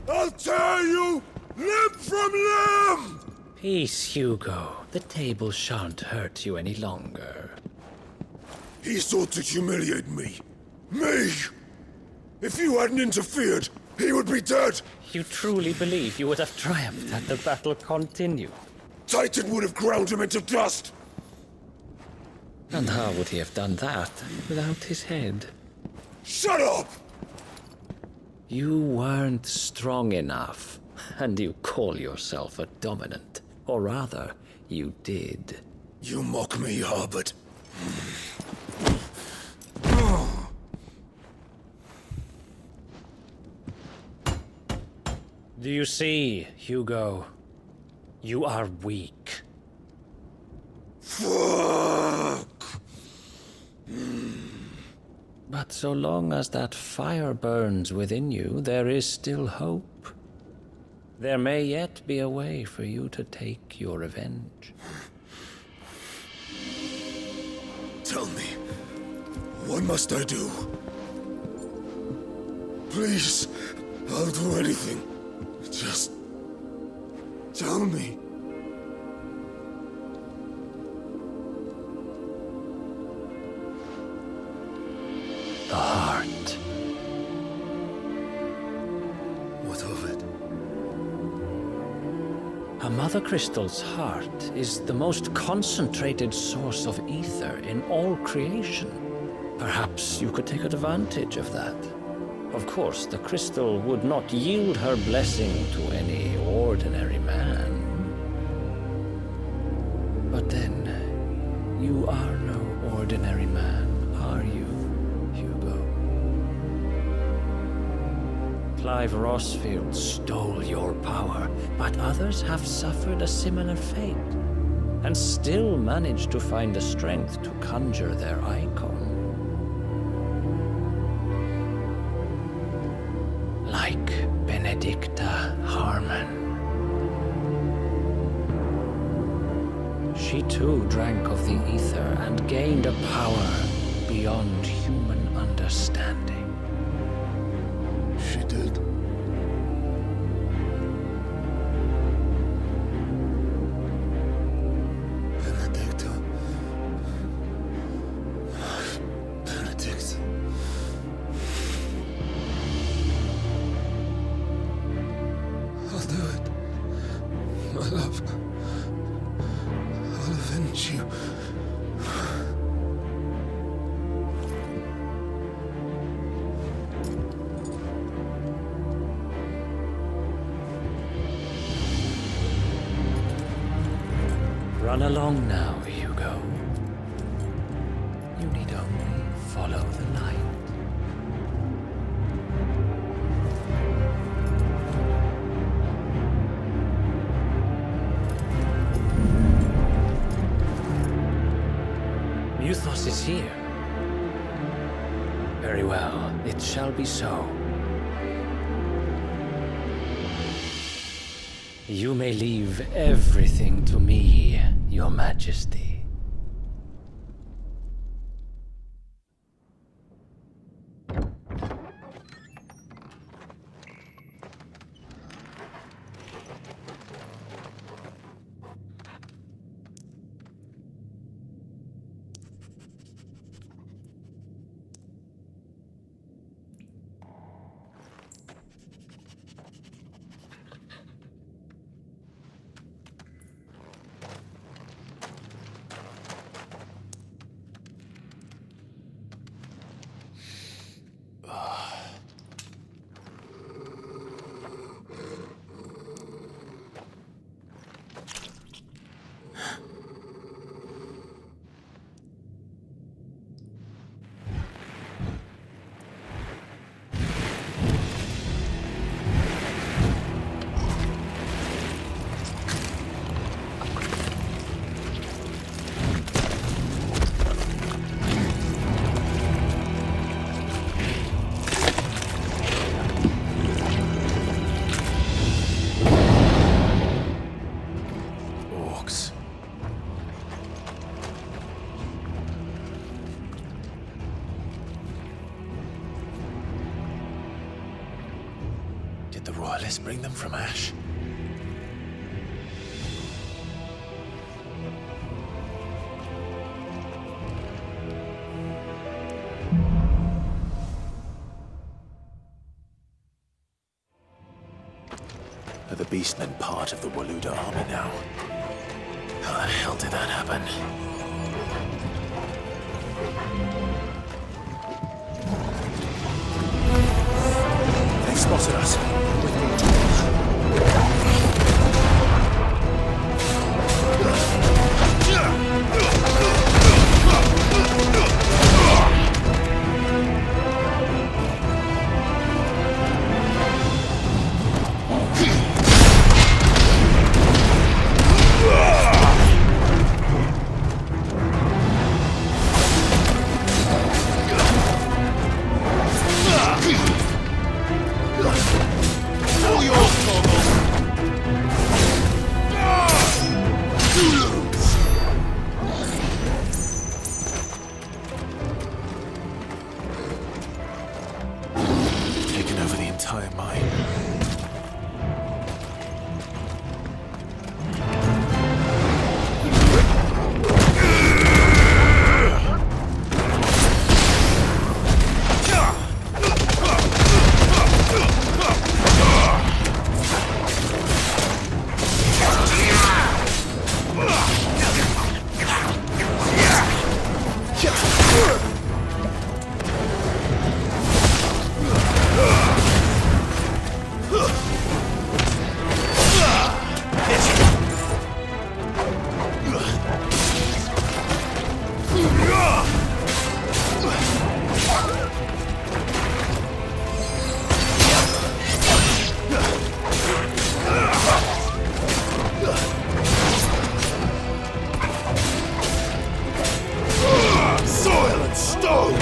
I'll tear you limb from limb! Peace, Hugo. The table shan't hurt you any longer. He sought to humiliate me. Me! If you hadn't interfered, he would be dead! You truly believe you would have triumphed had the battle continued? Titan would have ground him into dust! And how would he have done that without his head? Shut up! You weren't strong enough, and you call yourself a dominant. Or rather, you did. You mock me, Harbert. Do you see, Hugo? You are weak. Fuck! But so long as that fire burns within you, there is still hope. There may yet be a way for you to take your revenge. Tell me, what must I do? Please, I'll do anything. Just tell me. The heart. What of it? A Mother Crystal's heart is the most concentrated source of ether in all creation. Perhaps you could take advantage of that. Of course, the crystal would not yield her blessing to any ordinary man. But then, you are no ordinary man, are you, Hugo? Clive Rossfield stole your power, but others have suffered a similar fate, and still managed to find the strength to conjure their icon. Like Benedicta Harmon. She too drank of the ether and gained a power beyond human understanding. She did. Benedicta. Benedict. I'll do it. My love. I'll avenge you. Run along now, Hugo. shall be so. You may leave everything to me, Your Majesty. Did the Royalists bring them from Ash? Are the Beastmen part of the Waluda army now? How the hell did that happen? They've spotted us. With taken over the entire mine. Soil and stone!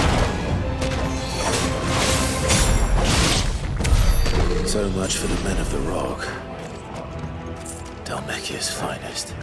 So much for the men of the Rock. Dalmekia's finest.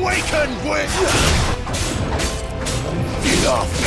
Awaken, witch! Enough!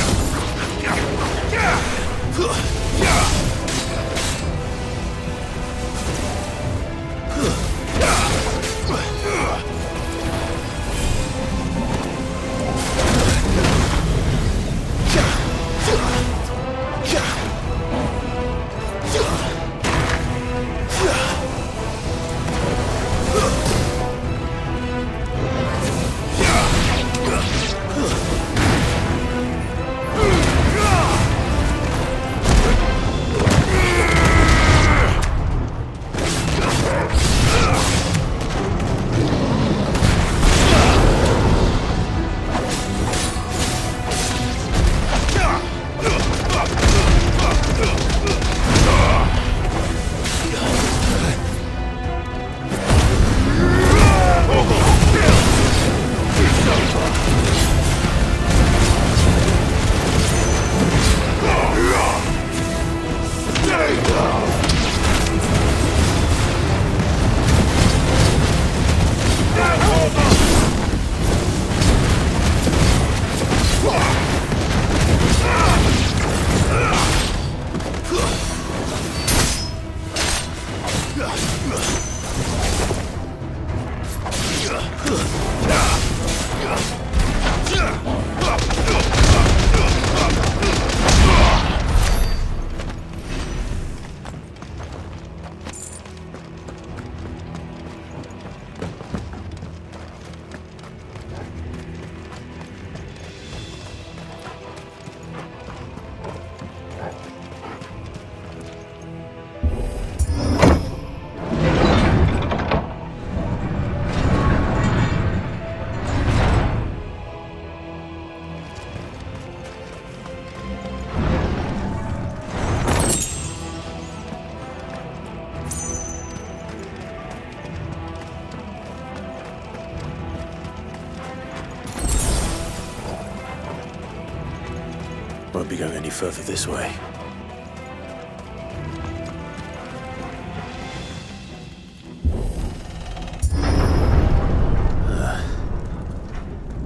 Won't be going any further this way.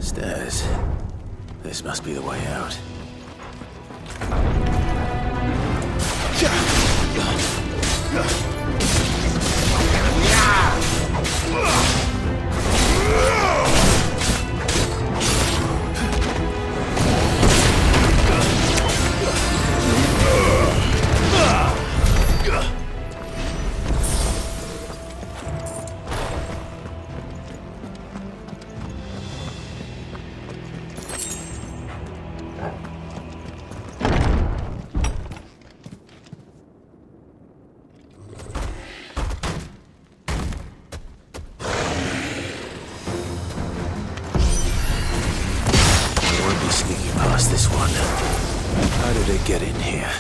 Stairs. This must be the way out. This one. How did it get in here?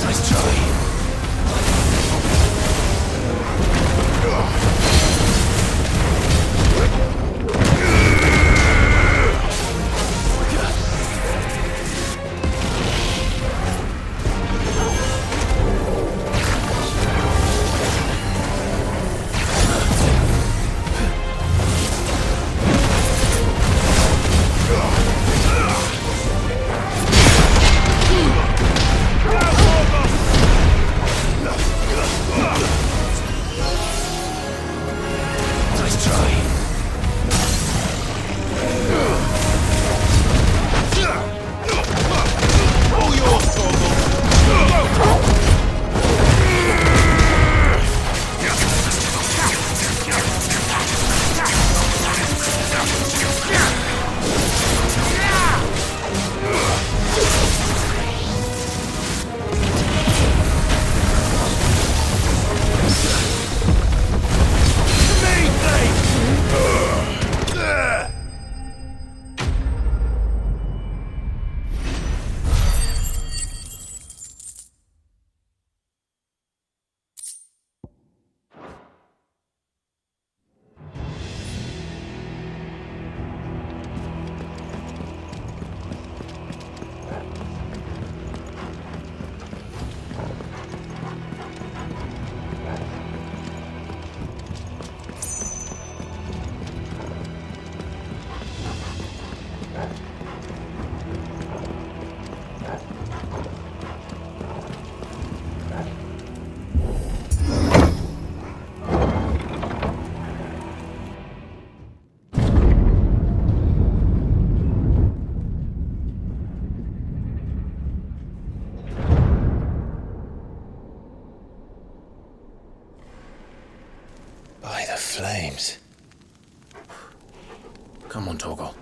Nice try. By the flames. Come on, Torgal.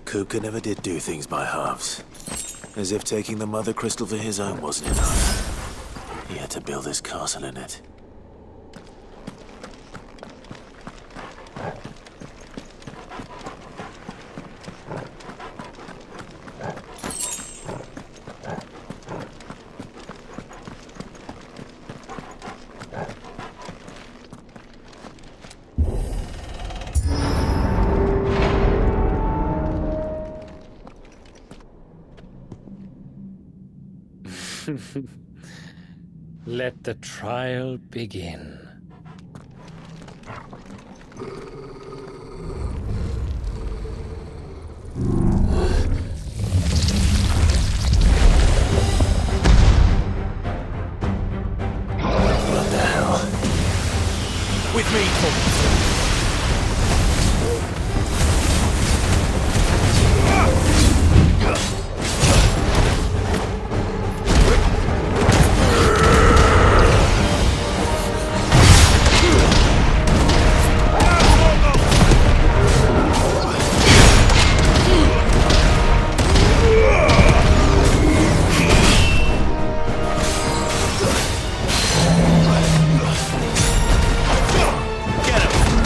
Kuka never did do things by halves. As if taking the Mother Crystal for his own wasn't enough. He had to build his castle in it. Let the trial begin. What the hell? With me, Torgal. Get him!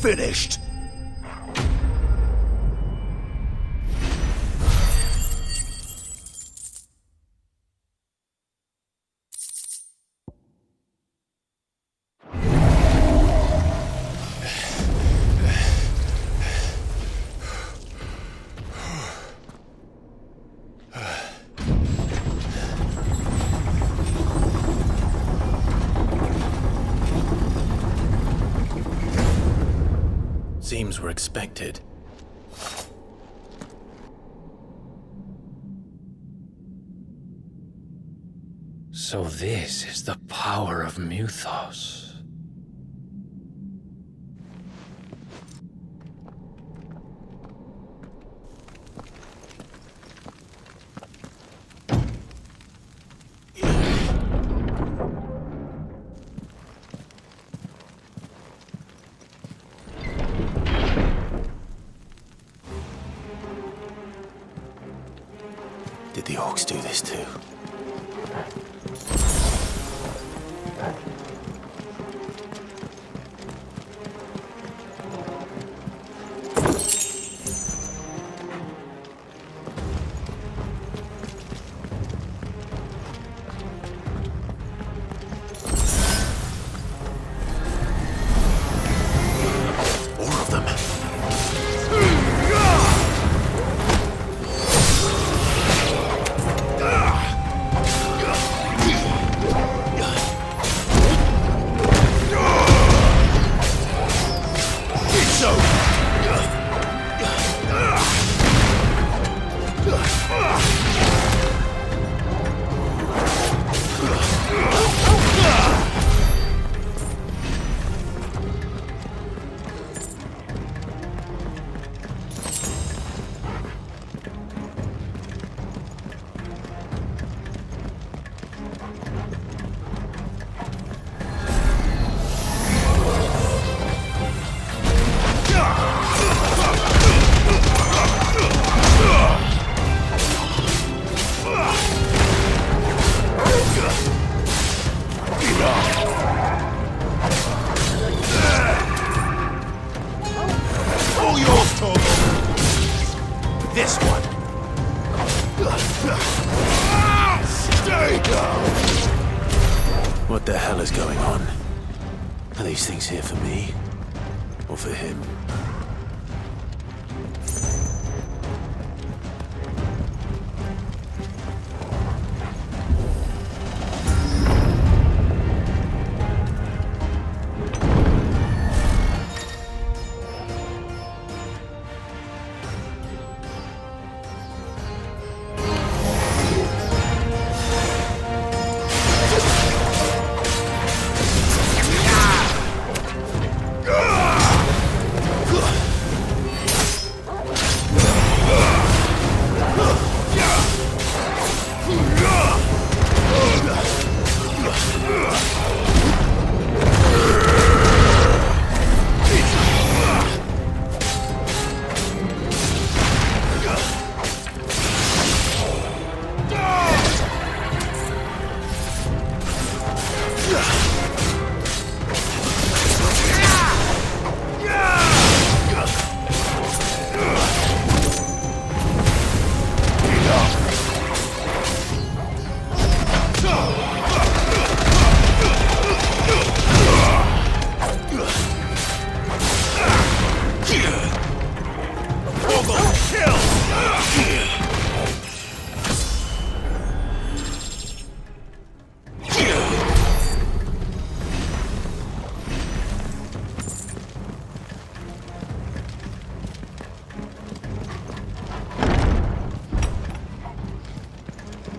finished. Seems we're expected. So this is the power of Muthos. Did the orcs do this too? This one. Stay down! What the hell is going on? Are these things here for me? Or for him?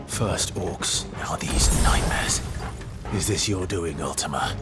First orcs, now these nightmares. Is this your doing, Ultima?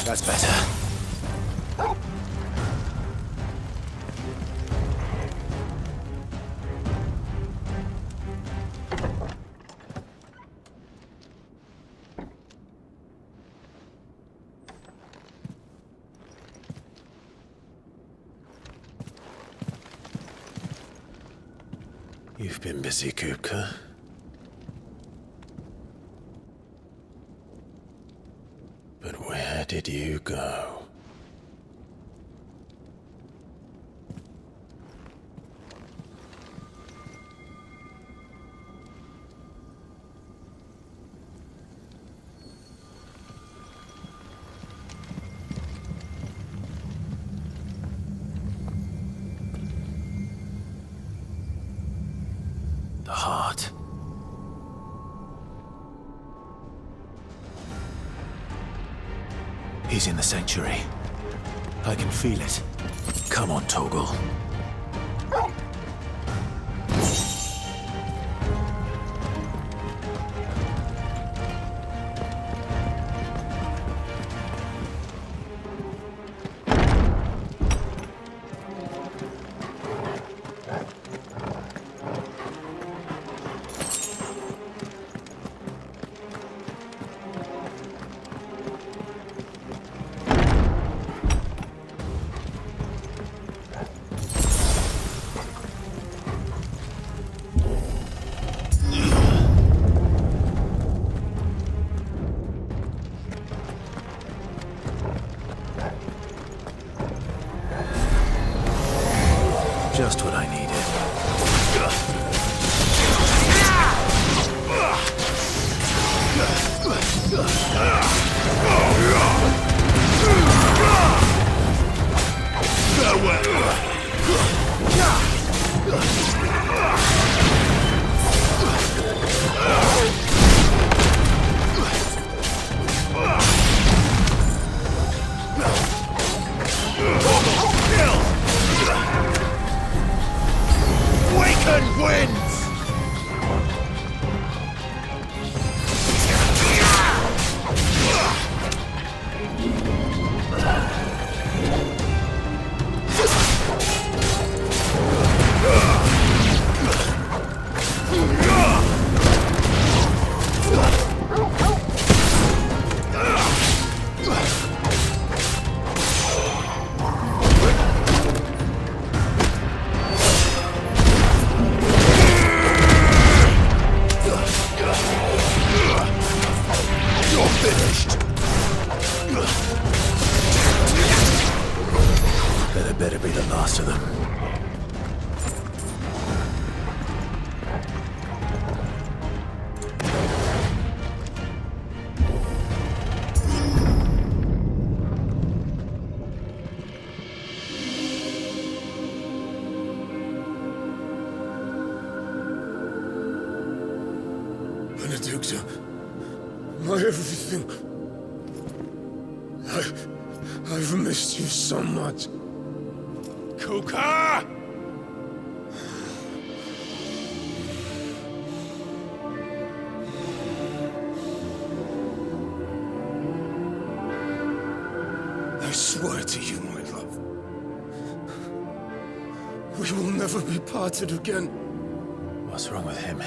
That's better. You've been busy, Kupka. But where did you go? The heart. He's in the sanctuary. I can feel it. Come on, Torgal. Just what I needed. Waken winds! That better be the last of them. Benedicta, my everything. I've missed you so much. Kuka! I swear to you, my love, we will never be parted again. What's wrong with him?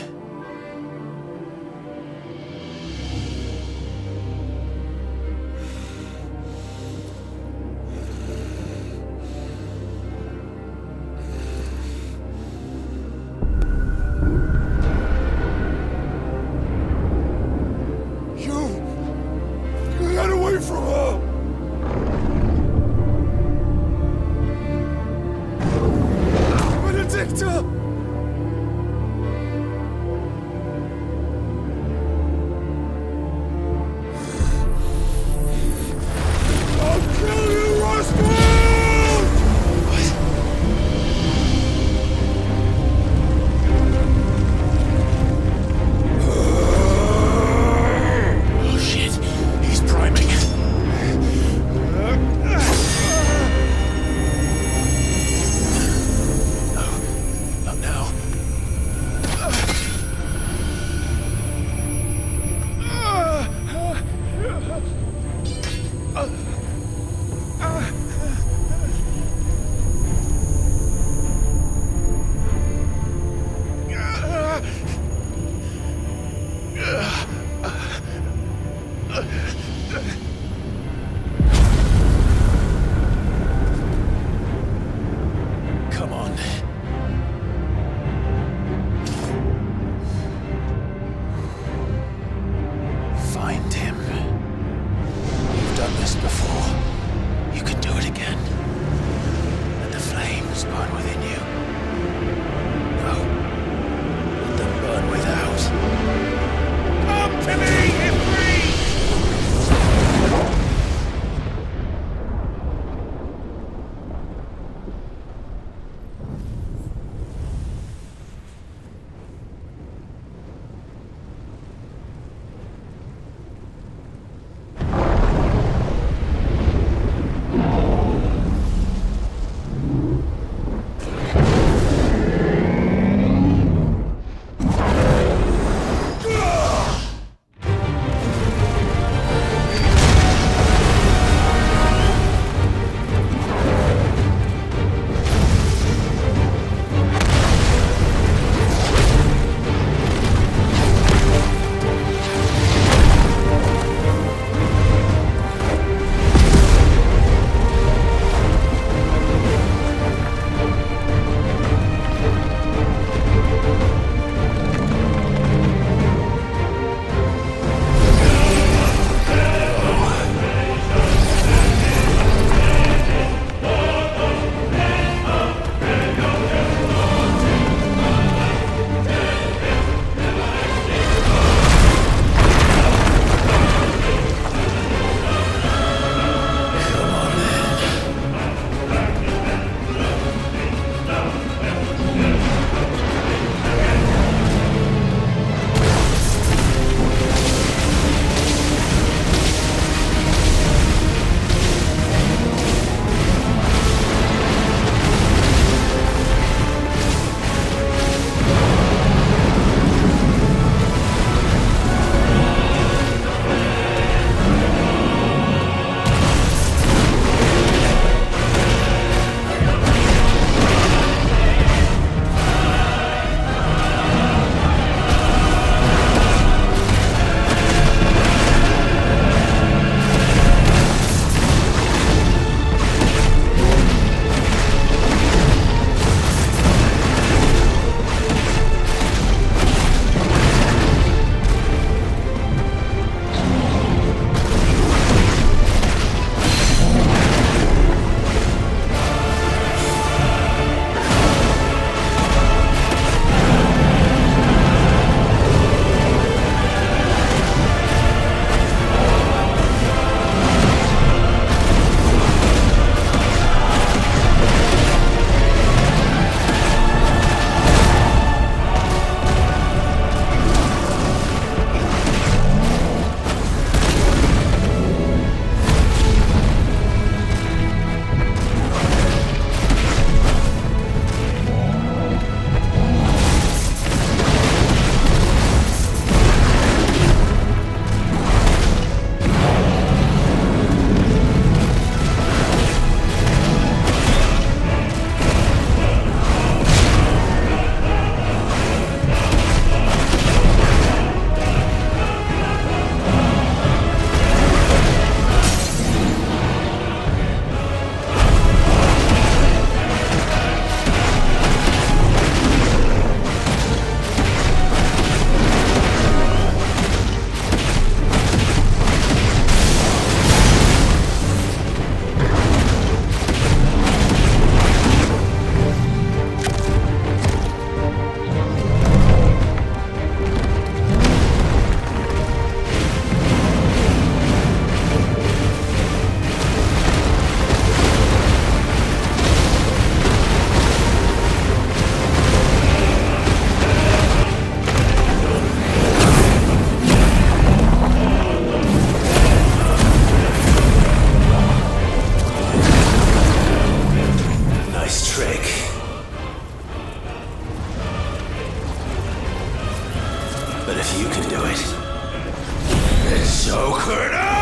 Get away from her! Benedicta! do it. And so could I!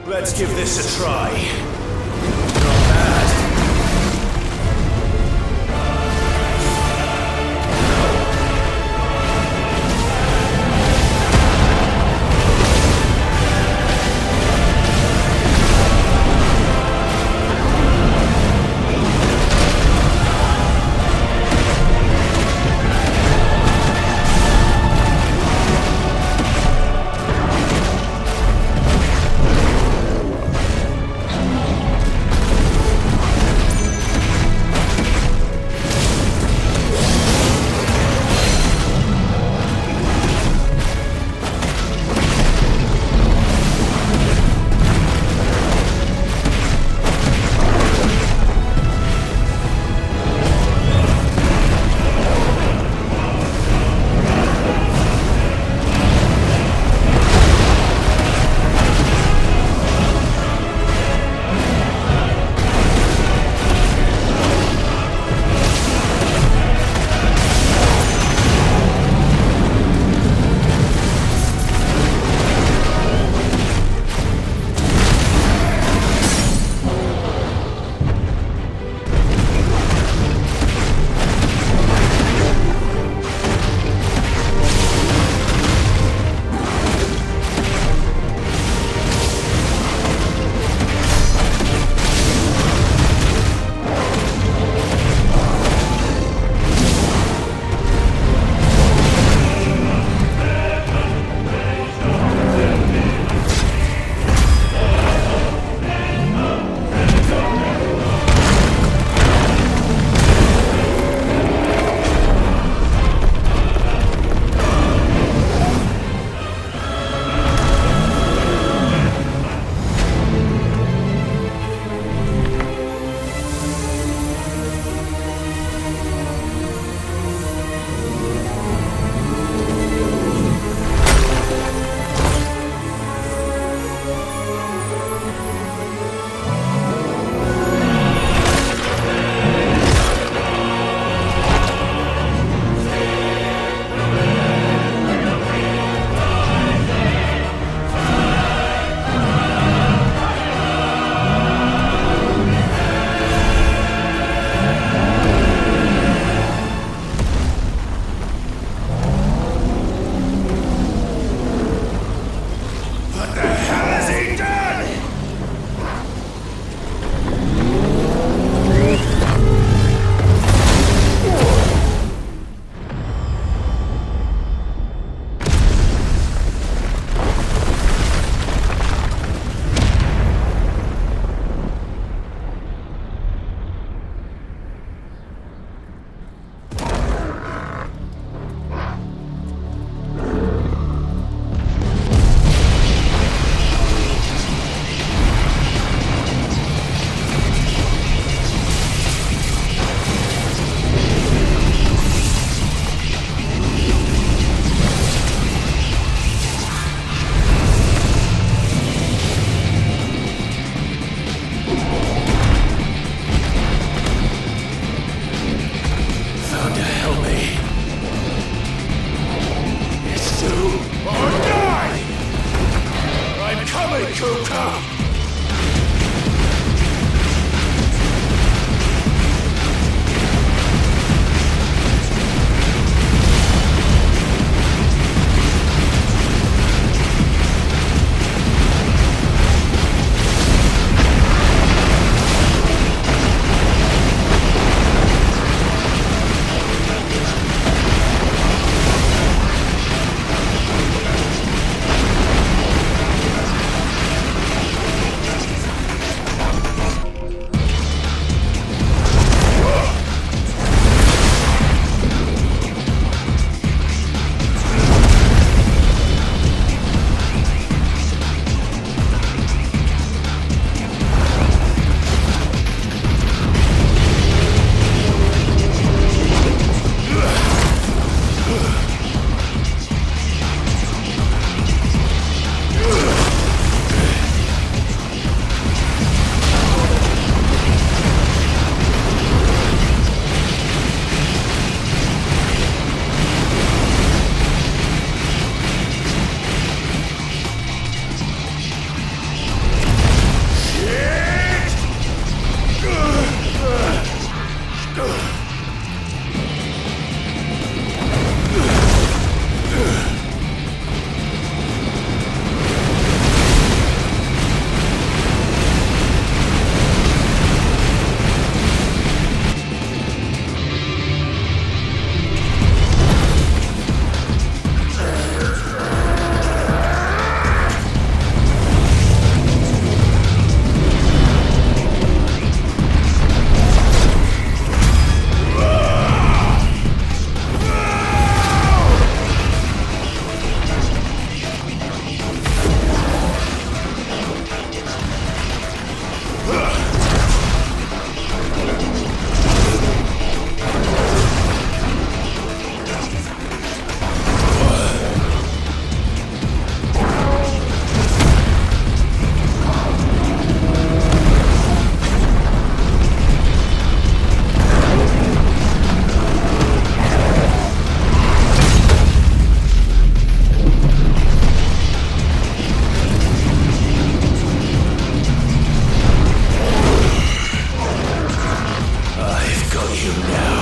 Let's give this a try. Not bad. you now.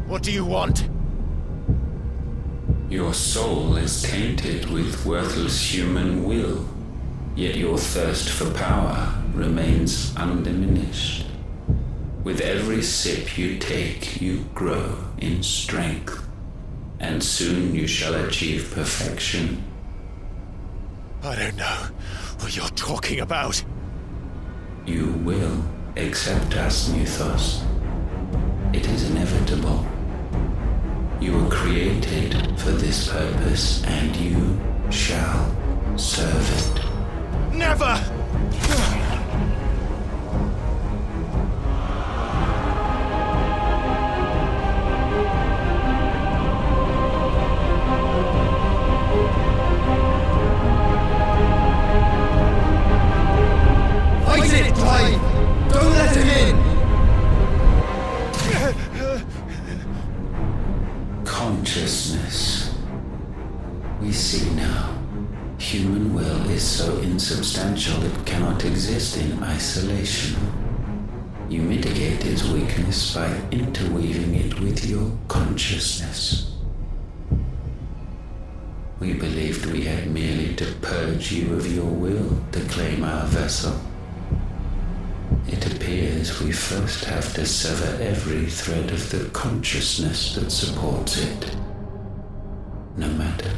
What do you want? Your soul is tainted with worthless human will, yet your thirst for power remains undiminished. With every sip you take, you grow in strength, and soon you shall achieve perfection. I don't know what you're talking about. You will accept us, Muthos. It is inevitable. You were created for this purpose, and you shall serve it. Never! Fight it, Clive! Don't let him in! Consciousness. We see now. Human will is so insubstantial it cannot exist in isolation. You mitigate its weakness by interweaving it with your consciousness. We believed we had merely to purge you of your will to claim our vessel. It appears we first have to sever every thread of the consciousness that supports it. No matter.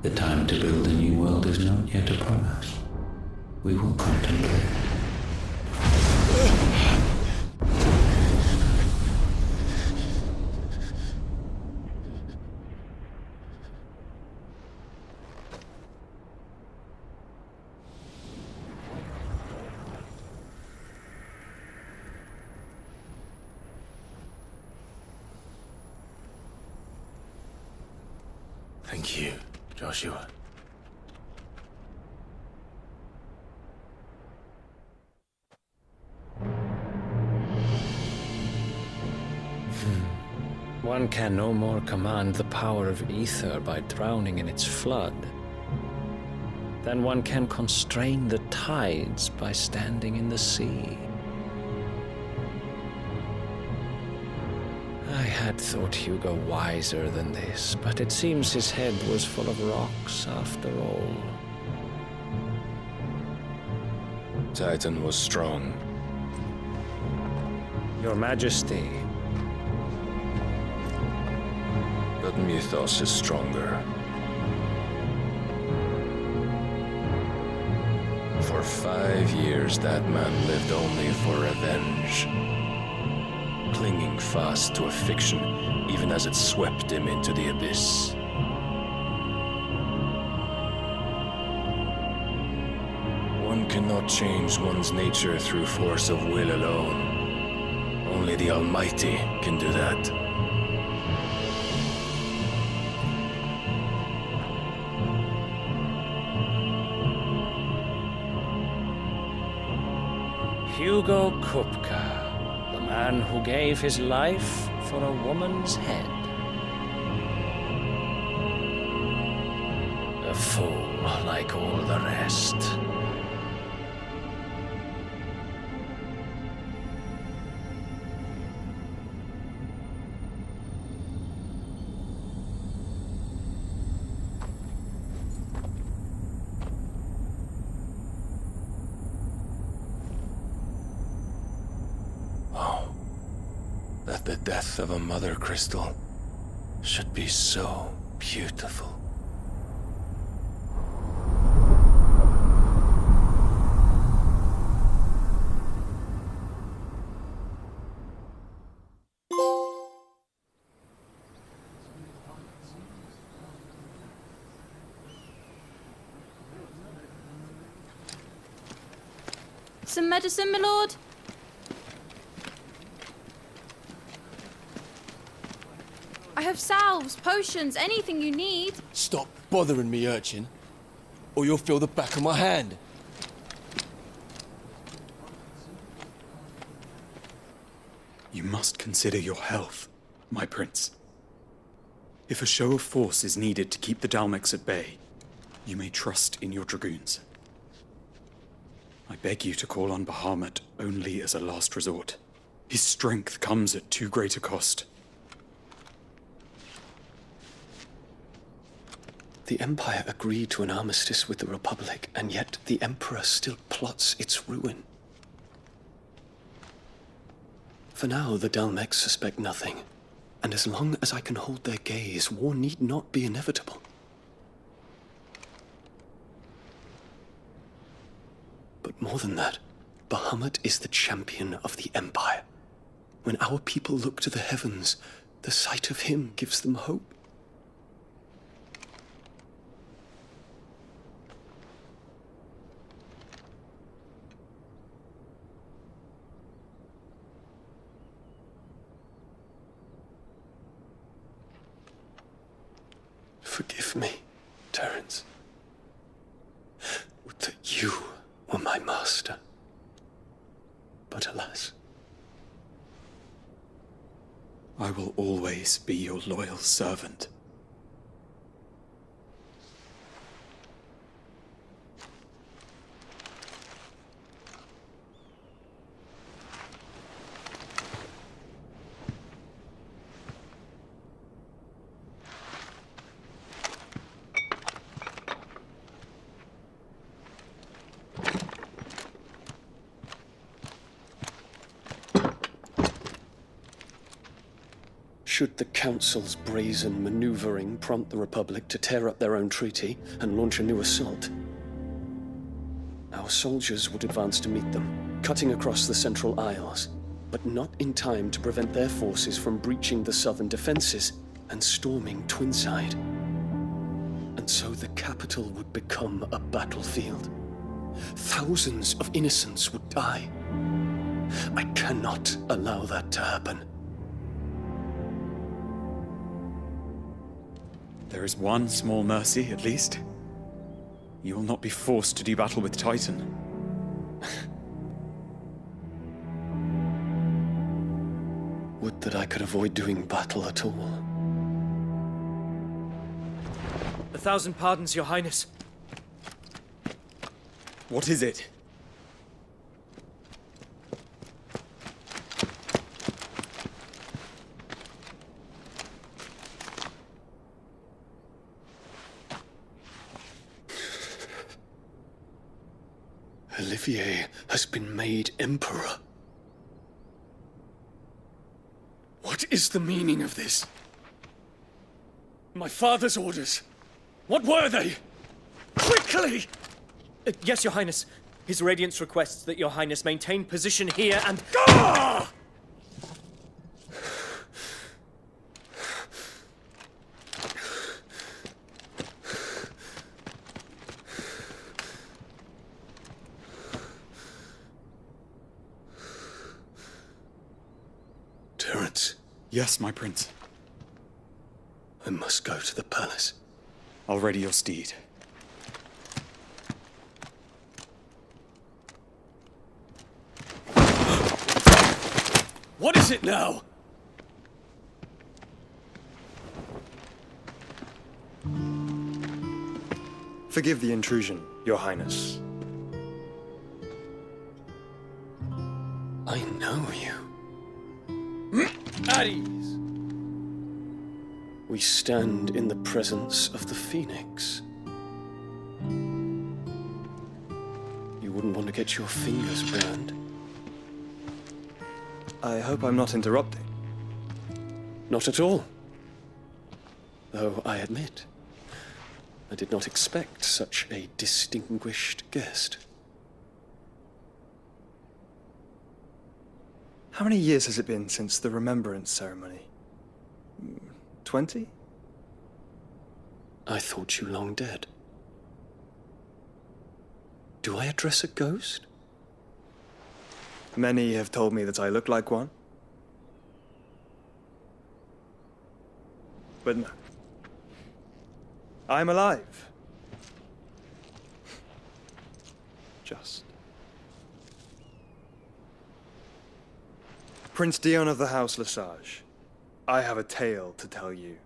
The time to build a new world is not yet upon us. We will contemplate. Thank you, Joshua. One can no more command the power of ether by drowning in its flood than one can constrain the tides by standing in the sea. I had thought Hugo wiser than this, but it seems his head was full of rocks after all. Titan was strong. Your Majesty. But Mythos is stronger. For 5 years, that man lived only for revenge. Clinging fast to a fiction, even as it swept him into the abyss. One cannot change one's nature through force of will alone. Only the Almighty can do that. Hugo Kupka, the man who gave his life for a woman's head. A fool like all the rest. That the death of a mother crystal should be so beautiful. Some medicine, my lord? I have salves, potions, anything you need. Stop bothering me, urchin, or you'll feel the back of my hand. You must consider your health, my prince. If a show of force is needed to keep the Dalmex at bay, you may trust in your dragoons. I beg you to call on Bahamut only as a last resort. His strength comes at too great a cost. The Empire agreed to an armistice with the Republic, and yet the Emperor still plots its ruin. For now, the Dalmex suspect nothing, and as long as I can hold their gaze, war need not be inevitable. But more than that, Bahamut is the champion of the Empire. When our people look to the heavens, the sight of him gives them hope. Forgive me, Terence. Would that you were my master. But alas. I will always be your loyal servant. Should the Council's brazen maneuvering prompt the Republic to tear up their own treaty and launch a new assault, our soldiers would advance to meet them, cutting across the Central Isles, but not in time to prevent their forces from breaching the southern defenses and storming Twinside. And so the capital would become a battlefield. Thousands of innocents would die. I cannot allow that to happen. There is one small mercy, at least. You will not be forced to do battle with Titan. Would that I could avoid doing battle at all. 1,000 pardons, Your Highness. What is it? Olivier has been made Emperor. What is the meaning of this? My father's orders. What were they? Quickly! Yes, Your Highness. His Radiance requests that Your Highness maintain position here and... Ah! Terence. Yes, my prince. I must go to the palace. I'll ready your steed. What is it now? Forgive the intrusion, Your Highness. I know you. At ease. We stand in the presence of the Phoenix. You wouldn't want to get your fingers burned. I hope I'm not interrupting. Not at all. Though I admit, I did not expect such a distinguished guest. How many years has it been since the Remembrance ceremony? 20? I thought you long dead. Do I address a ghost? Many have told me that I look like one. But no. I'm alive. Just. Prince Dion of the House Lesage, I have a tale to tell you.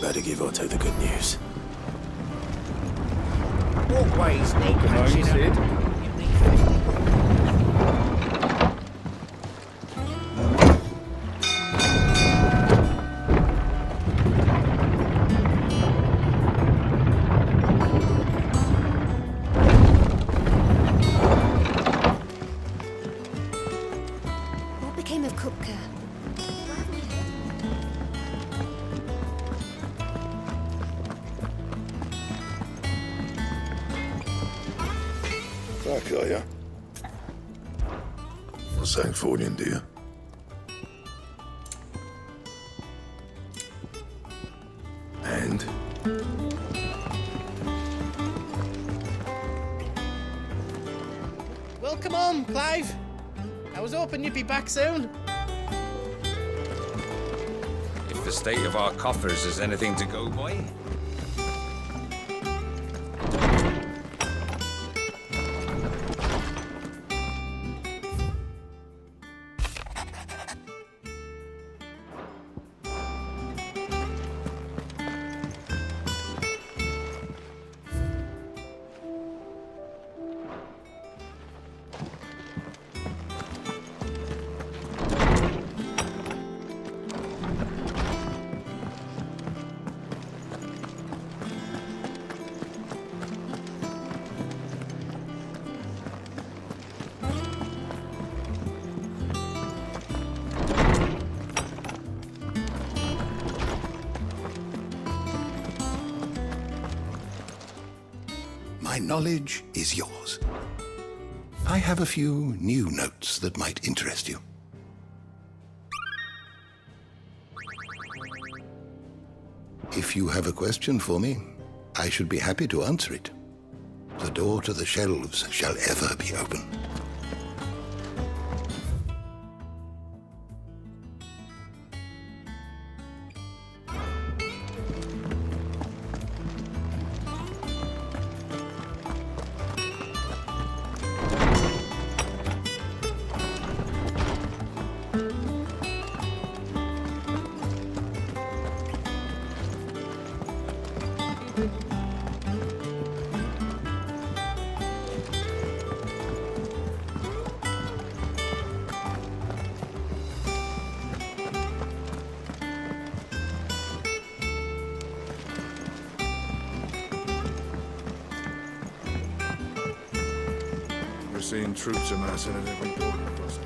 better give Otto the good news. Walkways need patching up. What became of Kupka? Back, are ya? What's that for you, dear? And? Well, come on, Clive. I was hoping you'd be back soon. If the state of our coffers is anything to go by. My knowledge is yours. I have a few new notes that might interest you. If you have a question for me, I should be happy to answer it. The door to the shelves shall ever be open. We're seeing troops amassing at every border crossing.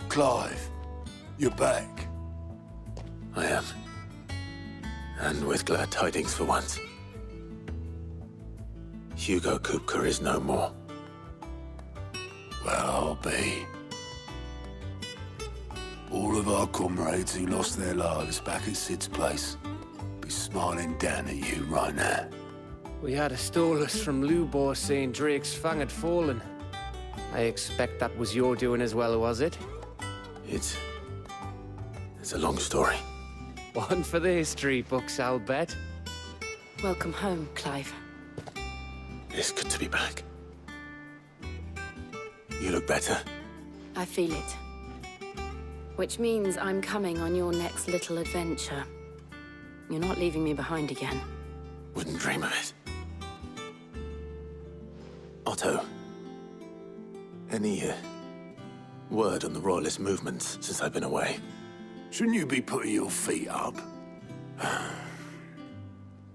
Clive, you're back. I am. And with glad tidings for once. Hugo Kupka is no more. Well, I'll be. All of our comrades who lost their lives back at Sid's place be smiling down at you right now. We had a stolus from Lubor saying Drake's fang had fallen. I expect that was your doing as well, was it? It's a long story. One for the history books, I'll bet. Welcome home, Clive. It's good to be back. You look better. I feel it. Which means I'm coming on your next little adventure. You're not leaving me behind again. Wouldn't dream of it. Otto, any word on the Royalist movements since I've been away? Shouldn't you be putting your feet up?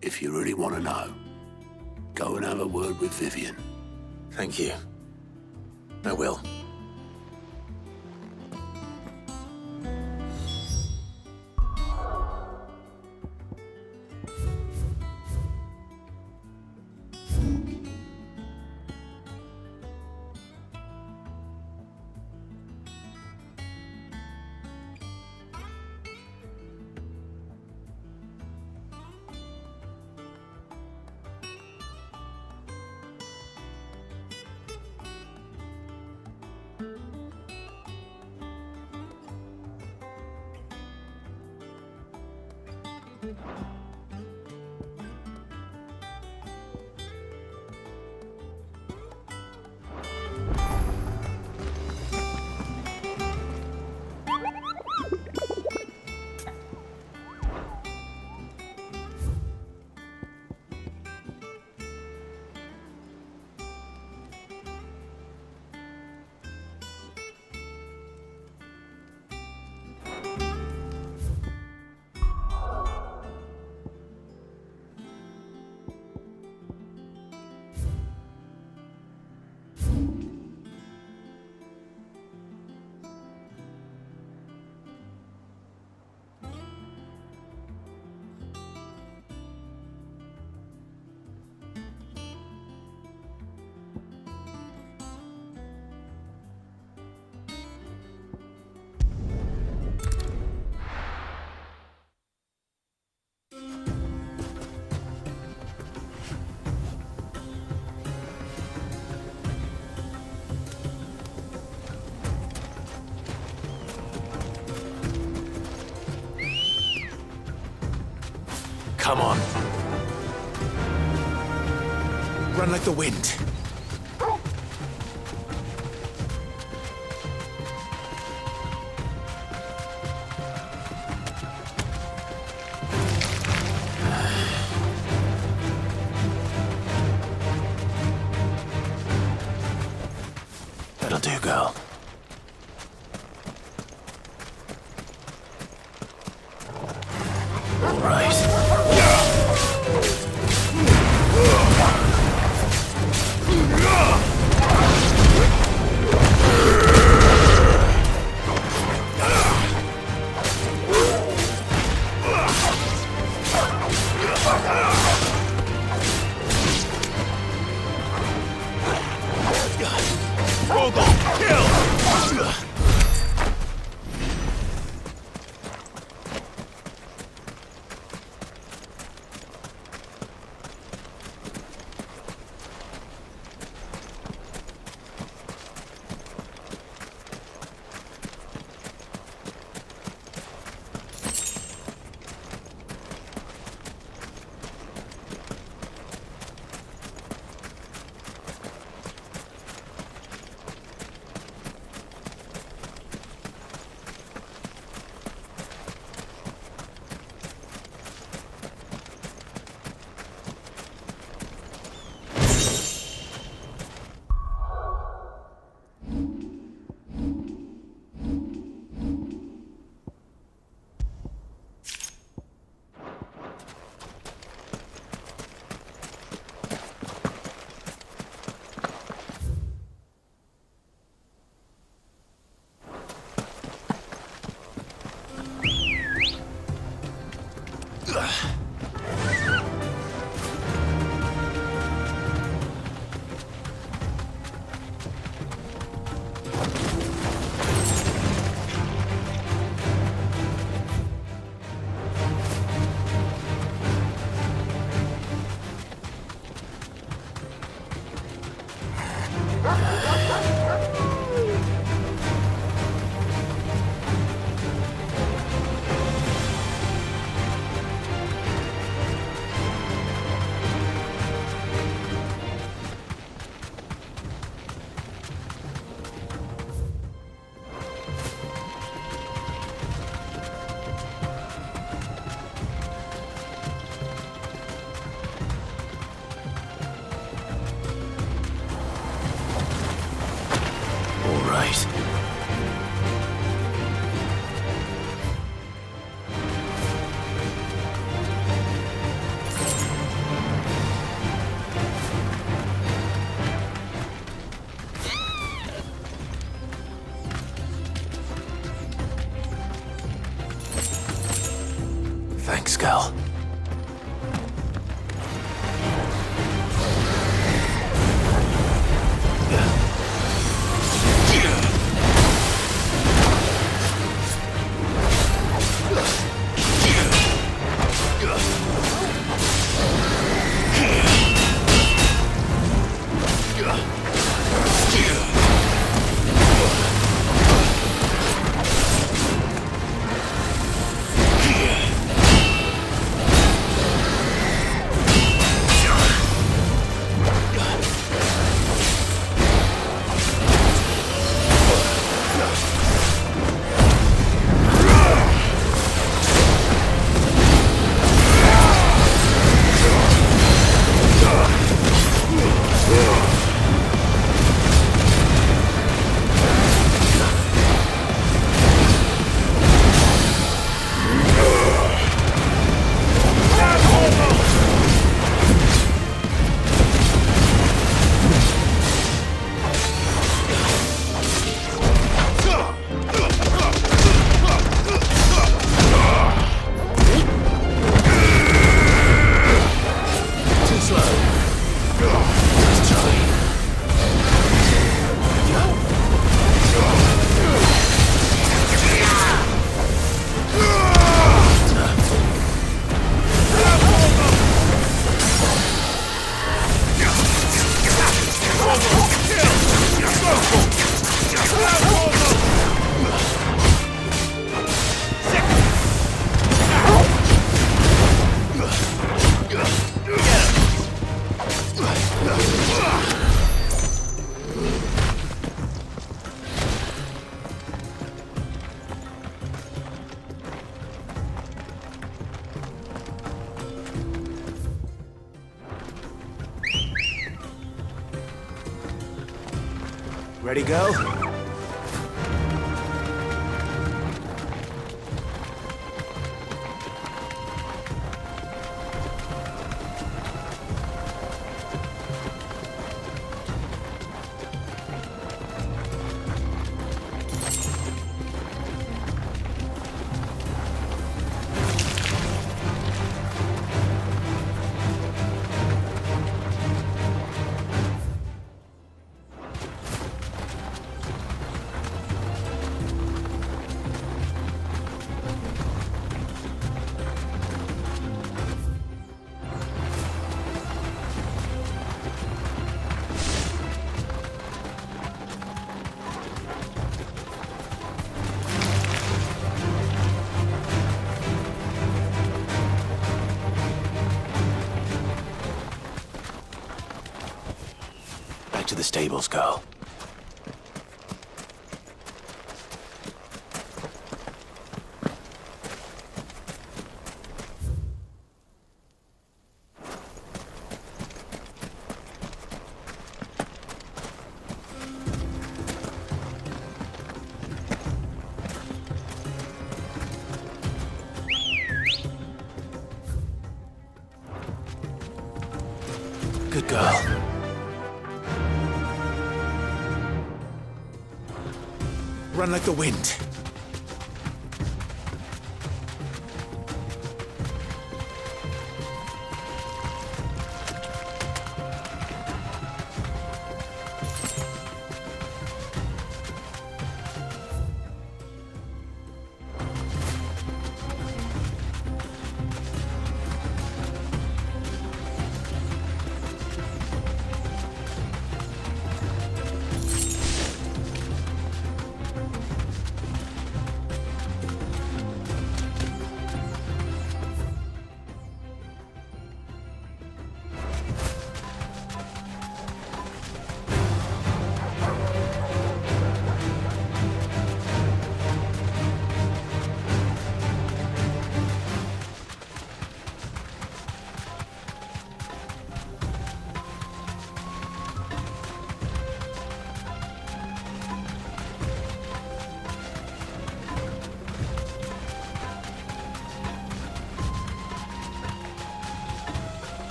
If you really want to know, go and have a word with Vivian. Thank you. I will. Come on. Run like the wind. That'll do, girl. All right. Thanks, Gal. Ready, go? Back to the stables, girl. Good girl. Run like the wind.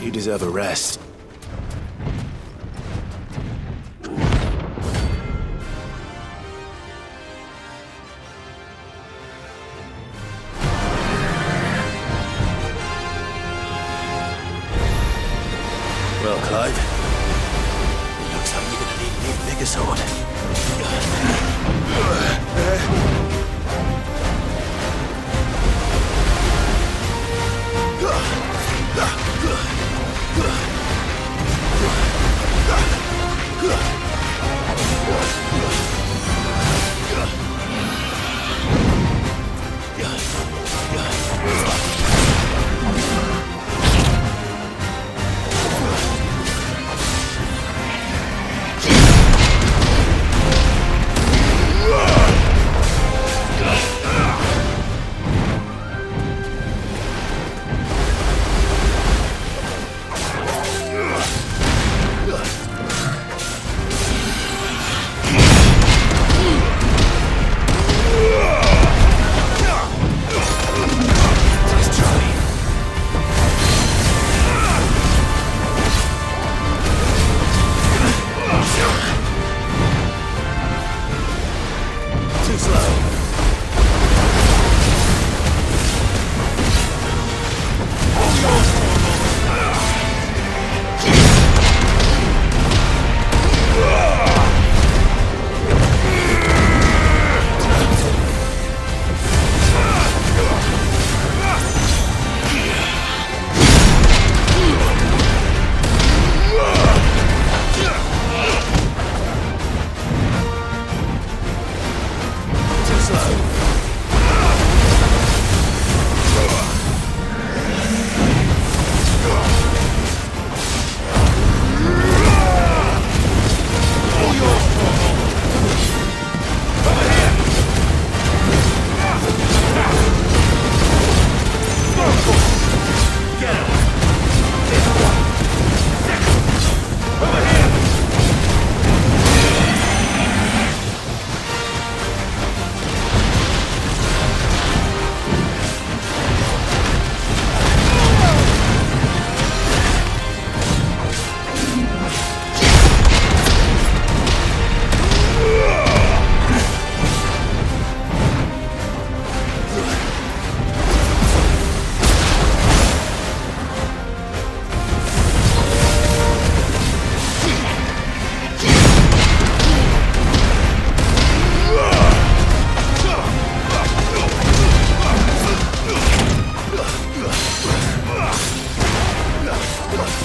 You deserve a rest. Well, Clive, it looks like you're gonna need an even bigger sword.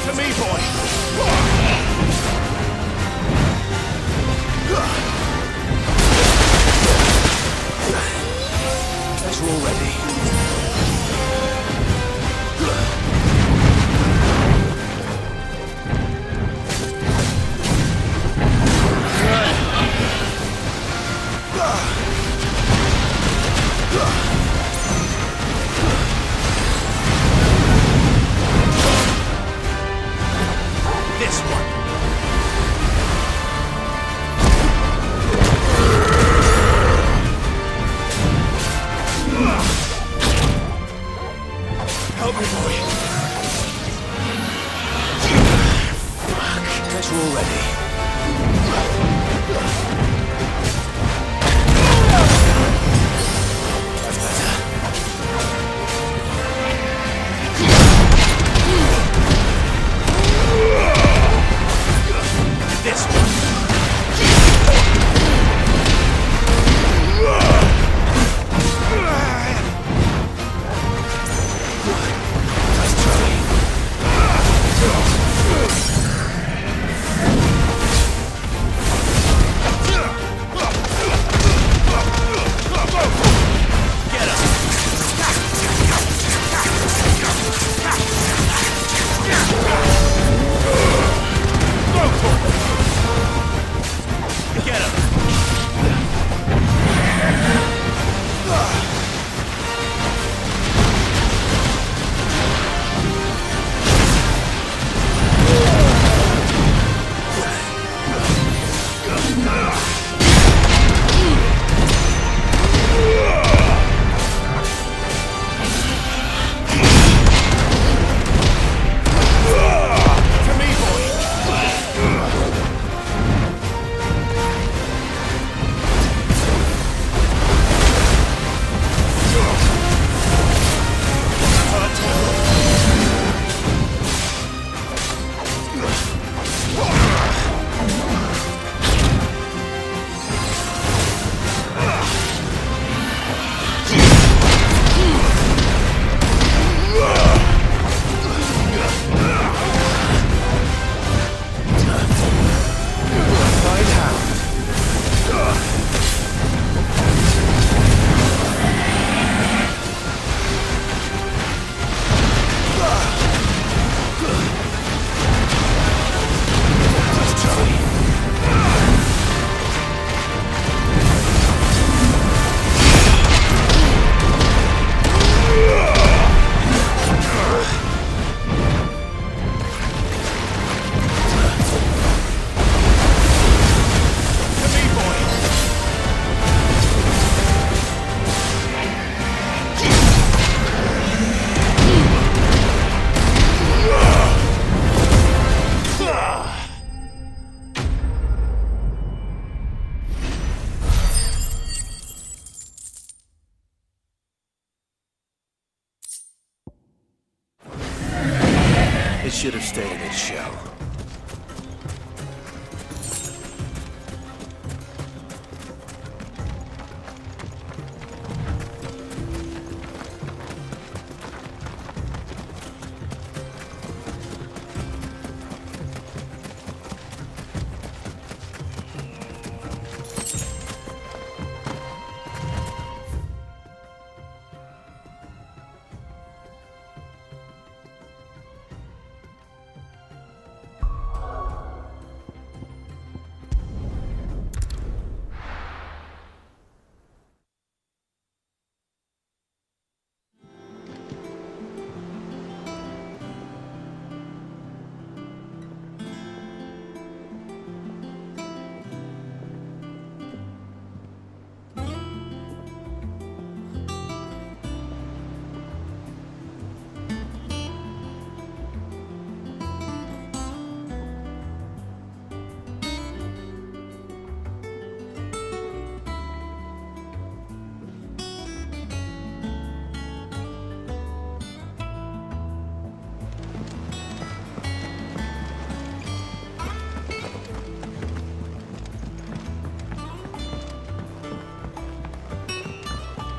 To me, boy! As we're all ready. This one. Help me, boy. Fuck. Guess we're all ready. That's better. This one. It should have stayed in its shell.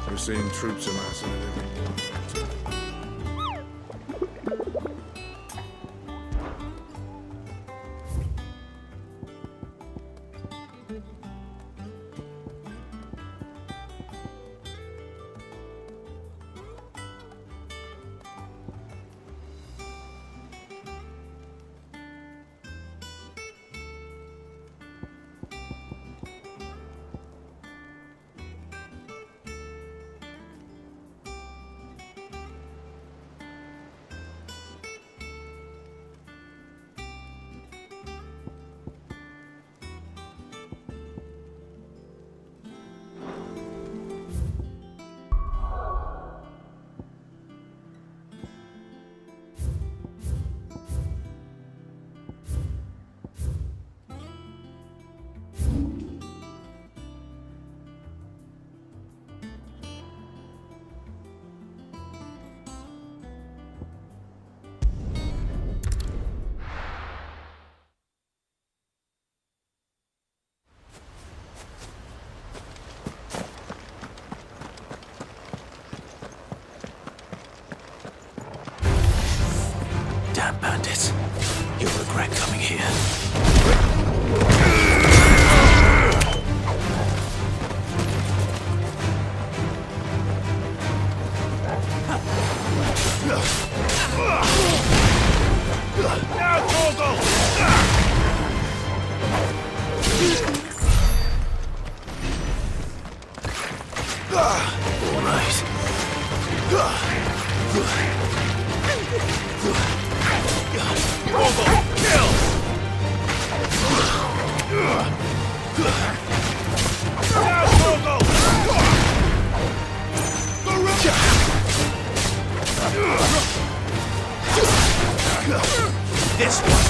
We're seeing troops amassing at every point. regret coming here. Now, Torgal! All right. Torgal, kill! Now, Torgal! This one.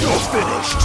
You're finished.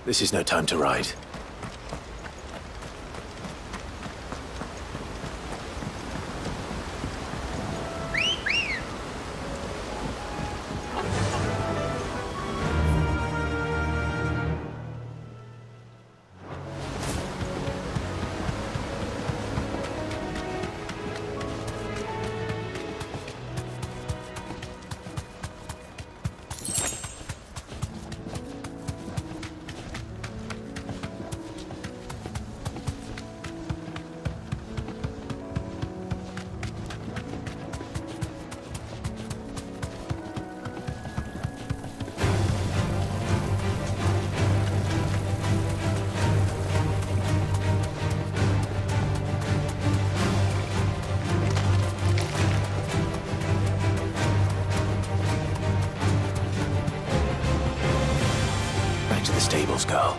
This is no time to ride. Back to the stables, girl.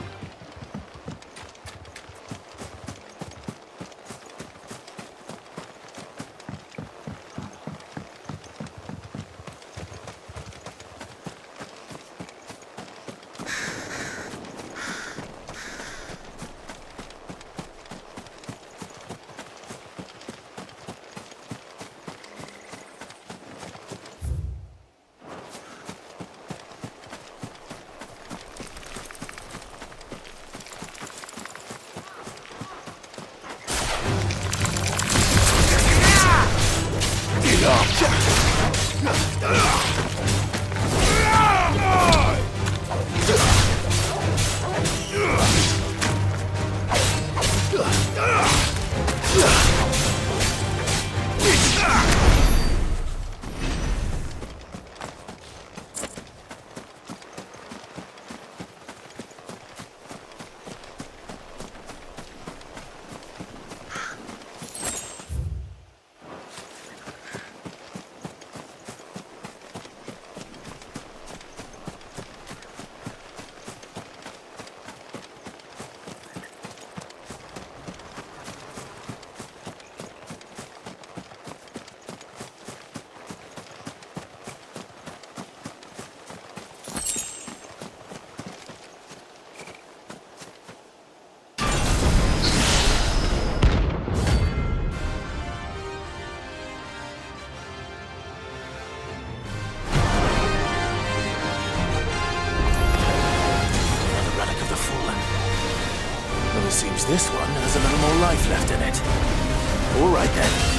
This one has a little more life left in it. All right then.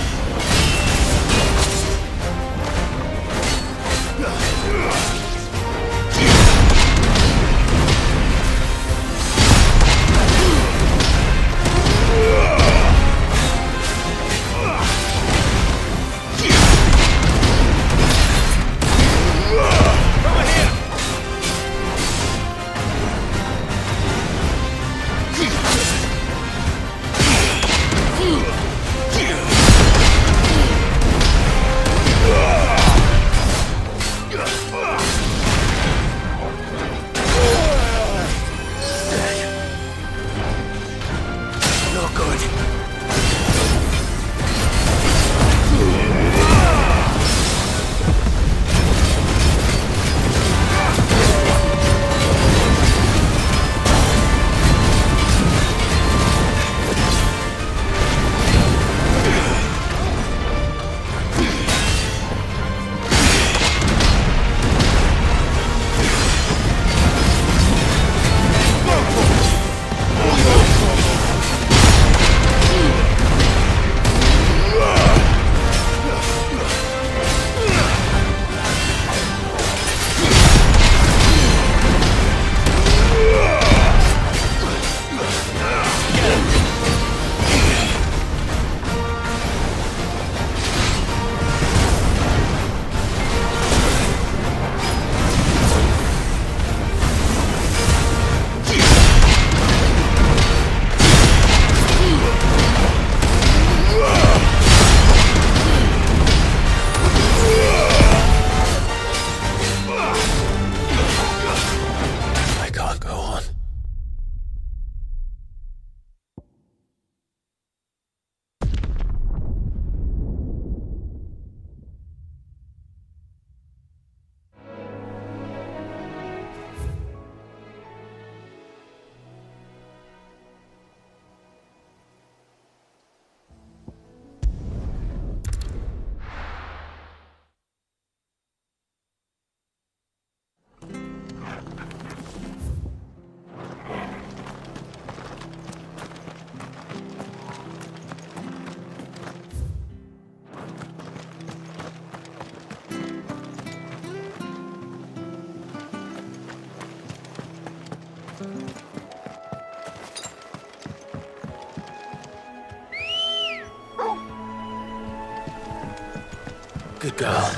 Good girl.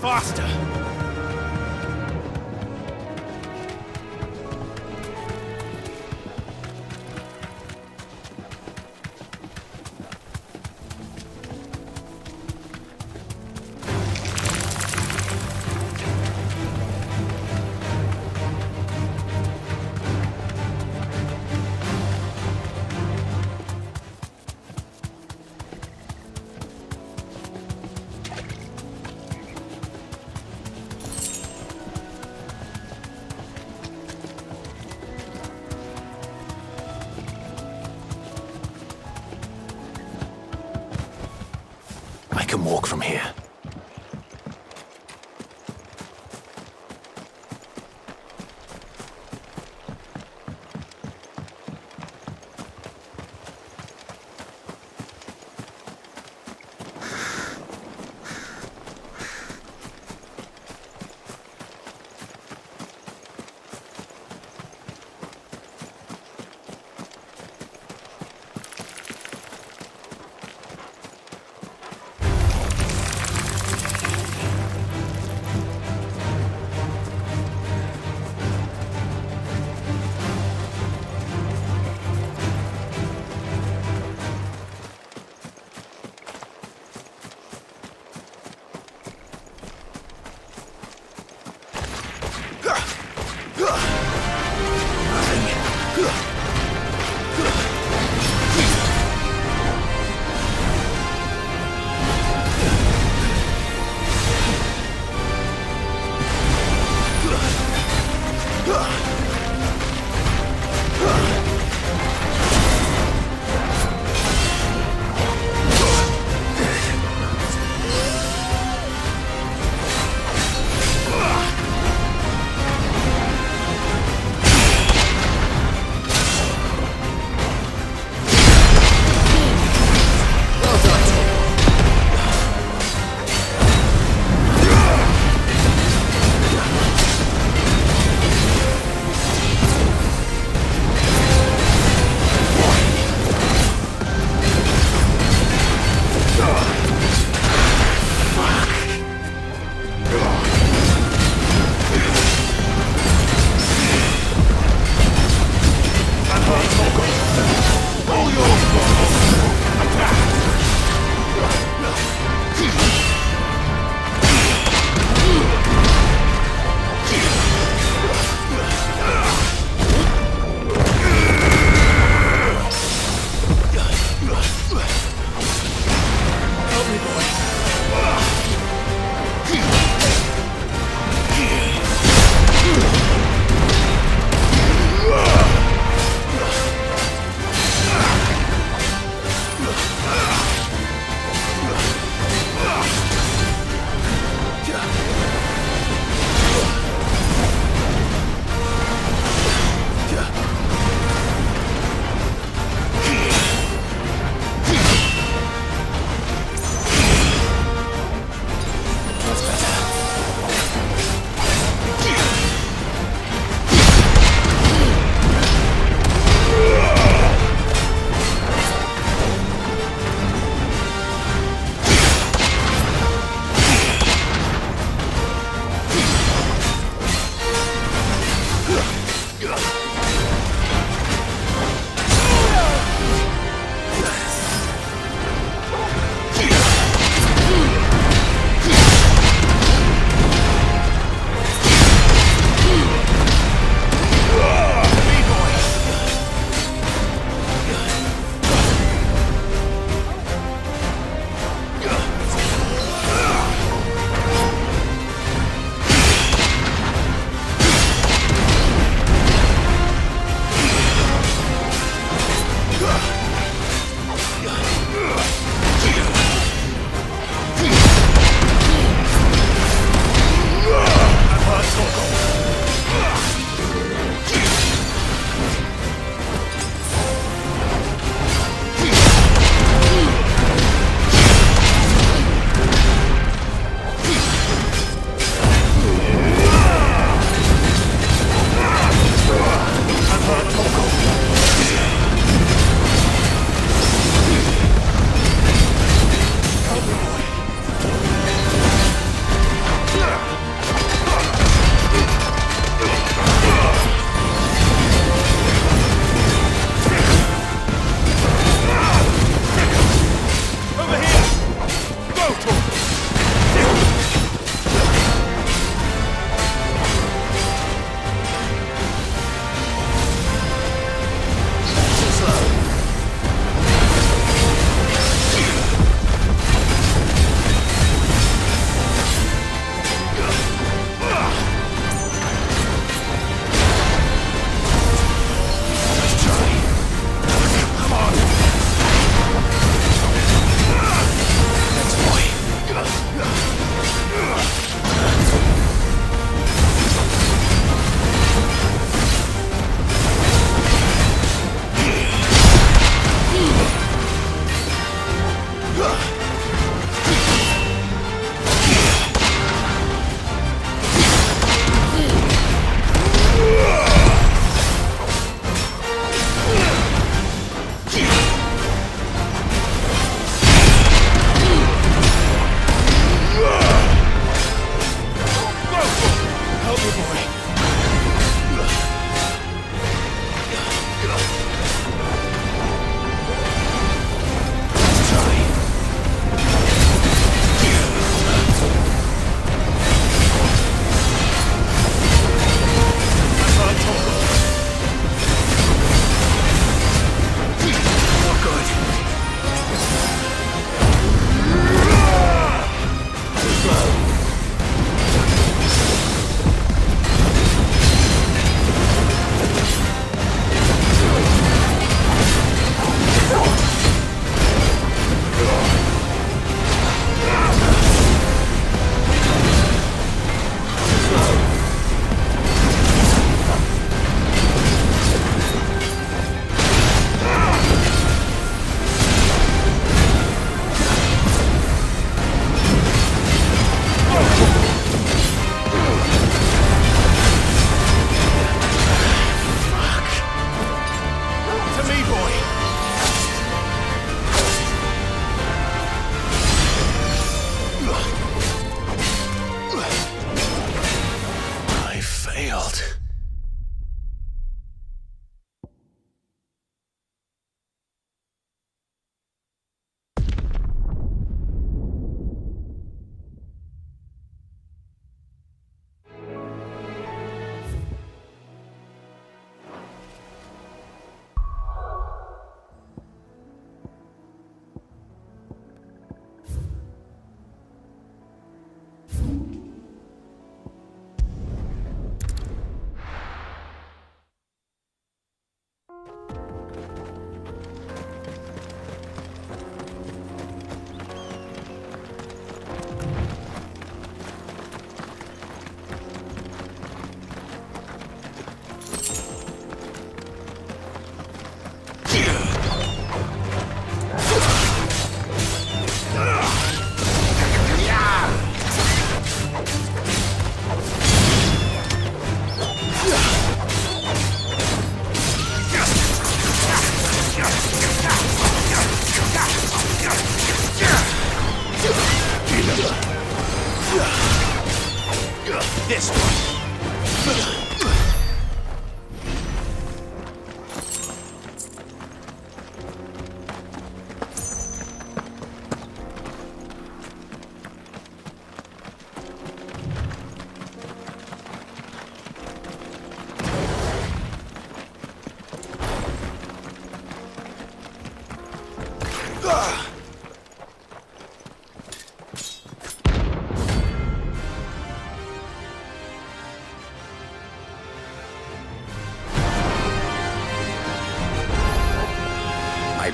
Faster! I can walk from here.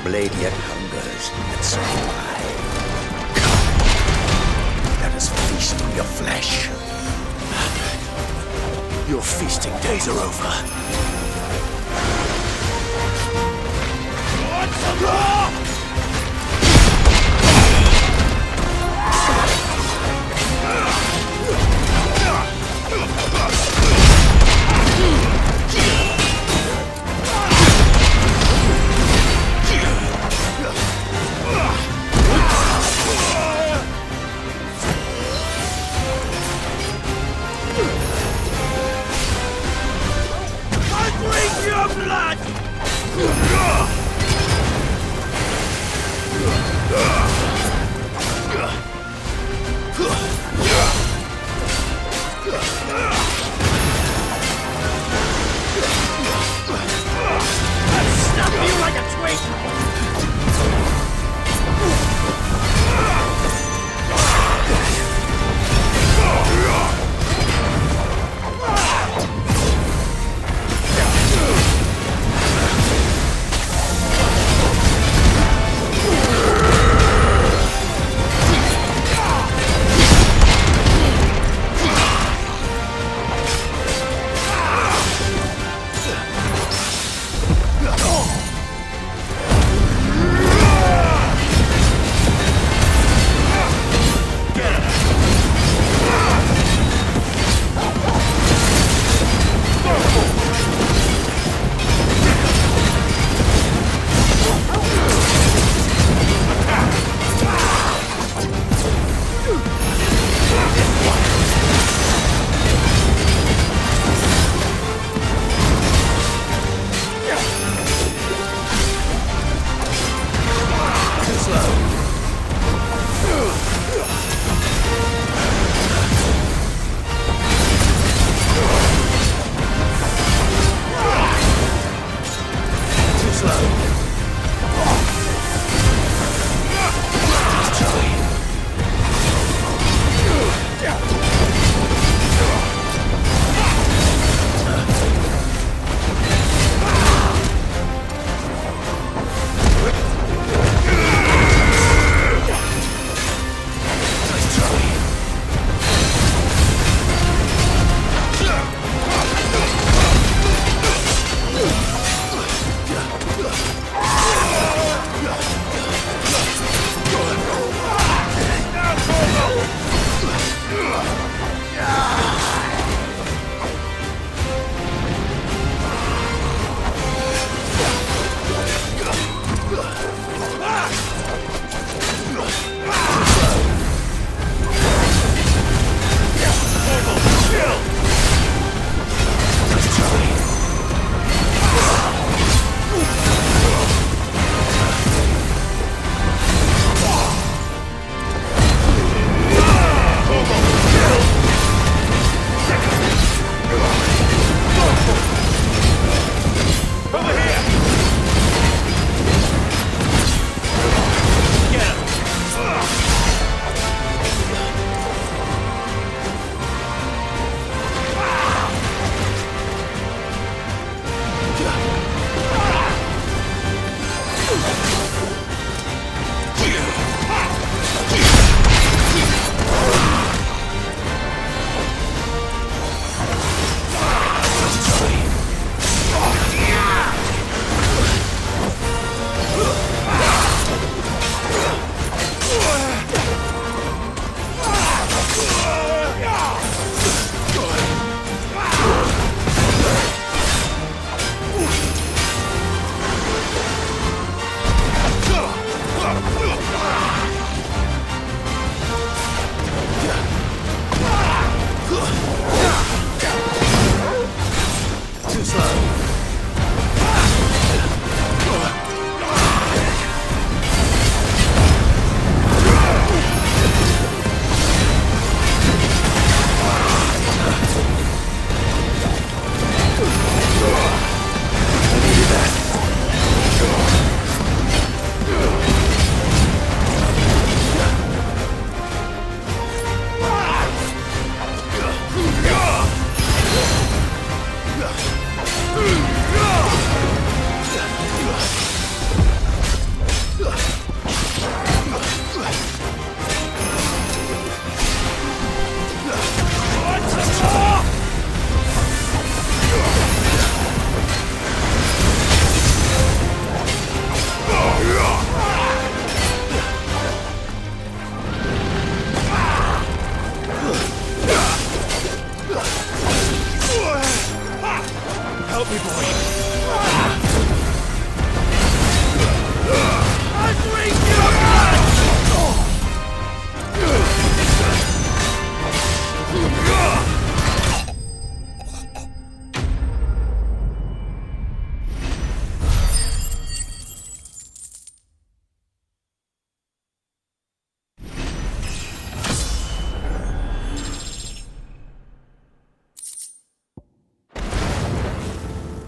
blade yet hungers, and so do I. Come, let us feast on your flesh. Your feasting days are over.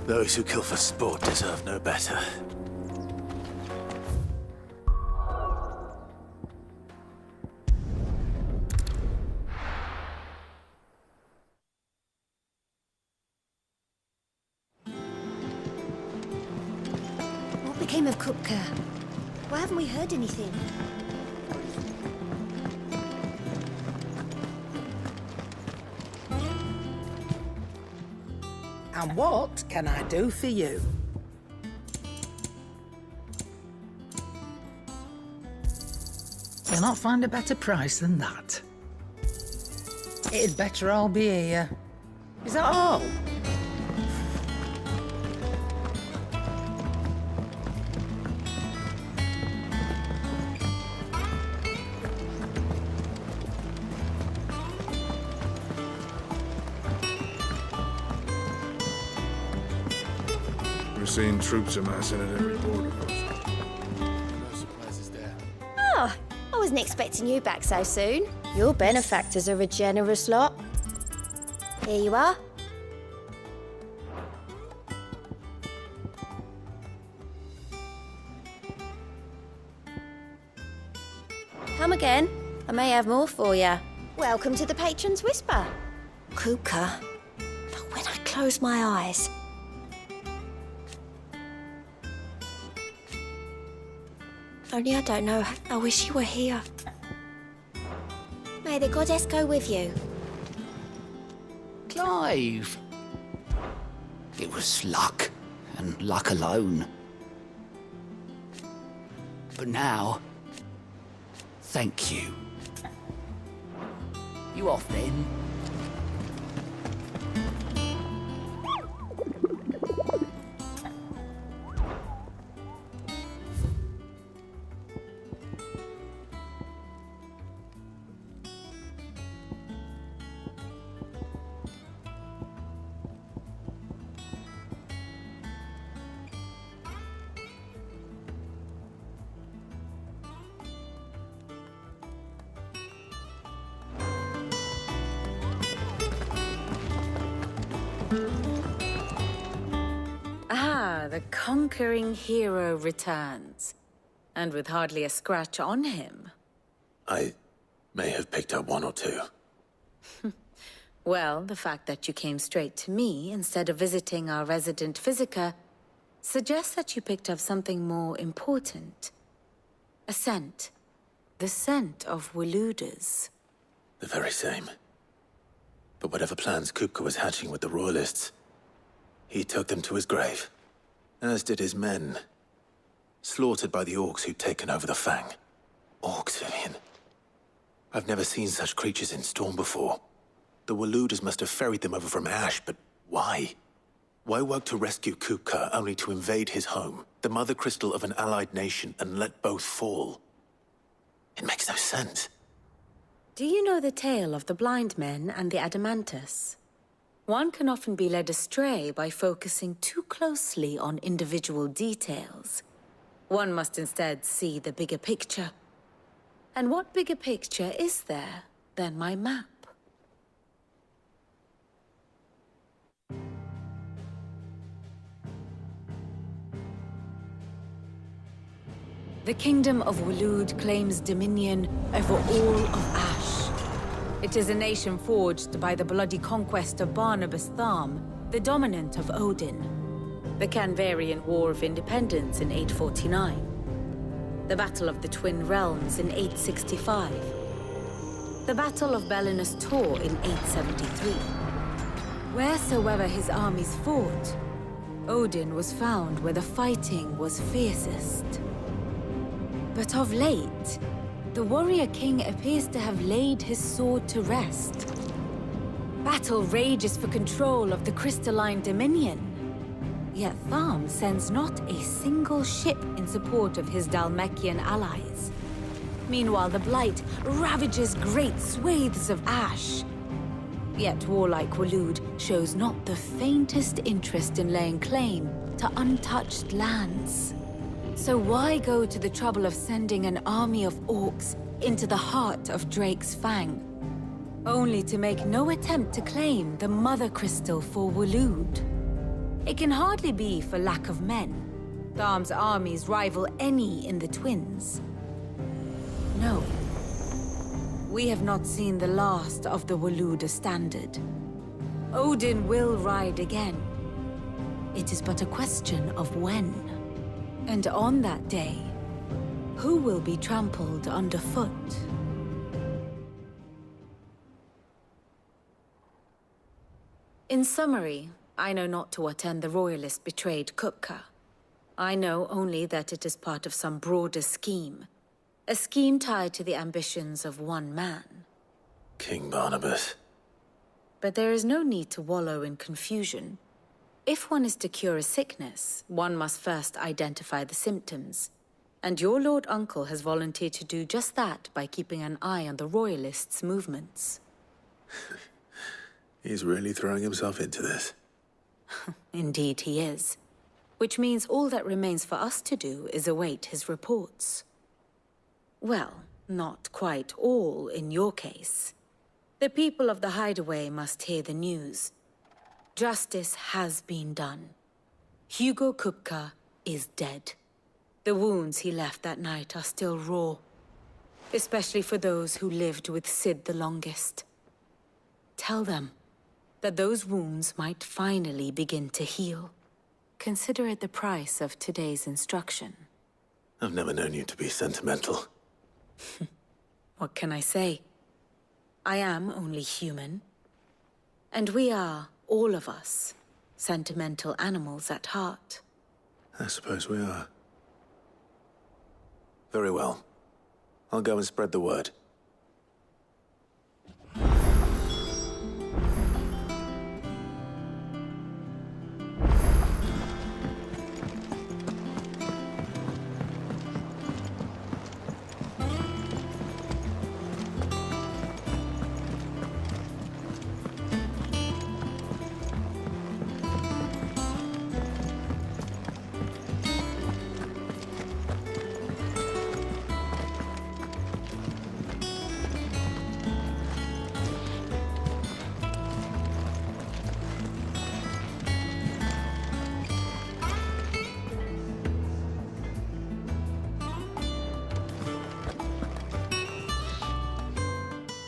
Those who kill for sport deserve no better. What became of Kupka? Why haven't we heard anything? And what can I do for you? You'll not find a better price than that. It'd better all be here. Is that all? We're seeing troops amassing at every border post. No surprises there. Oh, I wasn't expecting you back so soon. Your benefactors are a generous lot. Here you are. Come again. I may have more for you. Welcome to the Patron's Whisper. Kuka. But when I close my eyes... Only I don't know. I wish you were here. May the goddess go with you. Clive. It was luck, and luck alone. But now, thank you. You off then? The conquering hero returns. And with hardly a scratch on him. I may have picked up one or two. Well, the fact that you came straight to me instead of visiting our resident Physica suggests that you picked up something more important. A scent. The scent of Waludas. The very same. But whatever plans Kupka was hatching with the Royalists, he took them to his grave. As did his men. Slaughtered by the orcs who'd taken over the Fang. Orcs, Vivian. I've never seen such creatures in Storm before. The Waludas must have ferried them over from Ash, but why? Why work to rescue Kupka only to invade his home, the mother crystal of an allied nation, and let both fall? It makes no sense. Do you know the tale of the blind men and the Adamantus? One can often be led astray by focusing too closely on individual details. One must instead see the bigger picture. And what bigger picture is there than my map? The Kingdom of Walud claims dominion over all of Ash. It is a nation forged by the bloody conquest of Barnabas Tharm, the dominant of Odin. The Canvarian War of Independence in 849. The Battle of the Twin Realms in 865. The Battle of Belinus Tor in 873. Wheresoever his armies fought, Odin was found where the fighting was fiercest. But of late, the warrior king appears to have laid his sword to rest. Battle rages for control of the crystalline dominion. Yet Tharm sends not a single ship in support of his Dhalmekian allies. Meanwhile, the Blight ravages great swathes of Ash. Yet warlike Walud shows not the faintest interest in laying claim to untouched lands. So why go to the trouble of sending an army of orcs into the heart of Drake's Fang, only to make no attempt to claim the Mother Crystal for Walud? It can hardly be for lack of men. Tharm's armies rival any in the Twins. No. We have not seen the last of the Waluda Standard. Odin will ride again. It is but a question of when. And on that day, who will be trampled underfoot? In summary, I know not to what end the Royalists betrayed Kupka. I know only that it is part of some broader scheme. A scheme tied to the ambitions of one man. King Barnabas. But there is no need to wallow in confusion. If one is to cure a sickness, one must first identify the symptoms. And your Lord Uncle has volunteered to do just that by keeping an eye on the Royalists' movements. He's really throwing himself into this. Indeed he is. Which means all that remains for us to do is await his reports. Well, not quite all in your case. The people of the Hideaway must hear the news. Justice has been done. Hugo Kupka is dead. The wounds he left that night are still raw. Especially for those who lived with Sid the longest. Tell them that those wounds might finally begin to heal. Consider it the price of today's instruction. I've never known you to be sentimental. What can I say? I am only human. And we are, all of us, sentimental animals at heart. I suppose we are. Very well. I'll go and spread the word.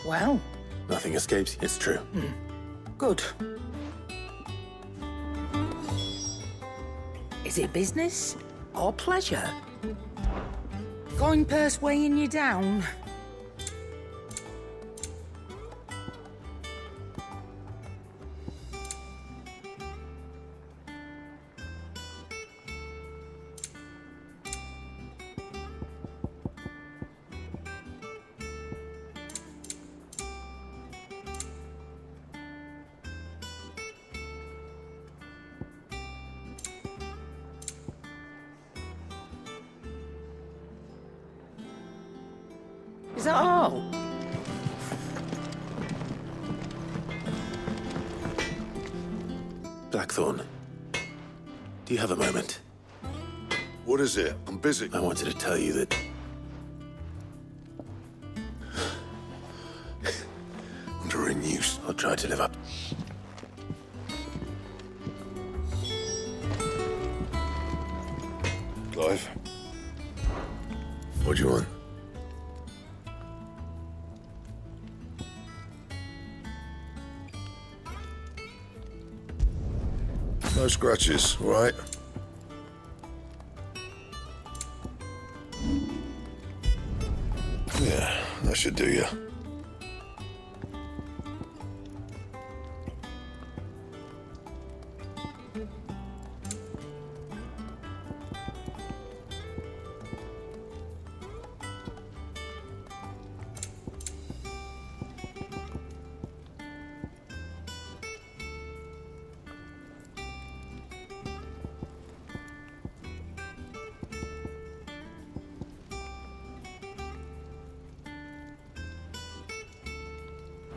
Well? Nothing escapes. It's true. Good. Is it business or pleasure? Going purse weighing you down? Is that all? Blackthorn, do you have a moment? What is it? I'm busy. I wanted to tell you that... Under a noose. I'll try to live up. Clive? What do you want? No scratches, all right? Yeah, that should do you.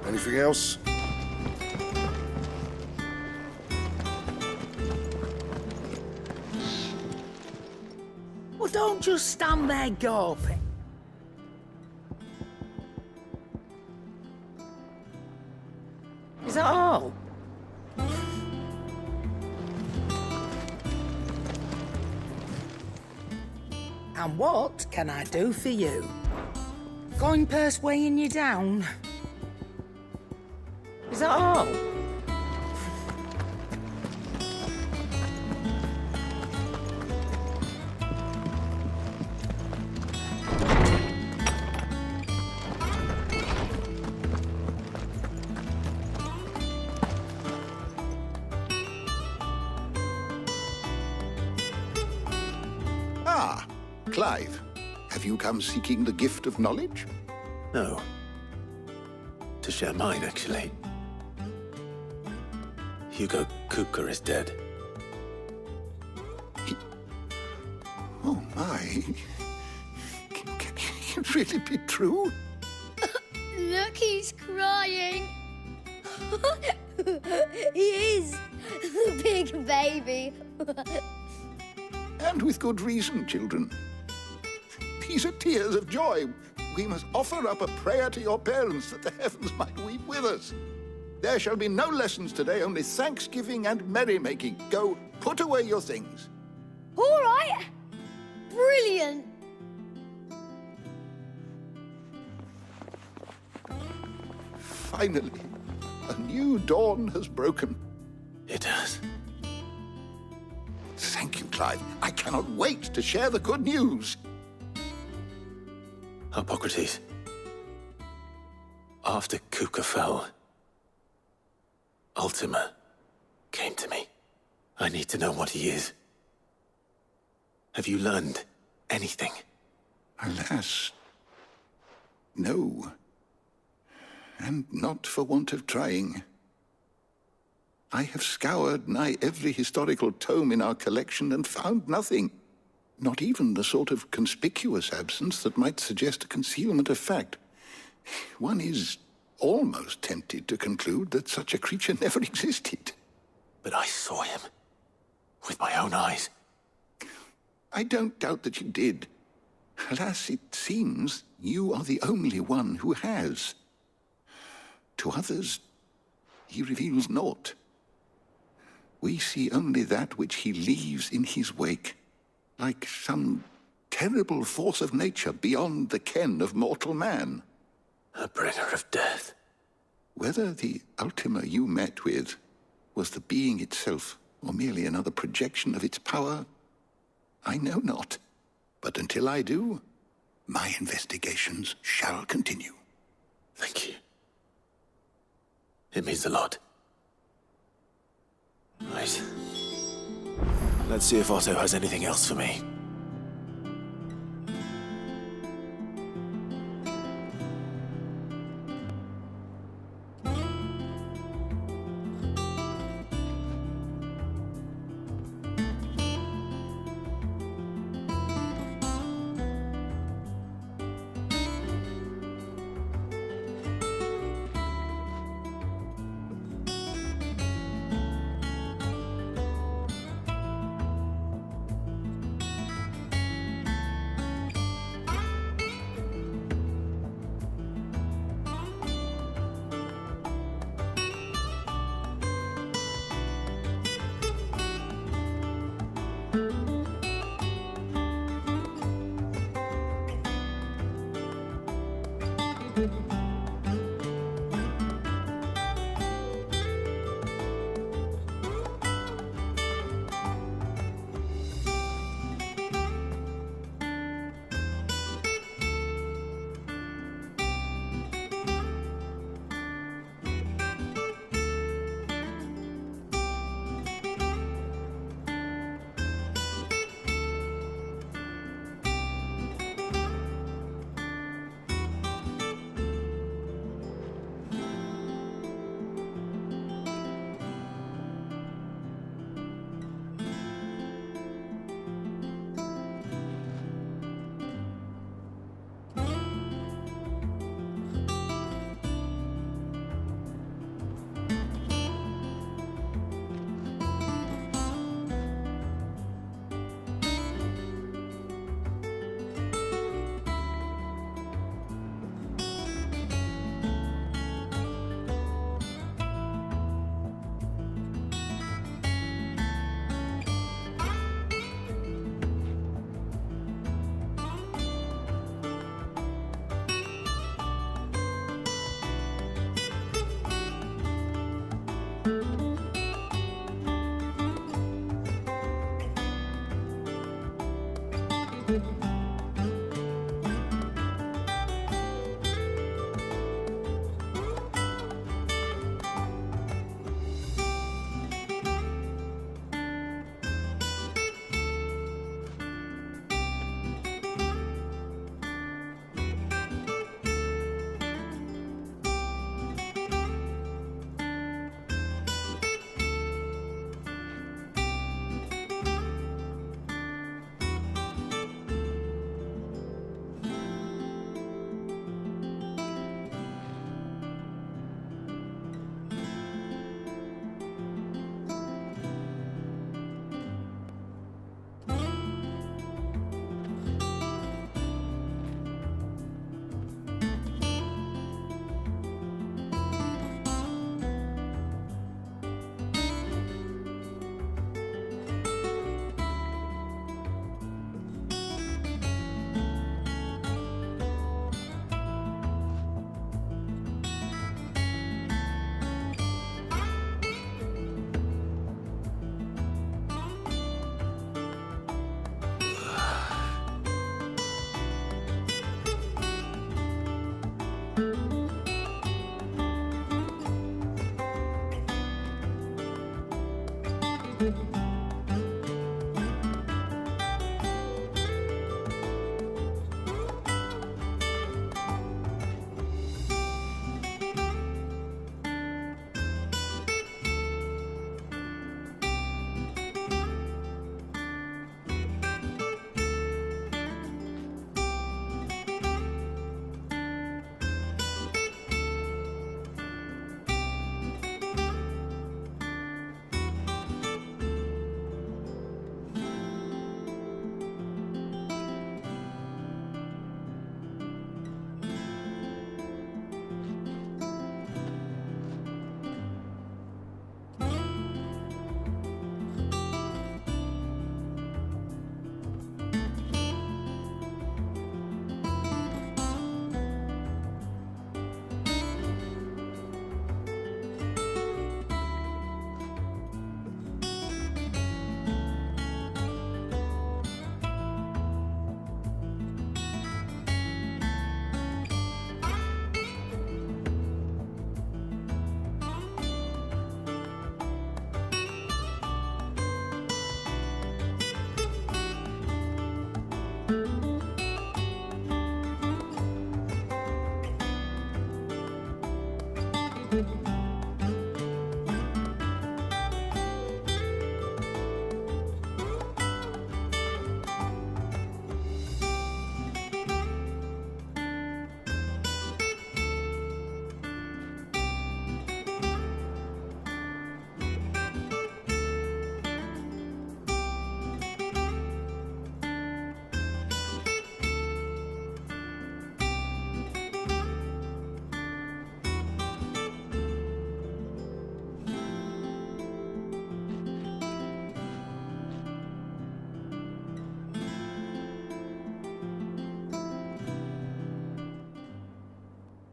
Anything else? Well, don't just stand there gawping. Is that all? And what can I do for you? Coin purse weighing you down? Is that all? Ah, Clive. Have you come seeking the gift of knowledge? No. To share mine, actually. Hugo Kupka is dead. Oh, my. Can it really be true? Look, he's crying. He is. The big baby. And with good reason, children. These are tears of joy. We must offer up a prayer to your parents that the heavens might weep with us. There shall be no lessons today, only thanksgiving and merrymaking. Go, put away your things. All right. Brilliant. Finally, a new dawn has broken. It has. Thank you, Clive. I cannot wait to share the good news. Hippocrates. After Kupka fell, Ultima came to me. I need to know what he is. Have you learned anything? Alas, no. And not for want of trying. I have scoured nigh every historical tome in our collection and found nothing. Not even the sort of conspicuous absence that might suggest a concealment of fact. One is almost tempted to conclude that such a creature never existed. But I saw him. With my own eyes. I don't doubt that you did. Alas, it seems you are the only one who has. To others, he reveals naught. We see only that which he leaves in his wake, like some terrible force of nature beyond the ken of mortal man. A bringer of death. Whether the Ultima you met with was the being itself, or merely another projection of its power, I know not. But until I do, my investigations shall continue. Thank you. It means a lot. Right. Let's see if Otto has anything else for me.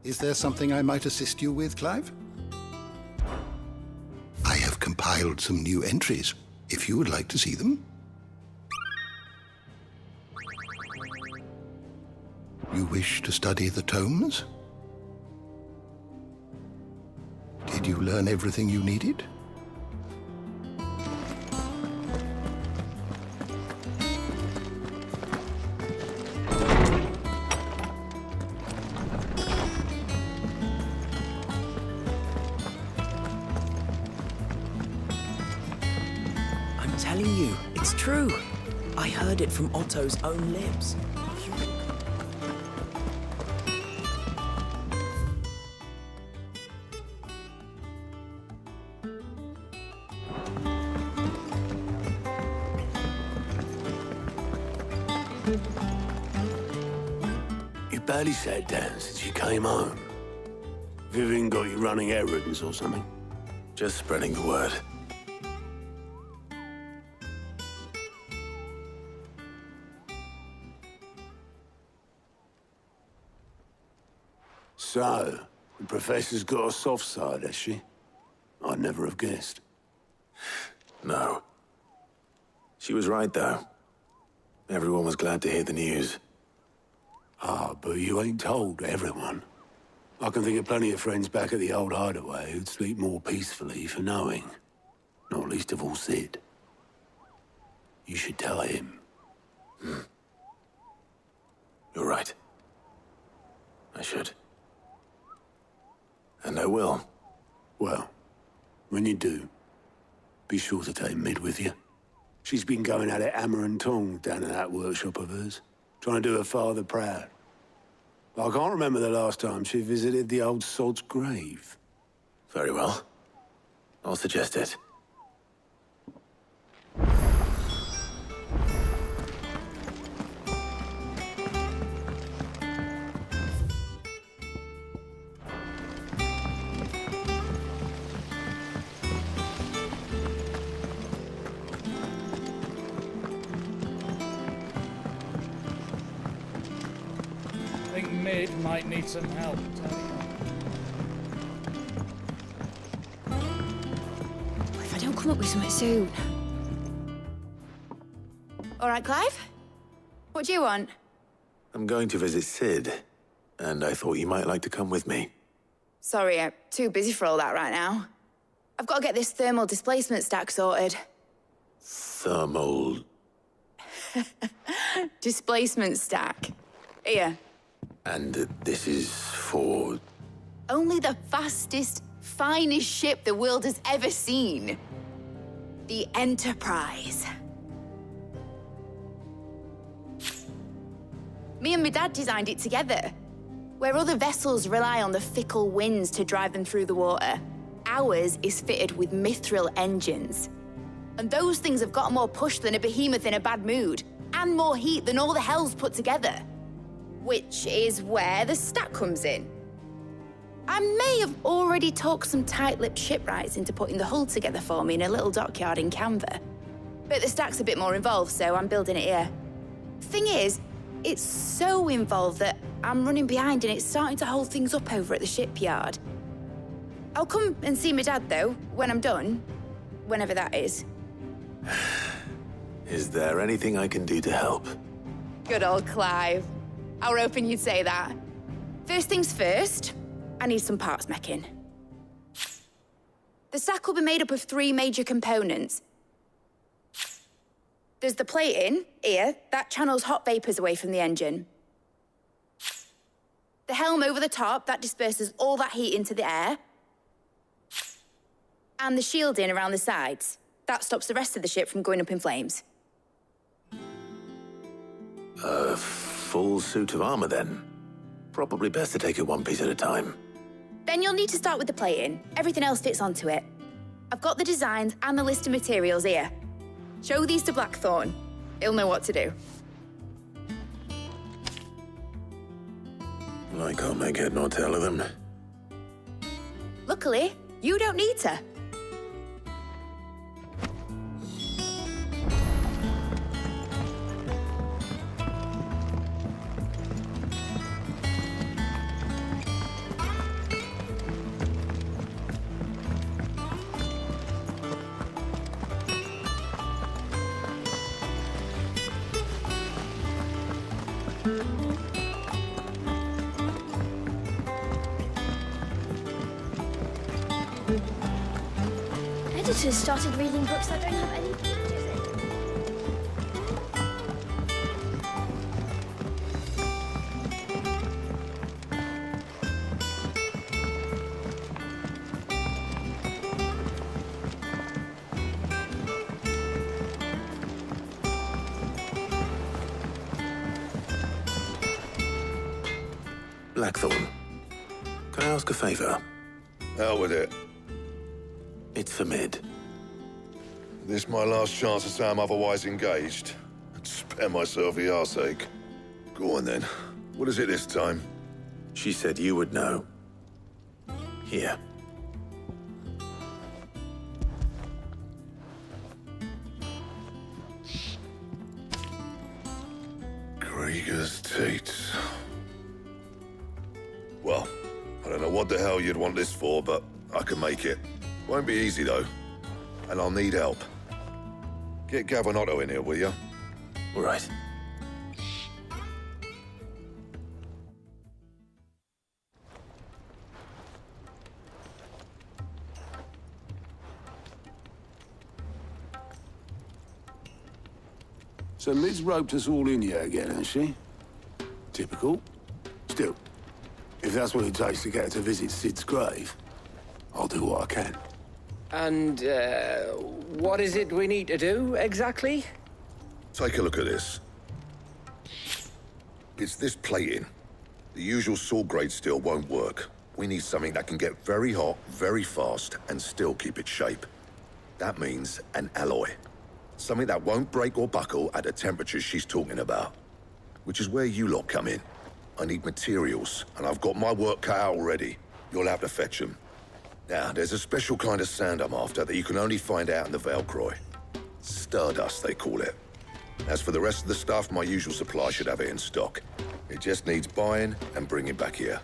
Is there something I might assist you with, Clive? I have compiled some new entries, if you would like to see them. You wish to study the tomes? Did you learn everything you needed? I'm telling you, it's true. I heard it from Otto's own lips. You barely sat down since you came home. Vivian got you running errands or something? Just spreading the word. So, the Professor's got a soft side, has she? I'd never have guessed. No. She was right, though. Everyone was glad to hear the news. Ah, but you ain't told everyone. I can think of plenty of friends back at the old hideaway who'd sleep more peacefully for knowing. Not least of all Sid. You should tell him. You're right. I should. And I will. Well, when you do, be sure to take Mid with you. She's been going at it hammer and tongs down in that workshop of hers, trying to do her father proud. I can't remember the last time she visited the old sod's grave. Very well. I'll suggest it. I think Mid might need some help, If I don't come up with something soon. All right, Clive? What do you want? I'm going to visit Sid, and I thought you might like to come with me. Sorry, I'm too busy for all that right now. I've got to get this thermal displacement stack sorted. Thermal... Displacement stack. Here. And this is for... Only the fastest, finest ship the world has ever seen. The Enterprise. Me and my dad designed it together. Where other vessels rely on the fickle winds to drive them through the water, ours is fitted with mithril engines. And those things have got more push than a behemoth in a bad mood, and more heat than all the hells put together. Which is where the stack comes in. I may have already talked some tight-lipped shipwrights into putting the hull together for me in a little dockyard in Canva. But the stack's a bit more involved, so I'm building it here. Thing is, it's so involved that I'm running behind and it's starting to hold things up over at the shipyard. I'll come and see my dad, though, when I'm done. Whenever that is. Is there anything I can do to help? Good old Clive. I were hoping you'd say that. First things first, I need some parts meching. The stack will be made up of 3 major components. There's the plating, here, that channels hot vapors away from the engine. The helm over the top, that disperses all that heat into the air. And the shielding around the sides. That stops the rest of the ship from going up in flames. A full suit of armor, then. Probably best to take it one piece at a time. Then you'll need to start with the plating. Everything else fits onto it. I've got the designs and the list of materials here. Show these to Blackthorn. He'll know what to do. I can't make head nor tail of them. Luckily, you don't need to. Editors started reading books that don't have any pictures in. Blackthorn, can I ask a favor? Out with it. It's for Mid. This my last chance to say I'm otherwise engaged. Spare myself the arseache. Go on then. What is it this time? She said you would know. Here. Krieger's Tate. Well, I don't know what the hell you'd want this for, but I can make it. Won't be easy, though. And I'll need help. Get Gavinotto in here, will you? All right. So Mid's roped us all in here again, hasn't she? Typical. Still, if that's what it takes to get her to visit Sid's grave, I'll do what I can. And, what is it we need to do, exactly? Take a look at this. It's this plating. The usual sword-grade steel won't work. We need something that can get very hot, very fast, and still keep its shape. That means an alloy. Something that won't break or buckle at the temperatures she's talking about. Which is where you lot come in. I need materials, and I've got my work cut out already. You'll have to fetch them. Now, there's a special kind of sand I'm after that you can only find out in the Valcroy. Stardust, they call it. As for the rest of the stuff, my usual supply should have it in stock. It just needs buying and bringing back here.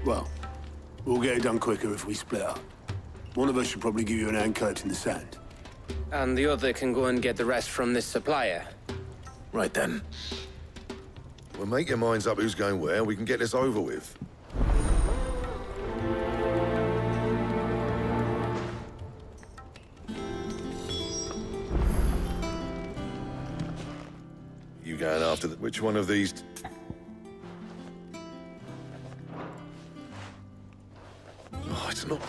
Well, we'll get it done quicker if we split up. One of us should probably give you an hand coat in the sand. And the other can go and get the rest from this supplier. Right then. Well, make your minds up who's going where, and we can get this over with. You going after which one of these? Oh, it's not.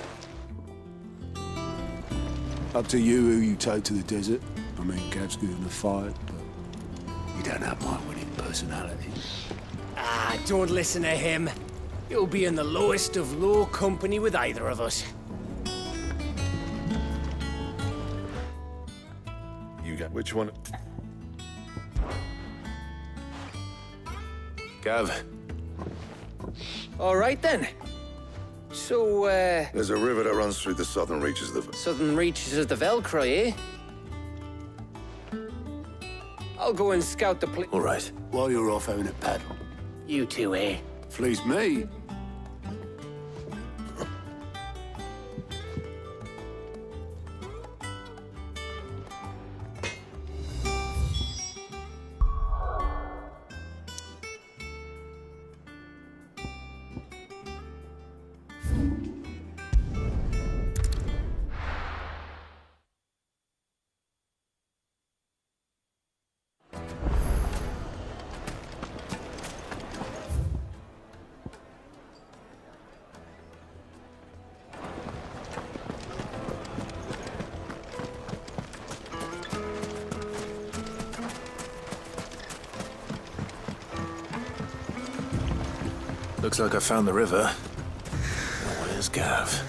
Up to you who you take to the desert. I mean, Gav's good in a fight, but you don't have my winning personality. Ah, don't listen to him. You'll be in the lowest of low company with either of us. You got which one? Gav. All right, then. So, There's a river that runs through the southern reaches of the... Southern reaches of the Velcroy, eh? I'll go and scout the place. All right. While you're off having a paddle. You two, eh? Flees me. Looks like I found the river. Now, where's Gav?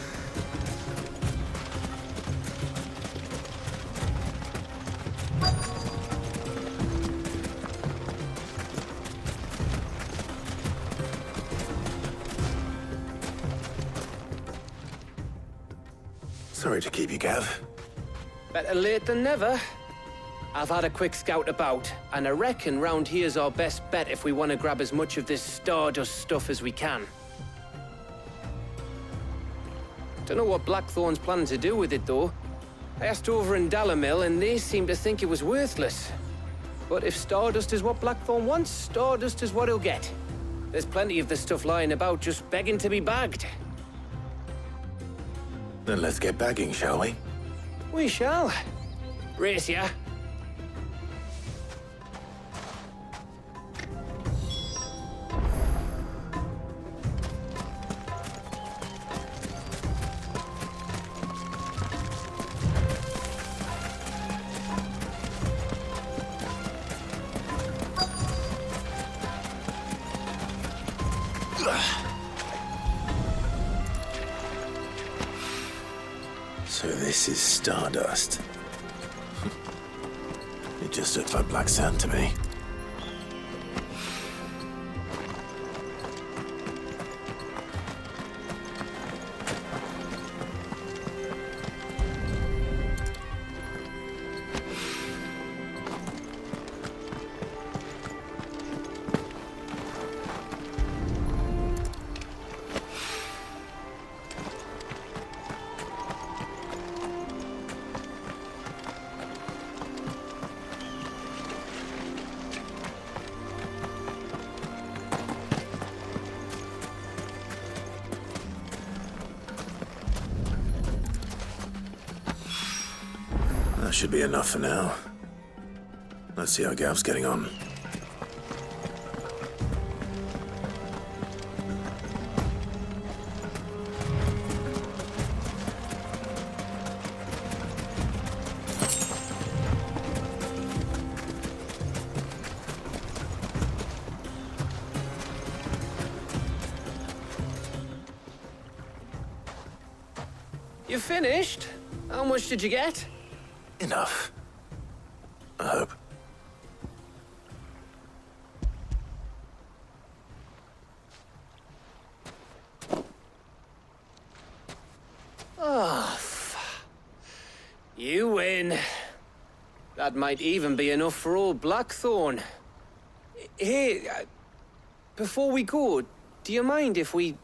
Sorry to keep you, Gav. Better late than never. I've had a quick scout about, and I reckon round here's our best bet if we want to grab as much of this Stardust stuff as we can. Don't know what Blackthorn's planning to do with it, though. I asked over in Dalamil, and they seem to think it was worthless. But if Stardust is what Blackthorn wants, Stardust is what he'll get. There's plenty of the stuff lying about, just begging to be bagged. Then let's get bagging, shall we? We shall. Race ya. So this is Stardust. It just looks like black sand to me. That should be enough for now. Let's see how Gav's getting on. You finished? How much did you get? Enough. I hope. Oh, you win. That might even be enough for old Blackthorn. Hey, before we go, do you mind if we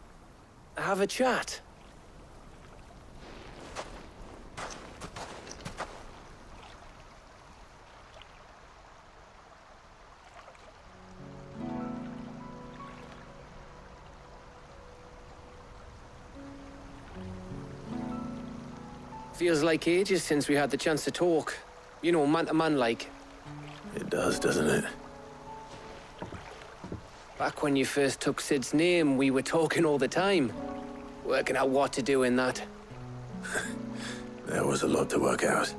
have a chat? Feels like ages since we had the chance to talk. You know, man to man like. It does, doesn't it? Back when you first took Sid's name, we were talking all the time. Working out what to do in that. There was a lot to work out.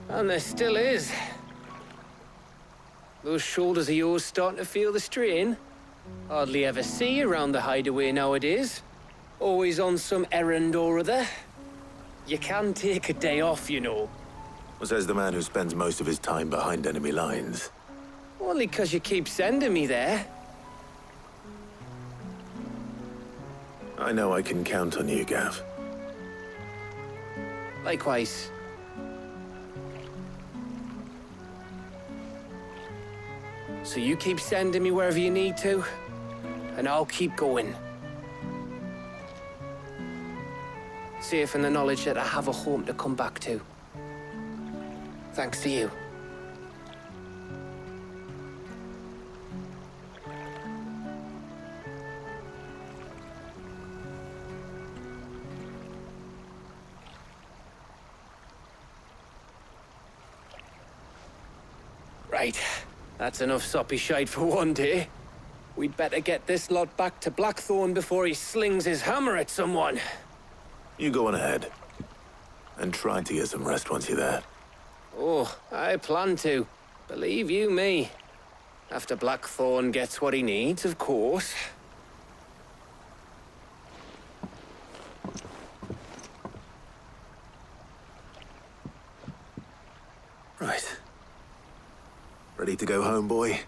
And there still is. Those shoulders of yours starting to feel the strain. Hardly ever see you around the hideaway nowadays. Always on some errand or other. You can take a day off, you know. Says the man who spends most of his time behind enemy lines. Only 'cause you keep sending me there. I know I can count on you, Gav. Likewise. So you keep sending me wherever you need to, and I'll keep going. Safe in the knowledge that I have a home to come back to. Thanks to you. Right. That's enough soppy shite for one day. We'd better get this lot back to Blackthorn before he slings his hammer at someone. You go on ahead. And try to get some rest once you're there. Oh, I plan to. Believe you me. After Blackthorn gets what he needs, of course. Ready to go home, boy?